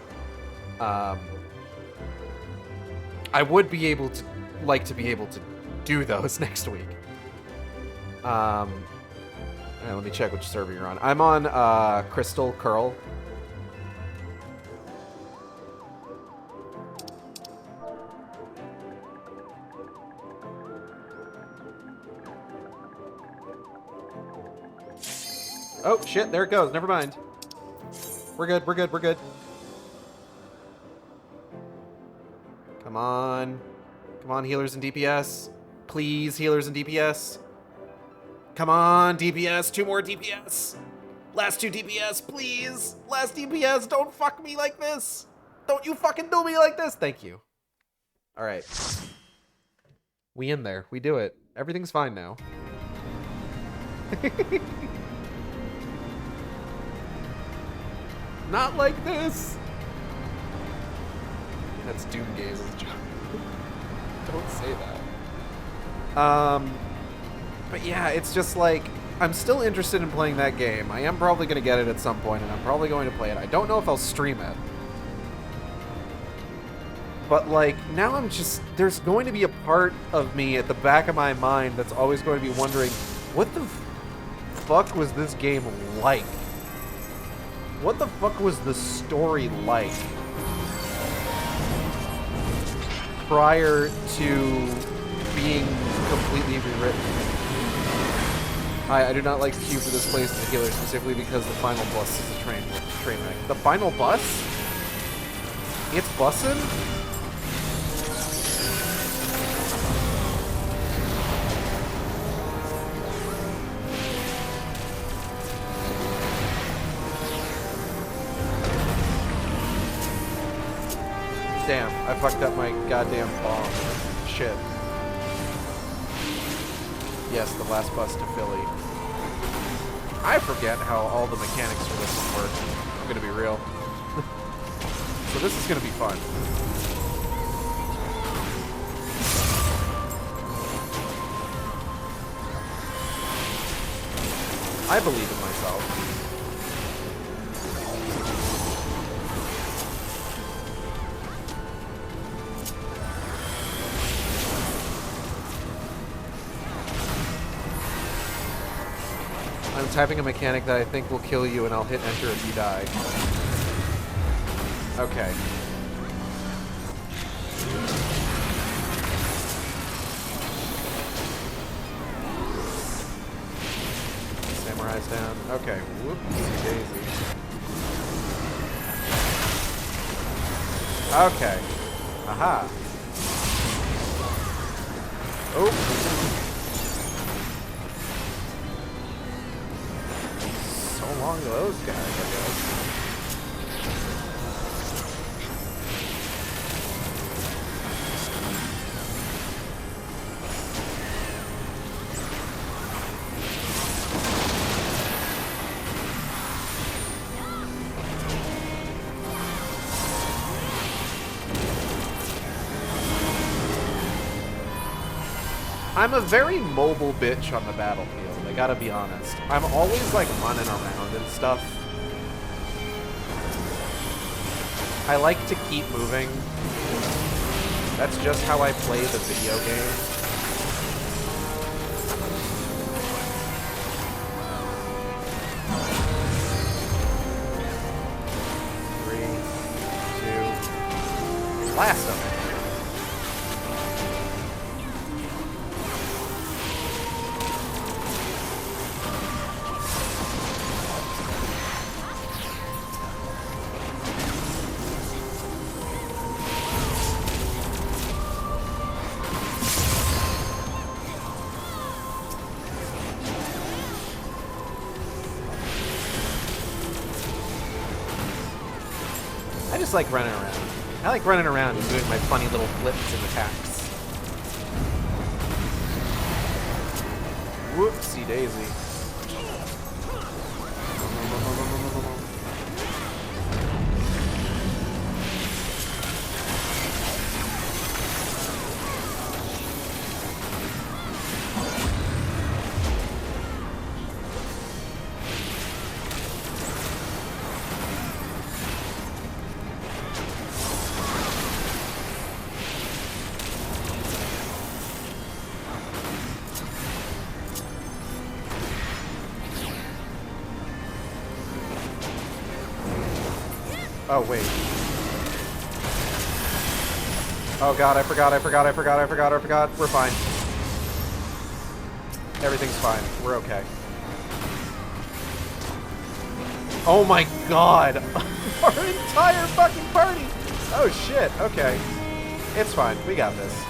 I would be able to, to be able to do those next week. Let me check which server you're on. I'm on Crystal Curl. Oh shit, there it goes. Never mind. We're good, we're good, we're good. Come on. Come on, healers and DPS. Please, healers and DPS. Come on, DPS. 2 more DPS. Last 2 DPS, please. Last DPS. Don't fuck me like this. Don't you fucking do me like this. Thank you. All right. We in there. We do it. Everything's fine now. Not like this. That's Doomgaze's job. Don't say that. But yeah, it's just like, I'm still interested in playing that game. I am probably going to get it at some point, and I'm probably going to play it. I don't know if I'll stream it. But like, now I'm just, there's going to be a part of me at the back of my mind that's always going to be wondering, what the fuck was this game like? What the fuck was the story like prior to being completely rewritten? I do not like to queue for this place as a healer, specifically because the final bus is a train wreck. The final bus? It's bussin'? Damn, I fucked up my goddamn bomb. Shit. Yes, the last bus to Philly. I forget how all the mechanics for this one work. I'm gonna be real. So this is gonna be fun. I believe in myself. I'm typing a mechanic that I think will kill you, and I'll hit enter if you die. Okay. Samurai's down. Okay. Whoopsie daisy. Okay. Aha. Oh. Along those guys, I guess. I'm a very mobile bitch on the battlefield, I gotta be honest. I'm always like running around and stuff. I like to keep moving. That's just how I play the video game. Three, two, blast them. just like running around. I like running around and doing my funny little flips and attacks. Whoopsie daisy. Oh, wait. Oh god, I forgot. We're fine. Everything's fine. We're okay. Oh my god! Our entire fucking party! Oh shit, okay. It's fine. We got this.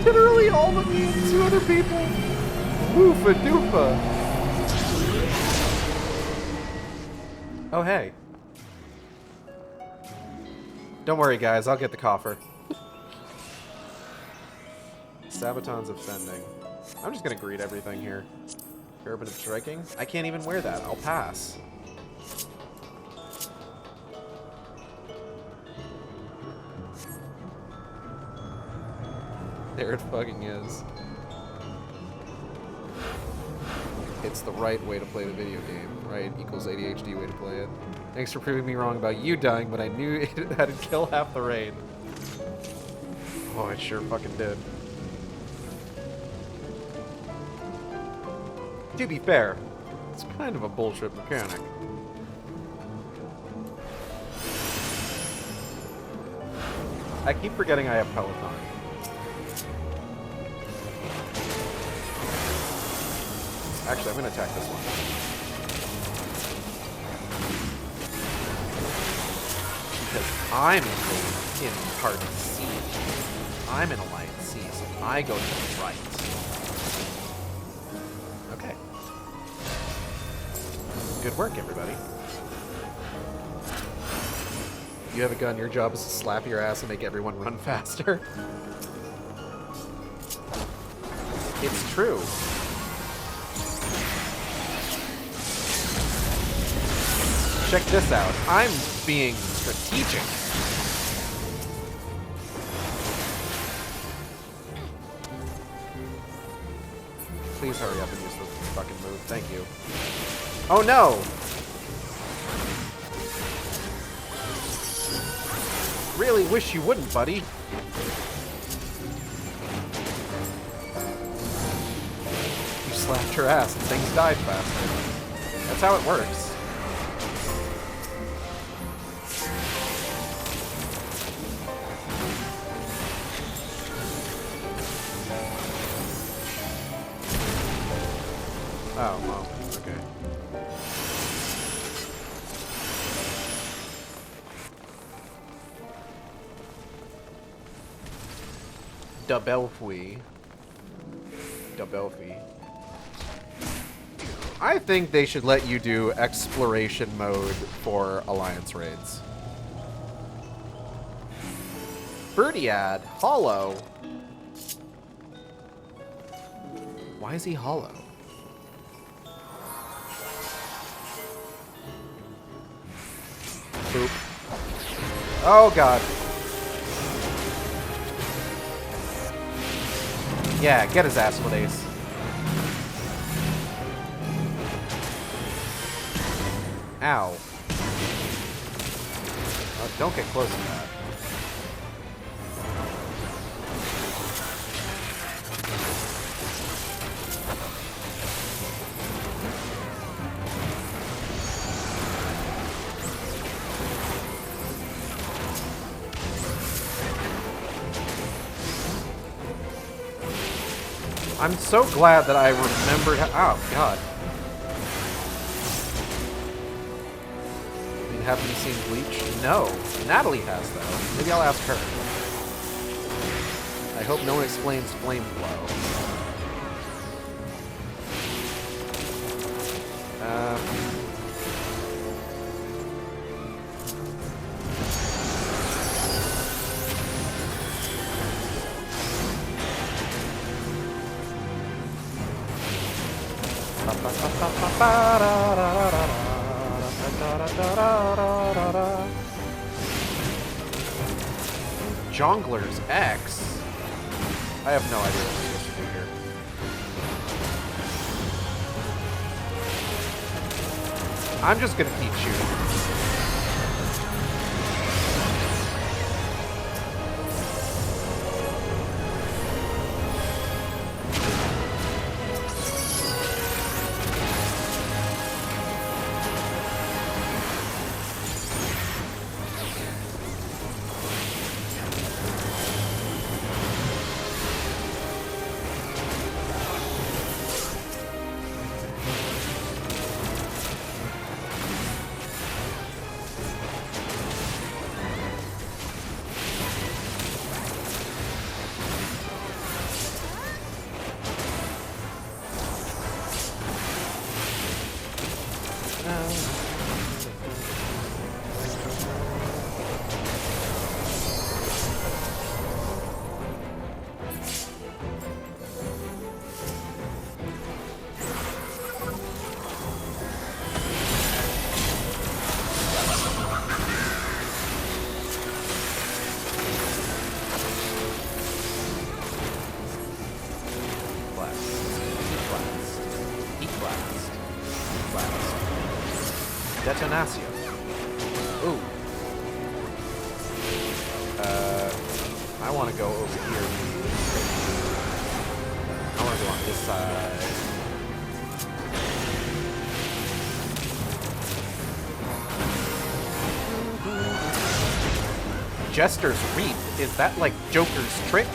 Literally all of me and 2 other people. Woofa doofa. Oh, hey. Don't worry, guys. I'll get the coffer. Sabaton's Ascending. I'm just gonna greet everything here. Urban of Striking? I can't even wear that. I'll pass. There it fucking is. It's the right way to play the video game. Right equals ADHD way to play it. Thanks for proving me wrong about you dying, but I knew it had to kill half the raid. Oh, it sure fucking did. To be fair, it's kind of a bullshit mechanic. I keep forgetting I have Peloton. Actually, I'm gonna attack this one. Because I'm in party C. I'm in Alliance C, so I go to the right. Okay. Good work, everybody. You have a gun, your job is to slap your ass and make everyone run faster. It's true. Check this out. I'm being strategic. Please hurry up and use the fucking move. Thank you. Oh no! Really wish you wouldn't, buddy. You slapped her ass and things died faster. That's how it works. Oh, well, okay. Dabelfui. I think they should let you do exploration mode for Alliance raids. Birdiad, hollow. Why is he hollow? Boop. Oh god. Yeah, get his ass with ace. Ow. Oh, don't get close to that. I'm so glad that I remembered how— oh, God. I mean, haven't you seen Bleach? No. Natalie has, though. Maybe I'll ask her. I hope no one explains Flame Flow. Jongler's X? I have no idea what I'm supposed to do here. I'm just gonna keep shooting. Detonatio. Ooh. I want to go over here. I want to go on this side. Jester's Wreath. Is that like Joker's trick?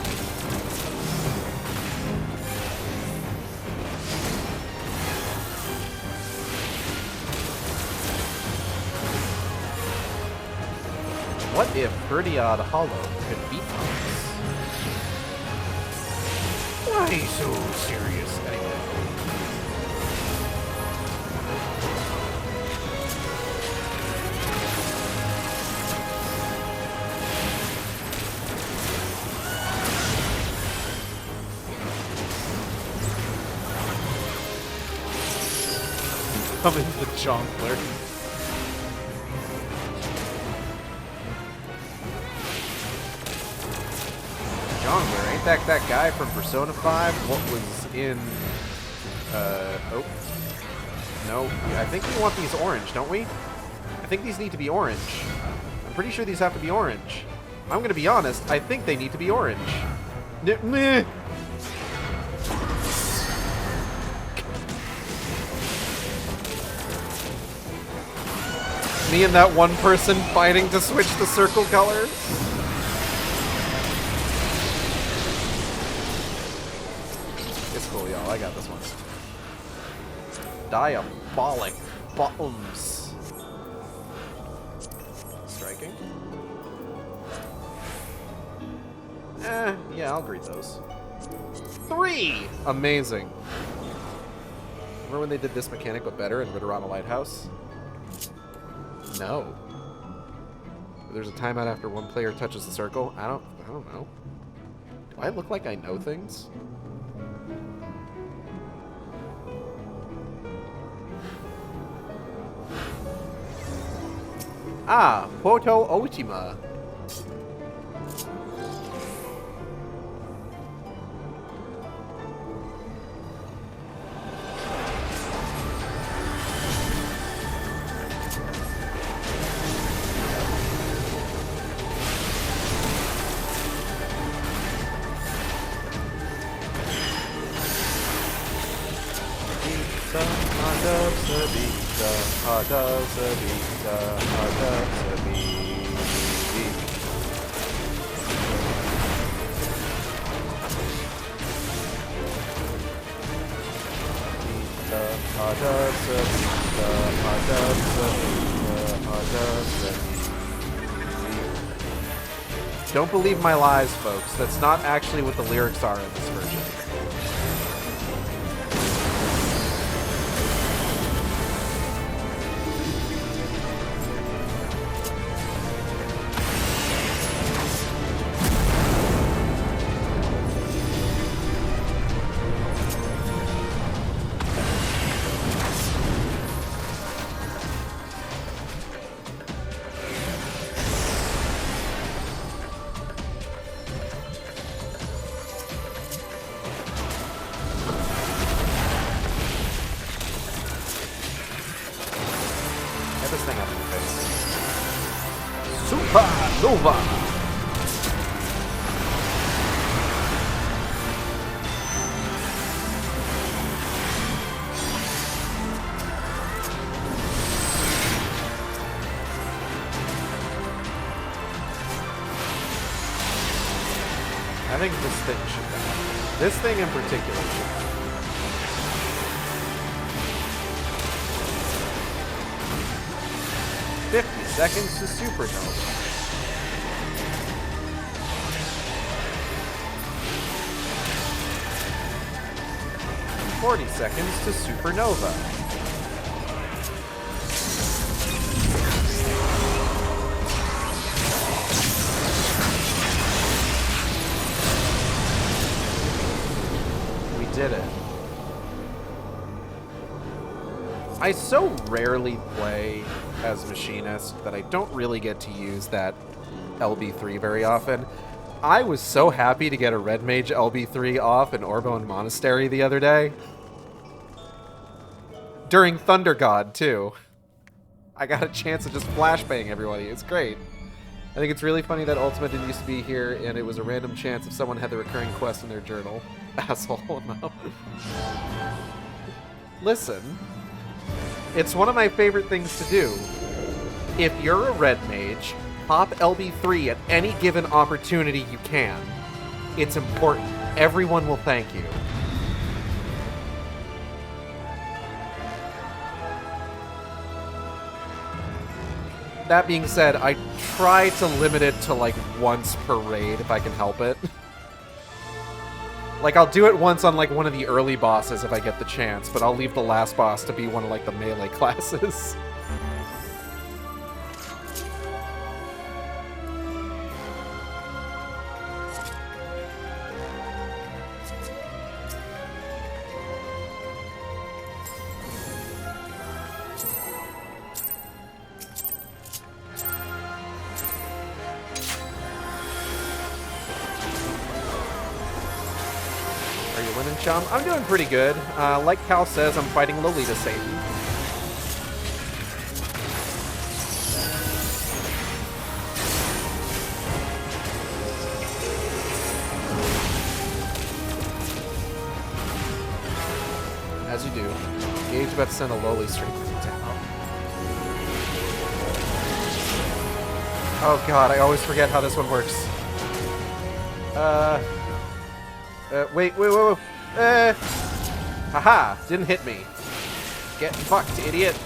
What if Birdiod Hollow could beat us? Why so serious anyway? Coming to Jongler. Jongler, ain't that guy from Persona 5? What was in, oh. No, I think we want these orange, don't we? I think these need to be orange. I'm pretty sure these have to be orange. I'm gonna be honest, I think they need to be orange. Meh. Me and that one person fighting to switch the circle colors. It's cool, y'all. I got this one. Diabolic bombs. Striking. Yeah, I'll greet those. 3! Amazing. Remember when they did this mechanic but better in Ritterana Lighthouse? No. There's a timeout after one player touches the circle. I don't know. Do I look like I know things? Ah, Photo Ultima. Don't believe my lies, folks. That's not actually what the lyrics are in this version. Supernova! I think this thing should die. This thing in particular should die. Seconds to supernova. 40 seconds to supernova. We did it. I so rarely play as Machinist that I don't really get to use that LB3 very often. I was so happy to get a Red Mage LB3 off in Orbone Monastery the other day. During Thunder God, too. I got a chance to just flashbang everybody. It's great. I think it's really funny that Ultima didn't used to be here, and it was a random chance if someone had the recurring quest in their journal. Asshole, no. Listen. It's one of my favorite things to do. If you're a Red Mage, pop LB3 at any given opportunity you can. It's important. Everyone will thank you. That being said, I try to limit it to like once per raid if I can help it. Like, I'll do it once on, like, one of the early bosses if I get the chance, but I'll leave the last boss to be one of, like, the melee classes. I'm doing pretty good. Like Cal says, I'm fighting Lolita Satan. As you do. Gage about to send a lowly streak down. Oh god, I always forget how this one works. Wait. Haha, didn't hit me. Get fucked, idiot.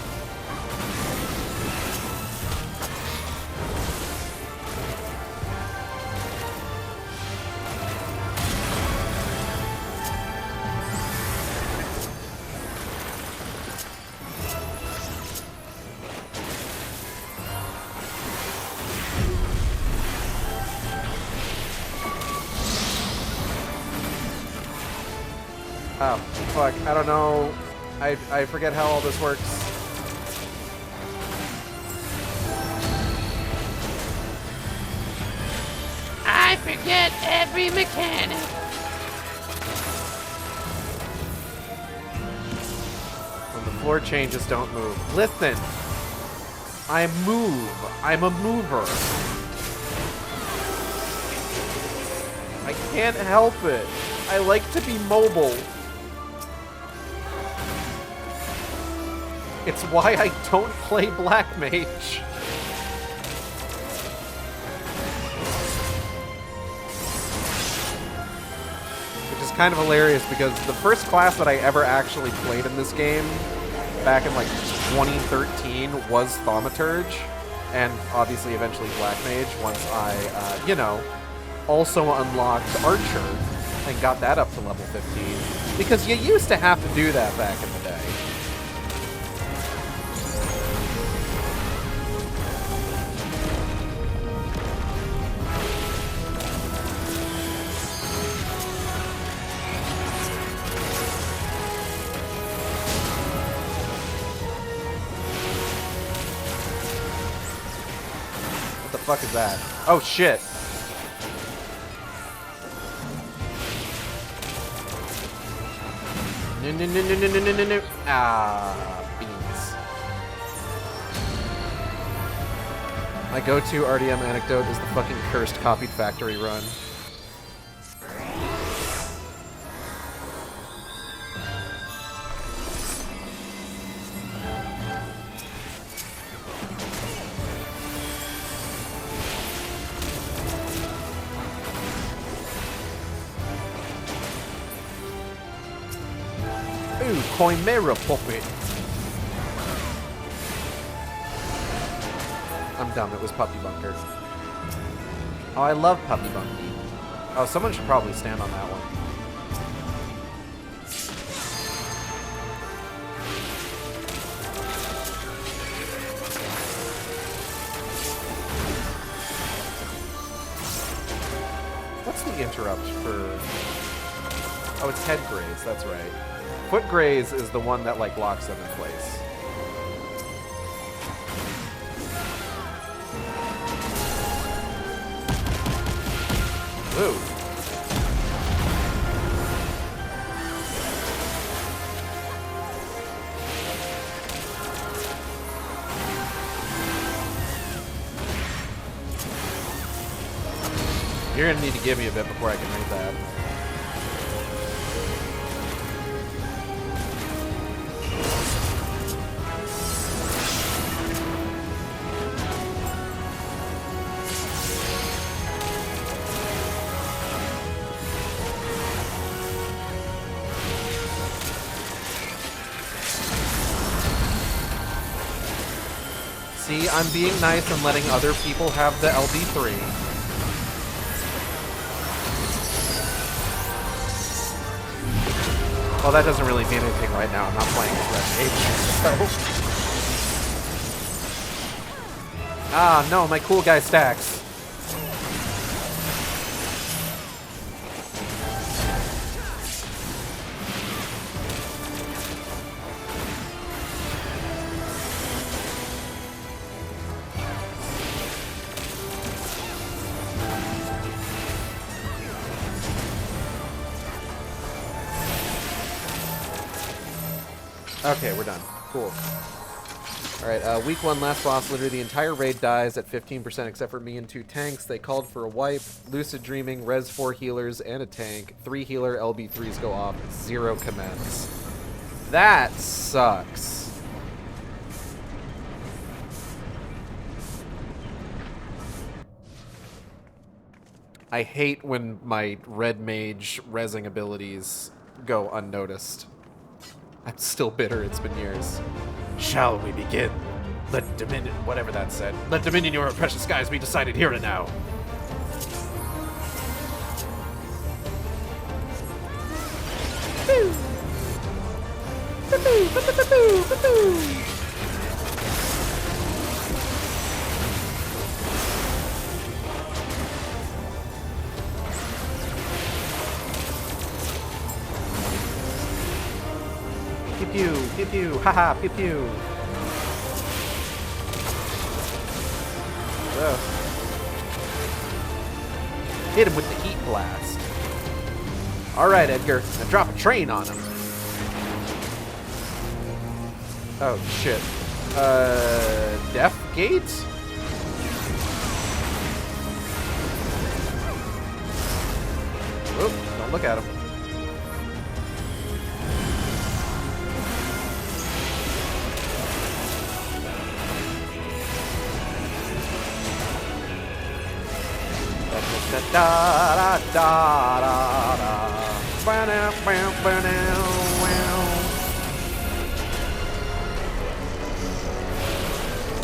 Oh, fuck, I don't know. I forget how all this works. I forget every mechanic. When the floor changes, don't move. Listen! I move. I'm a mover. I can't help it. I like to be mobile. It's why I don't play Black Mage. Which is kind of hilarious because the first class that I ever actually played in this game, back in like 2013, was Thaumaturge, and obviously eventually Black Mage once I, also unlocked Archer and got that up to level 15. Because you used to have to do that back in the day. What the fuck is that? Oh shit. No. Ah, beans. My go-to RDM anecdote is the fucking cursed copied factory run. Ooh, Chimera Puppet. I'm dumb, it was Puppy Bunker. Oh, I love Puppy Bunky. Oh, someone should probably stand on that one. What's the interrupt for... Oh, it's head graze, that's right. Foot graze is the one that, like, locks them in place. Ooh. You're gonna need to give me a bit before I can read that. See, I'm being nice and letting other people have the LB3. Well, that doesn't really mean anything right now. I'm not playing as Red Mage, so... Ah, no, my cool guy stacks. Okay, we're done. Cool. Alright, week 1, last boss. Literally the entire raid dies at 15% except for me and 2 tanks. They called for a wipe. Lucid Dreaming, Res 4 healers, and a tank. 3 healer LB3s go off. 0 commence. That sucks. I hate when my red mage rezzing abilities go unnoticed. I'm still bitter, it's been years. Shall we begin? Let Dominion, whatever that said, let Dominion your precious skies be decided here and now. Pew pew, pew pew, haha, pew pew. Ugh. Hit him with the heat blast. Alright, Edgar, now drop a train on him. Oh, shit. Death Gate? Oop, don't look at him. Da da da da da da. Ba-dow, bow, ba-dow, wow.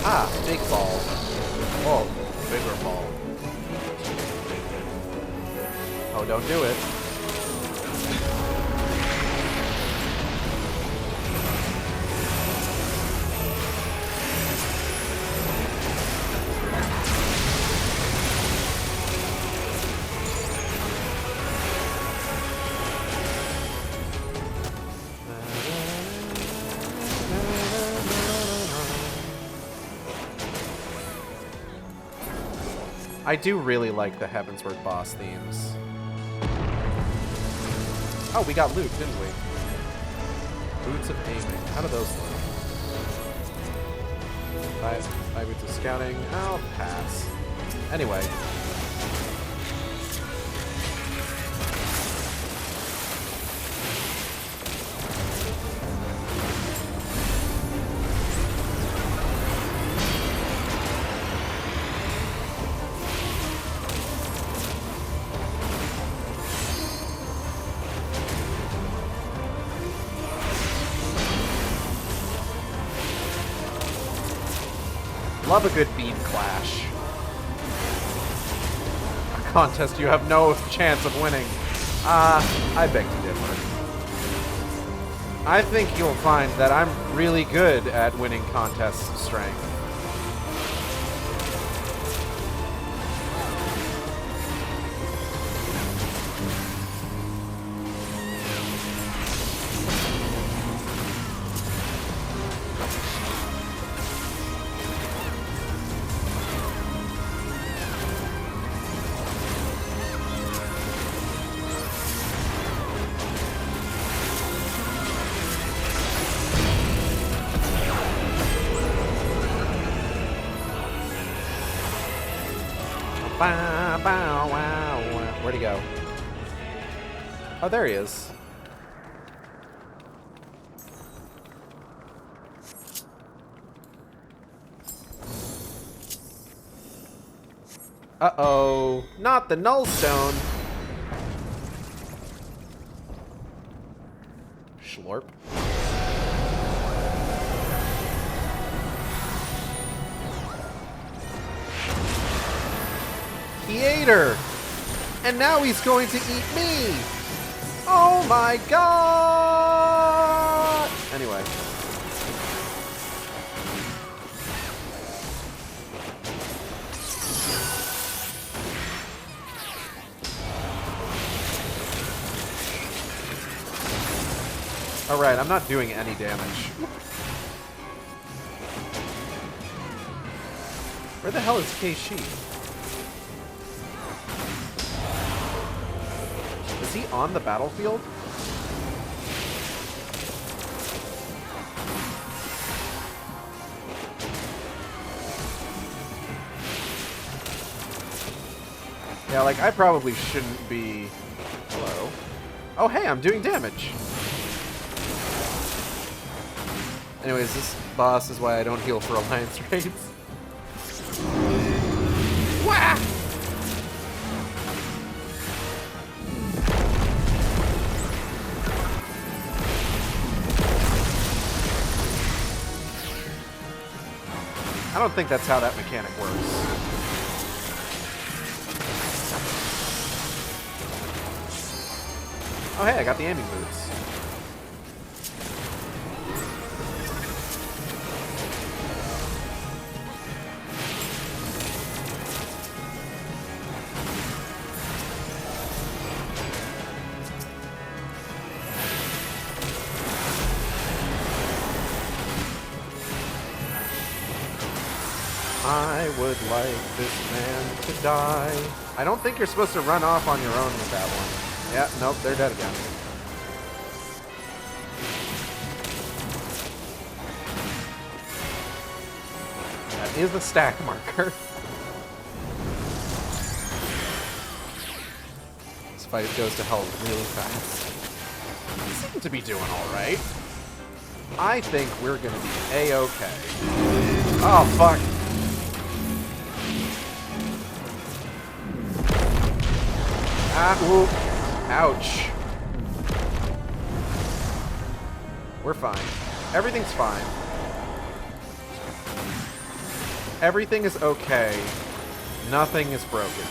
Ah, big ball. Oh, bigger ball. Oh, don't do it. I do really like the Heavensward boss themes. Oh, we got loot, didn't we? Boots of Aiming. How do those look? 5 boots of scouting. I'll pass. Anyway. Love a good beam clash. A contest you have no chance of winning. I beg to differ. I think you'll find that I'm really good at winning contests strength. Bow, bow, wow, wow. Where'd he go? Oh, there he is. Uh-oh. Not the nullstone. Schlorp. He ate her! And now he's going to eat me! Oh my god! Anyway. Alright, I'm not doing any damage. Where the hell is Keishi? Is he on the battlefield? Yeah, like, I probably shouldn't be... Hello? Oh, hey, I'm doing damage! Anyways, this boss is why I don't heal for alliance raids. Wah! I don't think that's how that mechanic works. Oh hey, I got the aiming boots. I would like this man to die. I don't think you're supposed to run off on your own with that one. Yeah, nope, they're dead again. That is a stack marker. This fight goes to hell really fast. We seem to be doing alright. I think we're gonna be A-okay. Oh, fuck. Ah, ooh. Ouch. We're fine. Everything's fine. Everything is okay. Nothing is broken.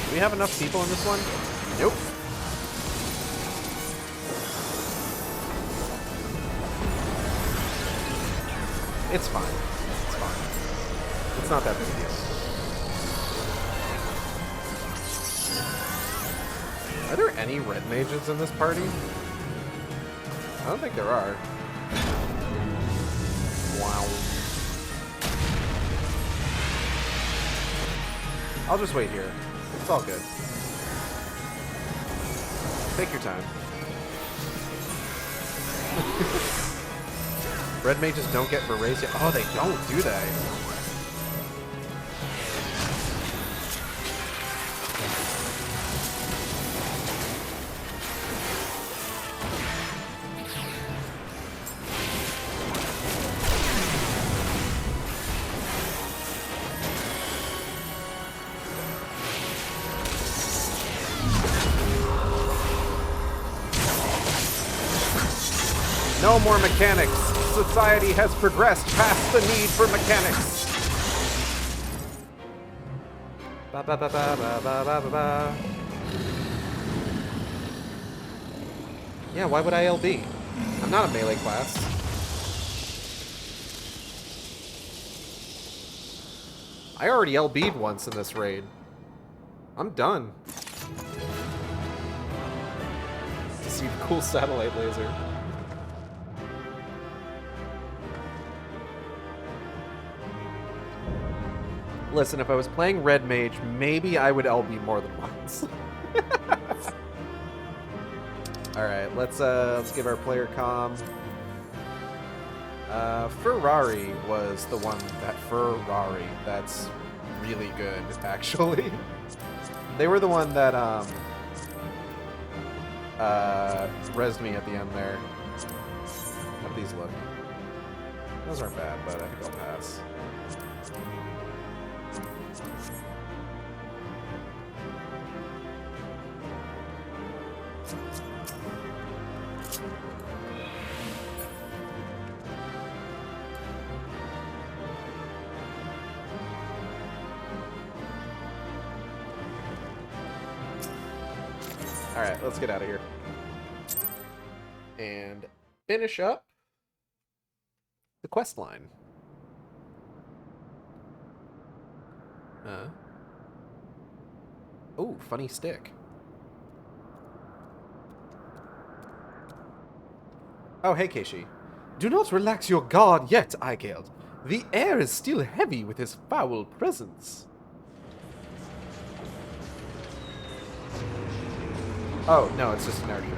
Do we have enough people in this one? Nope. It's fine. It's fine. It's not that big a deal. Are there any red mages in this party? I don't think there are. Wow. I'll just wait here. It's all good. Take your time. Red mages don't get berets yet. Oh, they don't, do they? No more mechanics. Society has progressed past the need for mechanics. Ba ba ba ba ba ba ba ba ba. Yeah, why would I LB? I'm not a melee class. I already LB'd once in this raid. I'm done. To see the cool satellite laser. Listen, if I was playing Red Mage, maybe I would LB more than once. Alright, let's give our player comm. Ferrari was the one Ferrari. That's really good, actually. They were the one that rezzed me at the end there. How do these look? Those aren't bad, but I think I'll pass. Alright, let's get out of here. And finish up the quest line. Oh, funny stick. Oh, hey, Keishi. Do not relax your guard yet, Igeld. The air is still heavy with his foul presence. Oh, no, it's just an airship.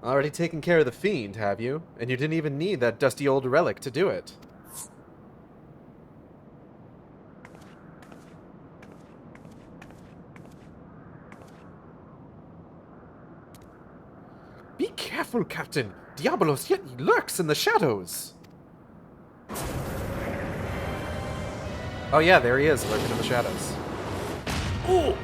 Already taken care of the fiend, have you? And you didn't even need that dusty old relic to do it. Be careful, Captain! Diabolos yet lurks in the shadows! Oh yeah, there he is, lurking in the shadows. Ooh!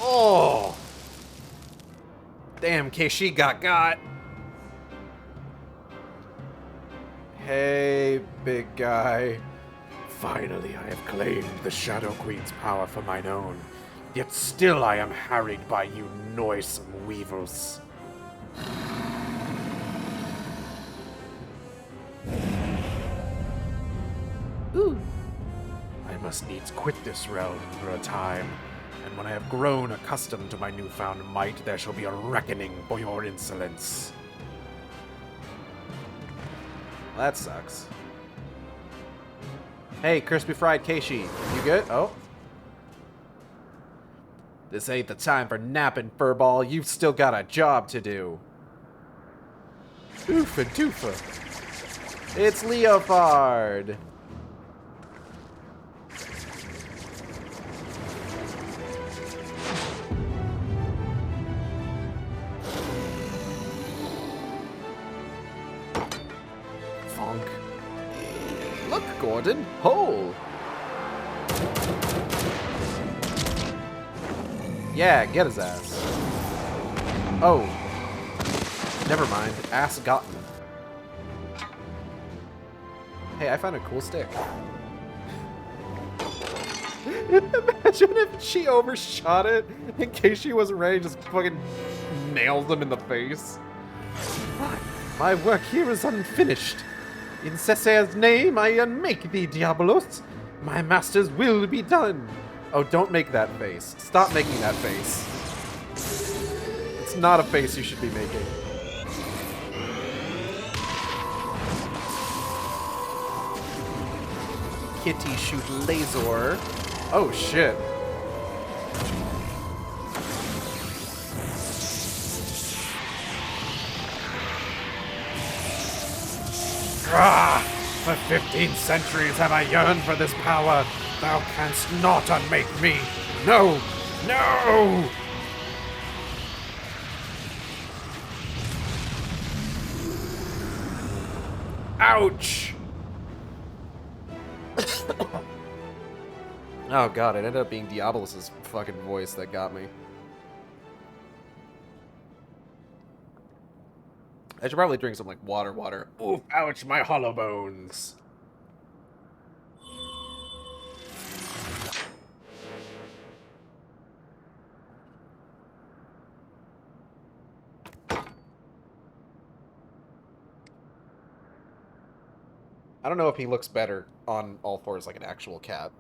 Oh! Damn, Keishi got. Hey, big guy. Finally, I have claimed the Shadow Queen's power for mine own. Yet still I am harried by you noisome weevils. Ooh. I must needs quit this realm for a time, and when I have grown accustomed to my newfound might, there shall be a reckoning for your insolence. Well, that sucks. Hey, crispy fried Keishi, you good? Oh. This ain't the time for napping, furball. You've still got a job to do. Oofa doofa. It's Leopard. Fonk. Look, Gordon, hole. Yeah, get his ass. Oh. Never mind. Ass gotten. Hey, I found a cool stick. Imagine if she overshot it in case she wasn't ready, just fucking nails him in the face. My work here is unfinished. In Cesar's name, I unmake thee, Diabolos. My master's will be done. Oh, don't make that face. Stop making that face. It's not a face you should be making. Kitty shoot laser. Oh, shit. Ah! For 15 centuries have I yearned for this power. Thou canst not unmake me. No! No! Ouch! Oh god, it ended up being Diabolos' fucking voice that got me. I should probably drink some, like, water. Oof, ouch, my hollow bones. I don't know if he looks better on all fours like an actual cat.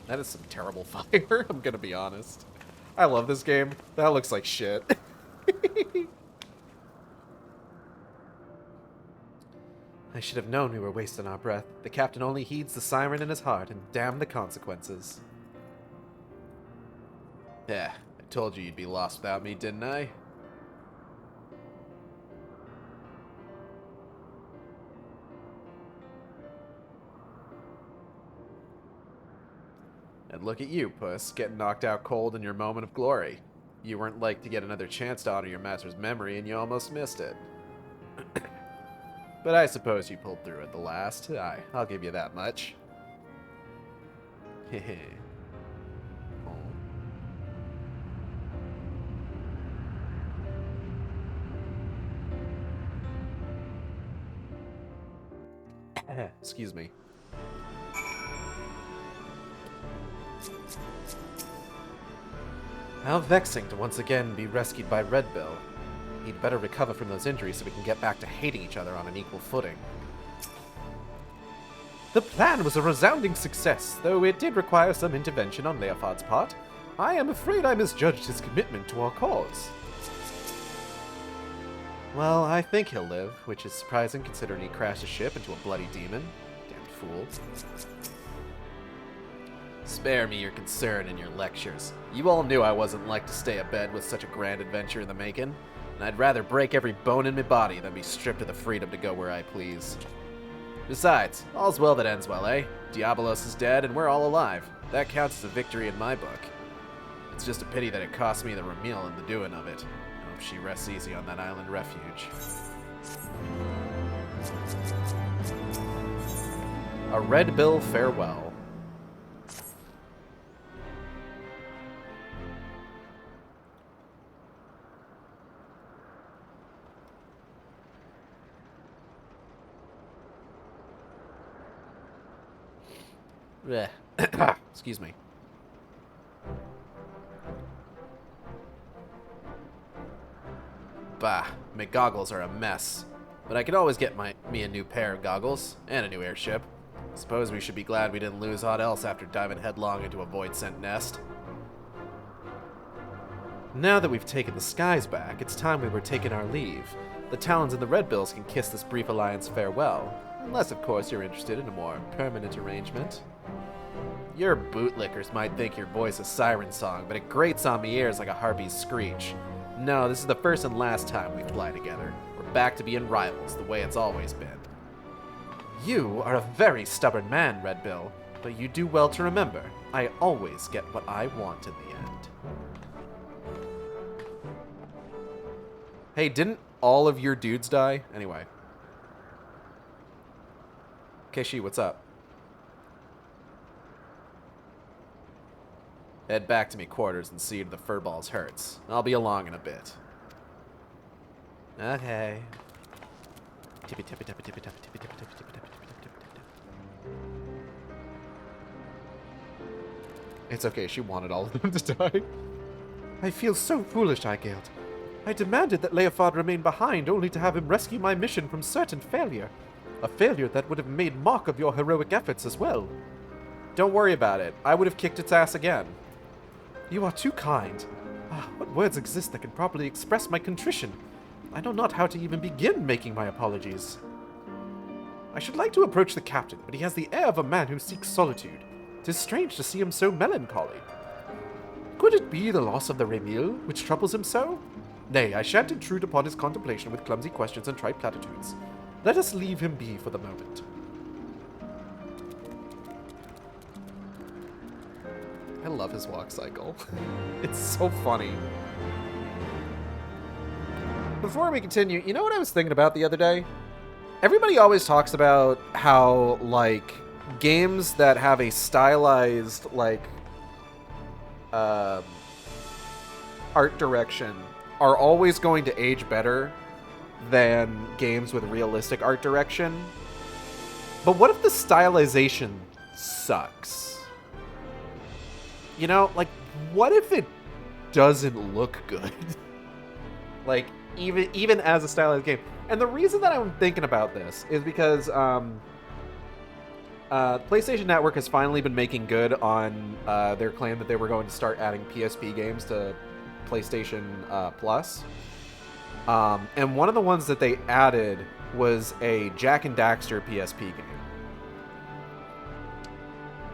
That is some terrible fire, I'm gonna be honest. I love this game. That looks like shit. I should have known we were wasting our breath. The captain only heeds the siren in his heart, and damn the consequences. Yeah, I told you you'd be lost without me, didn't I? And look at you, Puss, getting knocked out cold in your moment of glory. You weren't like to get another chance to honor your master's memory, and you almost missed it. But I suppose you pulled through at the last. Aye, I'll give you that much. Hehe. Excuse me. How vexing to once again be rescued by Red Bill. He'd better recover from those injuries so we can get back to hating each other on an equal footing. The plan was a resounding success, though it did require some intervention on Leofard's part. I am afraid I misjudged his commitment to our cause. Well, I think he'll live, which is surprising considering he crashed his ship into a bloody demon. Damned fool. Spare me your concern and your lectures. You all knew I wasn't like to stay abed with such a grand adventure in the making, and I'd rather break every bone in my body than be stripped of the freedom to go where I please. Besides, all's well that ends well, eh? Diabolos is dead and we're all alive. That counts as a victory in my book. It's just a pity that it cost me the Ramil in the doing of it. I hope she rests easy on that island refuge. A Red Bill farewell. Excuse me. Bah, my goggles are a mess. But I could always get me a new pair of goggles, and a new airship. Suppose we should be glad we didn't lose aught else after diving headlong into a void-sent nest. Now that we've taken the skies back, it's time we were taking our leave. The Talons and the Red Bills can kiss this brief alliance farewell. Unless, of course, you're interested in a more permanent arrangement. Your bootlickers might think your voice is siren song, but it grates on me ears like a harpy's screech. No, this is the first and last time we fly together. We're back to being rivals, the way it's always been. You are a very stubborn man, Red Bill, but you do well to remember, I always get what I want in the end. Hey, didn't all of your dudes die? Anyway. Keshi, what's up? Head back to me quarters and see to the furball's hurts. I'll be along in a bit. Okay. Tippy tippy tippy tippy tippy tippy tippy tippy tippy tippy tippy tippy tippy. It's okay, she wanted all of them to die. I feel so foolish, Igeld. I demanded that Leofard remain behind, only to have him rescue my mission from certain failure. A failure that would have made mock of your heroic efforts as well. Don't worry about it. I would have kicked its ass again. You are too kind. What words exist that can properly express my contrition? I know not how to even begin making my apologies. I should like to approach the captain, but he has the air of a man who seeks solitude. 'Tis strange to see him so melancholy. Could it be the loss of the Remil which troubles him so? Nay, I shan't intrude upon his contemplation with clumsy questions and trite platitudes. Let us leave him be for the moment. I love his walk cycle. It's so funny. Before we continue, you know what I was thinking about the other day? Everybody always talks about how, like, games that have a stylized, like, art direction are always going to age better than games with realistic art direction. But what if the stylization sucks? You know, like, what if it doesn't look good? Like, even as a stylized game. And the reason that I'm thinking about this is because PlayStation Network has finally been making good on their claim that they were going to start adding PSP games to PlayStation Plus. And one of the ones that they added was a Jak and Daxter PSP game.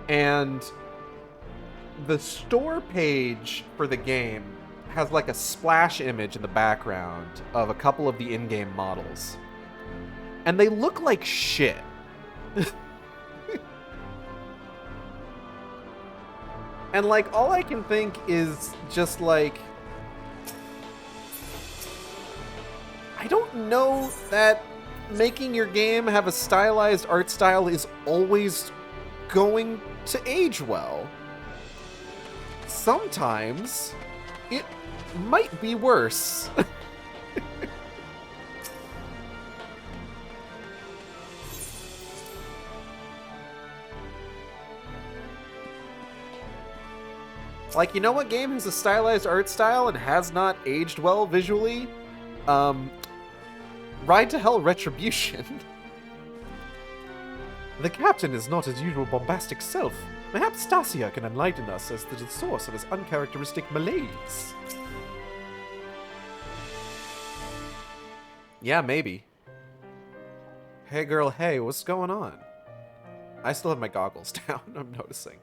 And the store page for the game has like a splash image in the background of a couple of the in-game models. And they look like shit. And like, all I can think is just like, I don't know that making your game have a stylized art style is always going to age well. Sometimes it might be worse. Like, you know what game has a stylized art style and has not aged well visually? Ride to Hell Retribution. The captain is not his usual bombastic self. Perhaps Stasia can enlighten us as to the source of his uncharacteristic malaise. Yeah, maybe. Hey girl, hey, what's going on? I still have my goggles down, I'm noticing.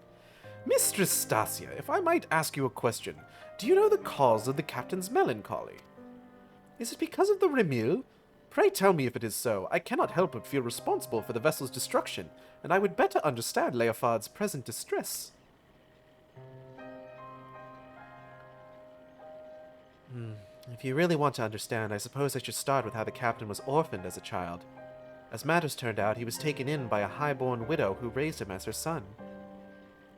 Mistress Stasia, if I might ask you a question, do you know the cause of the captain's melancholy? Is it because of the Remil? Pray tell me if it is so. I cannot help but feel responsible for the vessel's destruction, and I would better understand Leofard's present distress. If you really want to understand, I suppose I should start with how the captain was orphaned as a child. As matters turned out, he was taken in by a high-born widow who raised him as her son.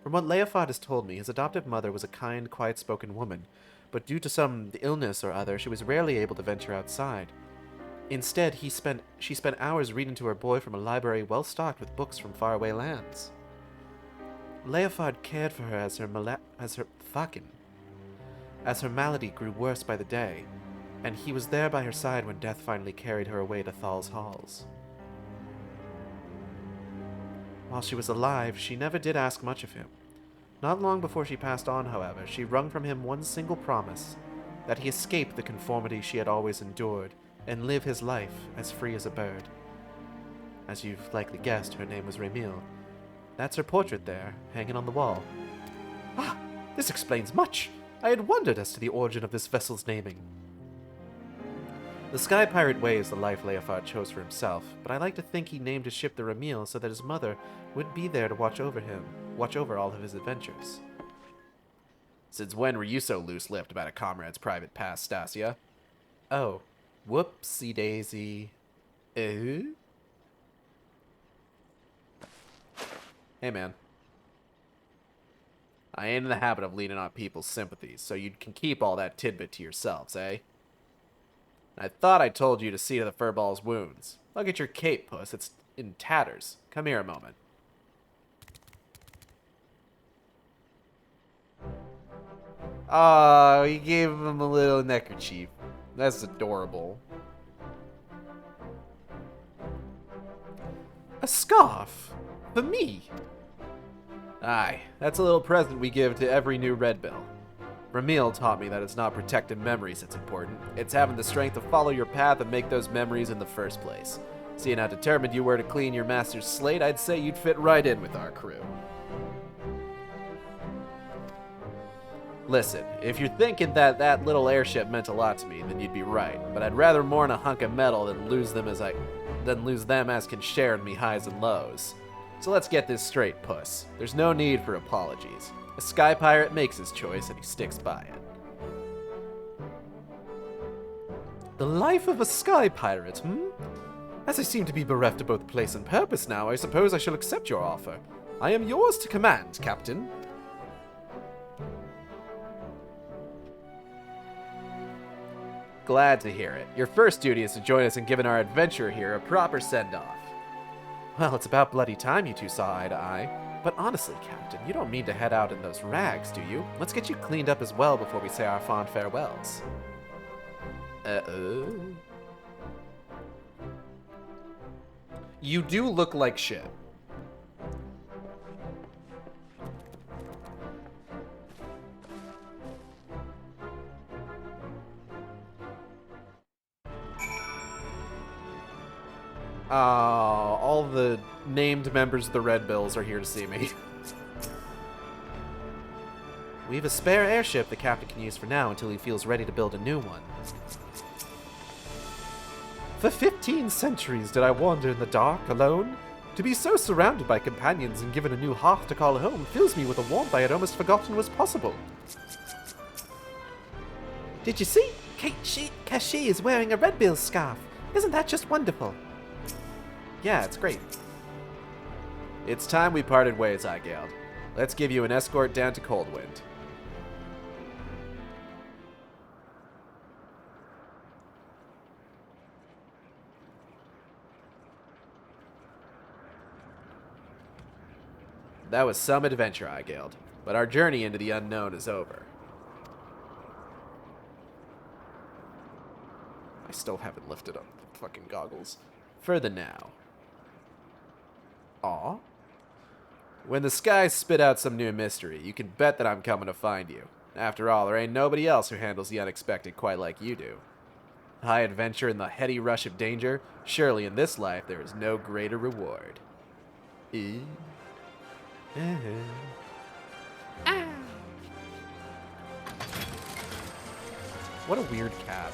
From what Leofard has told me, his adoptive mother was a kind, quiet-spoken woman, but due to some illness or other, she was rarely able to venture outside. Instead, she spent hours reading to her boy from a library well stocked with books from faraway lands. Leofard cared for her as her malady grew worse by the day, and he was there by her side when death finally carried her away to Thal's halls. While she was alive, she never did ask much of him. Not long before she passed on, however, she wrung from him one single promise, that he escape the conformity she had always endured, and live his life as free as a bird. As you've likely guessed, her name was Remil. That's her portrait there, hanging on the wall. Ah, this explains much! I had wondered as to the origin of this vessel's naming. The Sky Pirate Way is the life Leofard chose for himself, but I like to think he named his ship the Remil so that his mother would be there to watch over all of his adventures. Since when were you so loose-lipped about a comrade's private past, Stasia? Oh, whoopsie daisy. Hey man. I ain't in the habit of leaning on people's sympathies, so you can keep all that tidbit to yourselves, eh? I thought I told you to see to the furball's wounds. Look at your cape, puss. It's in tatters. Come here a moment. Oh, he gave him a little neckerchief. That's adorable. A scarf? For me? Aye, that's a little present we give to every new Red Bill. Ramil taught me that it's not protecting memories that's important. It's having the strength to follow your path and make those memories in the first place. Seeing how determined you were to clean your master's slate, I'd say you'd fit right in with our crew. Listen, if you're thinking that that little airship meant a lot to me, then you'd be right. But I'd rather mourn a hunk of metal than lose them as can share in me highs and lows. So let's get this straight, Puss. There's no need for apologies. A sky pirate makes his choice and he sticks by it. The life of a sky pirate, hmm? As I seem to be bereft of both place and purpose now, I suppose I shall accept your offer. I am yours to command, Captain. Glad to hear it. Your first duty is to join us in giving our adventurer here a proper send-off. Well, it's about bloody time you two saw eye to eye. But honestly, Captain, you don't mean to head out in those rags, do you? Let's get you cleaned up as well before we say our fond farewells. You do look like shit. All the named members of the Red Bills are here to see me. We have a spare airship the captain can use for now until he feels ready to build a new one. For 15 centuries did I wander in the dark, alone. To be so surrounded by companions and given a new hearth to call home fills me with a warmth I had almost forgotten was possible. Did you see? Kashi is wearing a Red Bill scarf. Isn't that just wonderful? Yeah, it's great. It's time we parted ways, Igald. Let's give you an escort down to Coldwind. That was some adventure, Igald, but our journey into the unknown is over. I still haven't lifted up the fucking goggles. For the now. Aw. When the skies spit out some new mystery, you can bet that I'm coming to find you. After all, there ain't nobody else who handles the unexpected quite like you do. High adventure and the heady rush of danger, surely in this life there is no greater reward. What a weird cat.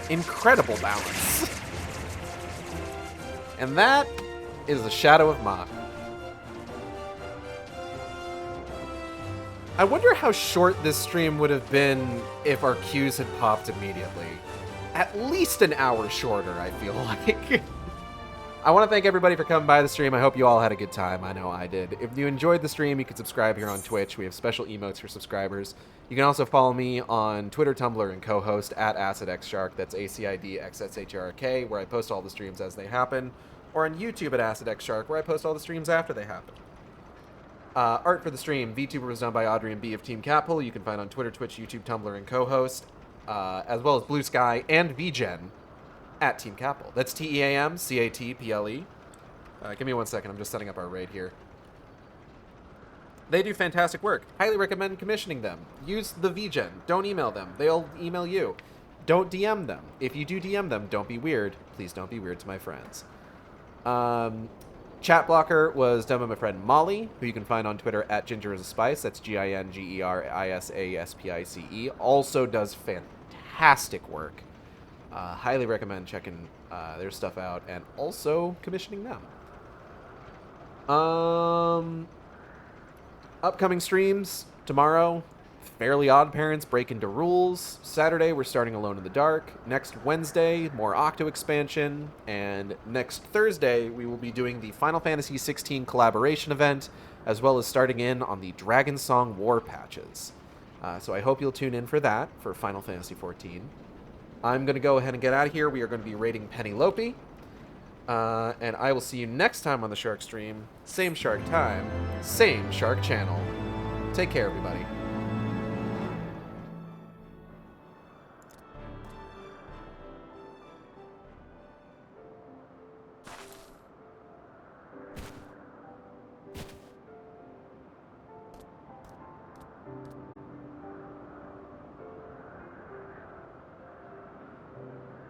Incredible balance. And that is the Shadow of Mach. I wonder how short this stream would have been if our cues had popped immediately. At least an hour shorter, I feel like. I want to thank everybody for coming by the stream. I hope you all had a good time. I know I did. If you enjoyed the stream, you can subscribe here on Twitch. We have special emotes for subscribers. You can also follow me on Twitter, Tumblr, and co-host at AcidXShark. That's AcidXSHRK, where I post all the streams as they happen. Or on YouTube at AcidXShark, where I post all the streams after they happen. Art for the stream, VTuber, was done by Audrey and B of Team Catpool. You can find on Twitter, Twitch, YouTube, Tumblr, and co-host. As well as Blue Sky and VGen at Team Catpool. That's TEAMCATPLE. Give me 1 second. I'm just setting up our raid here. They do fantastic work. Highly recommend commissioning them. Use the VGen. Don't email them. They'll email you. Don't DM them. If you do DM them, don't be weird. Please don't be weird to my friends. Chat Blocker was done by my friend Molly, who you can find on Twitter at GingerIsASpice. That's GINGERISASPICE. Also does fantastic work. Highly recommend checking their stuff out and also commissioning them. Upcoming streams tomorrow, Fairly Odd Parents Break Into Rules. Saturday, we're starting Alone in the Dark. Next Wednesday, more Octo expansion. And next Thursday, we will be doing the Final Fantasy XVI collaboration event, as well as starting in on the Dragon Song War patches. So I hope you'll tune in for that, for Final Fantasy XIV. I'm going to go ahead and get out of here. We are going to be raiding Penelope. And I will see you next time on the Shark Stream. Same Shark time, same Shark channel. Take care, everybody.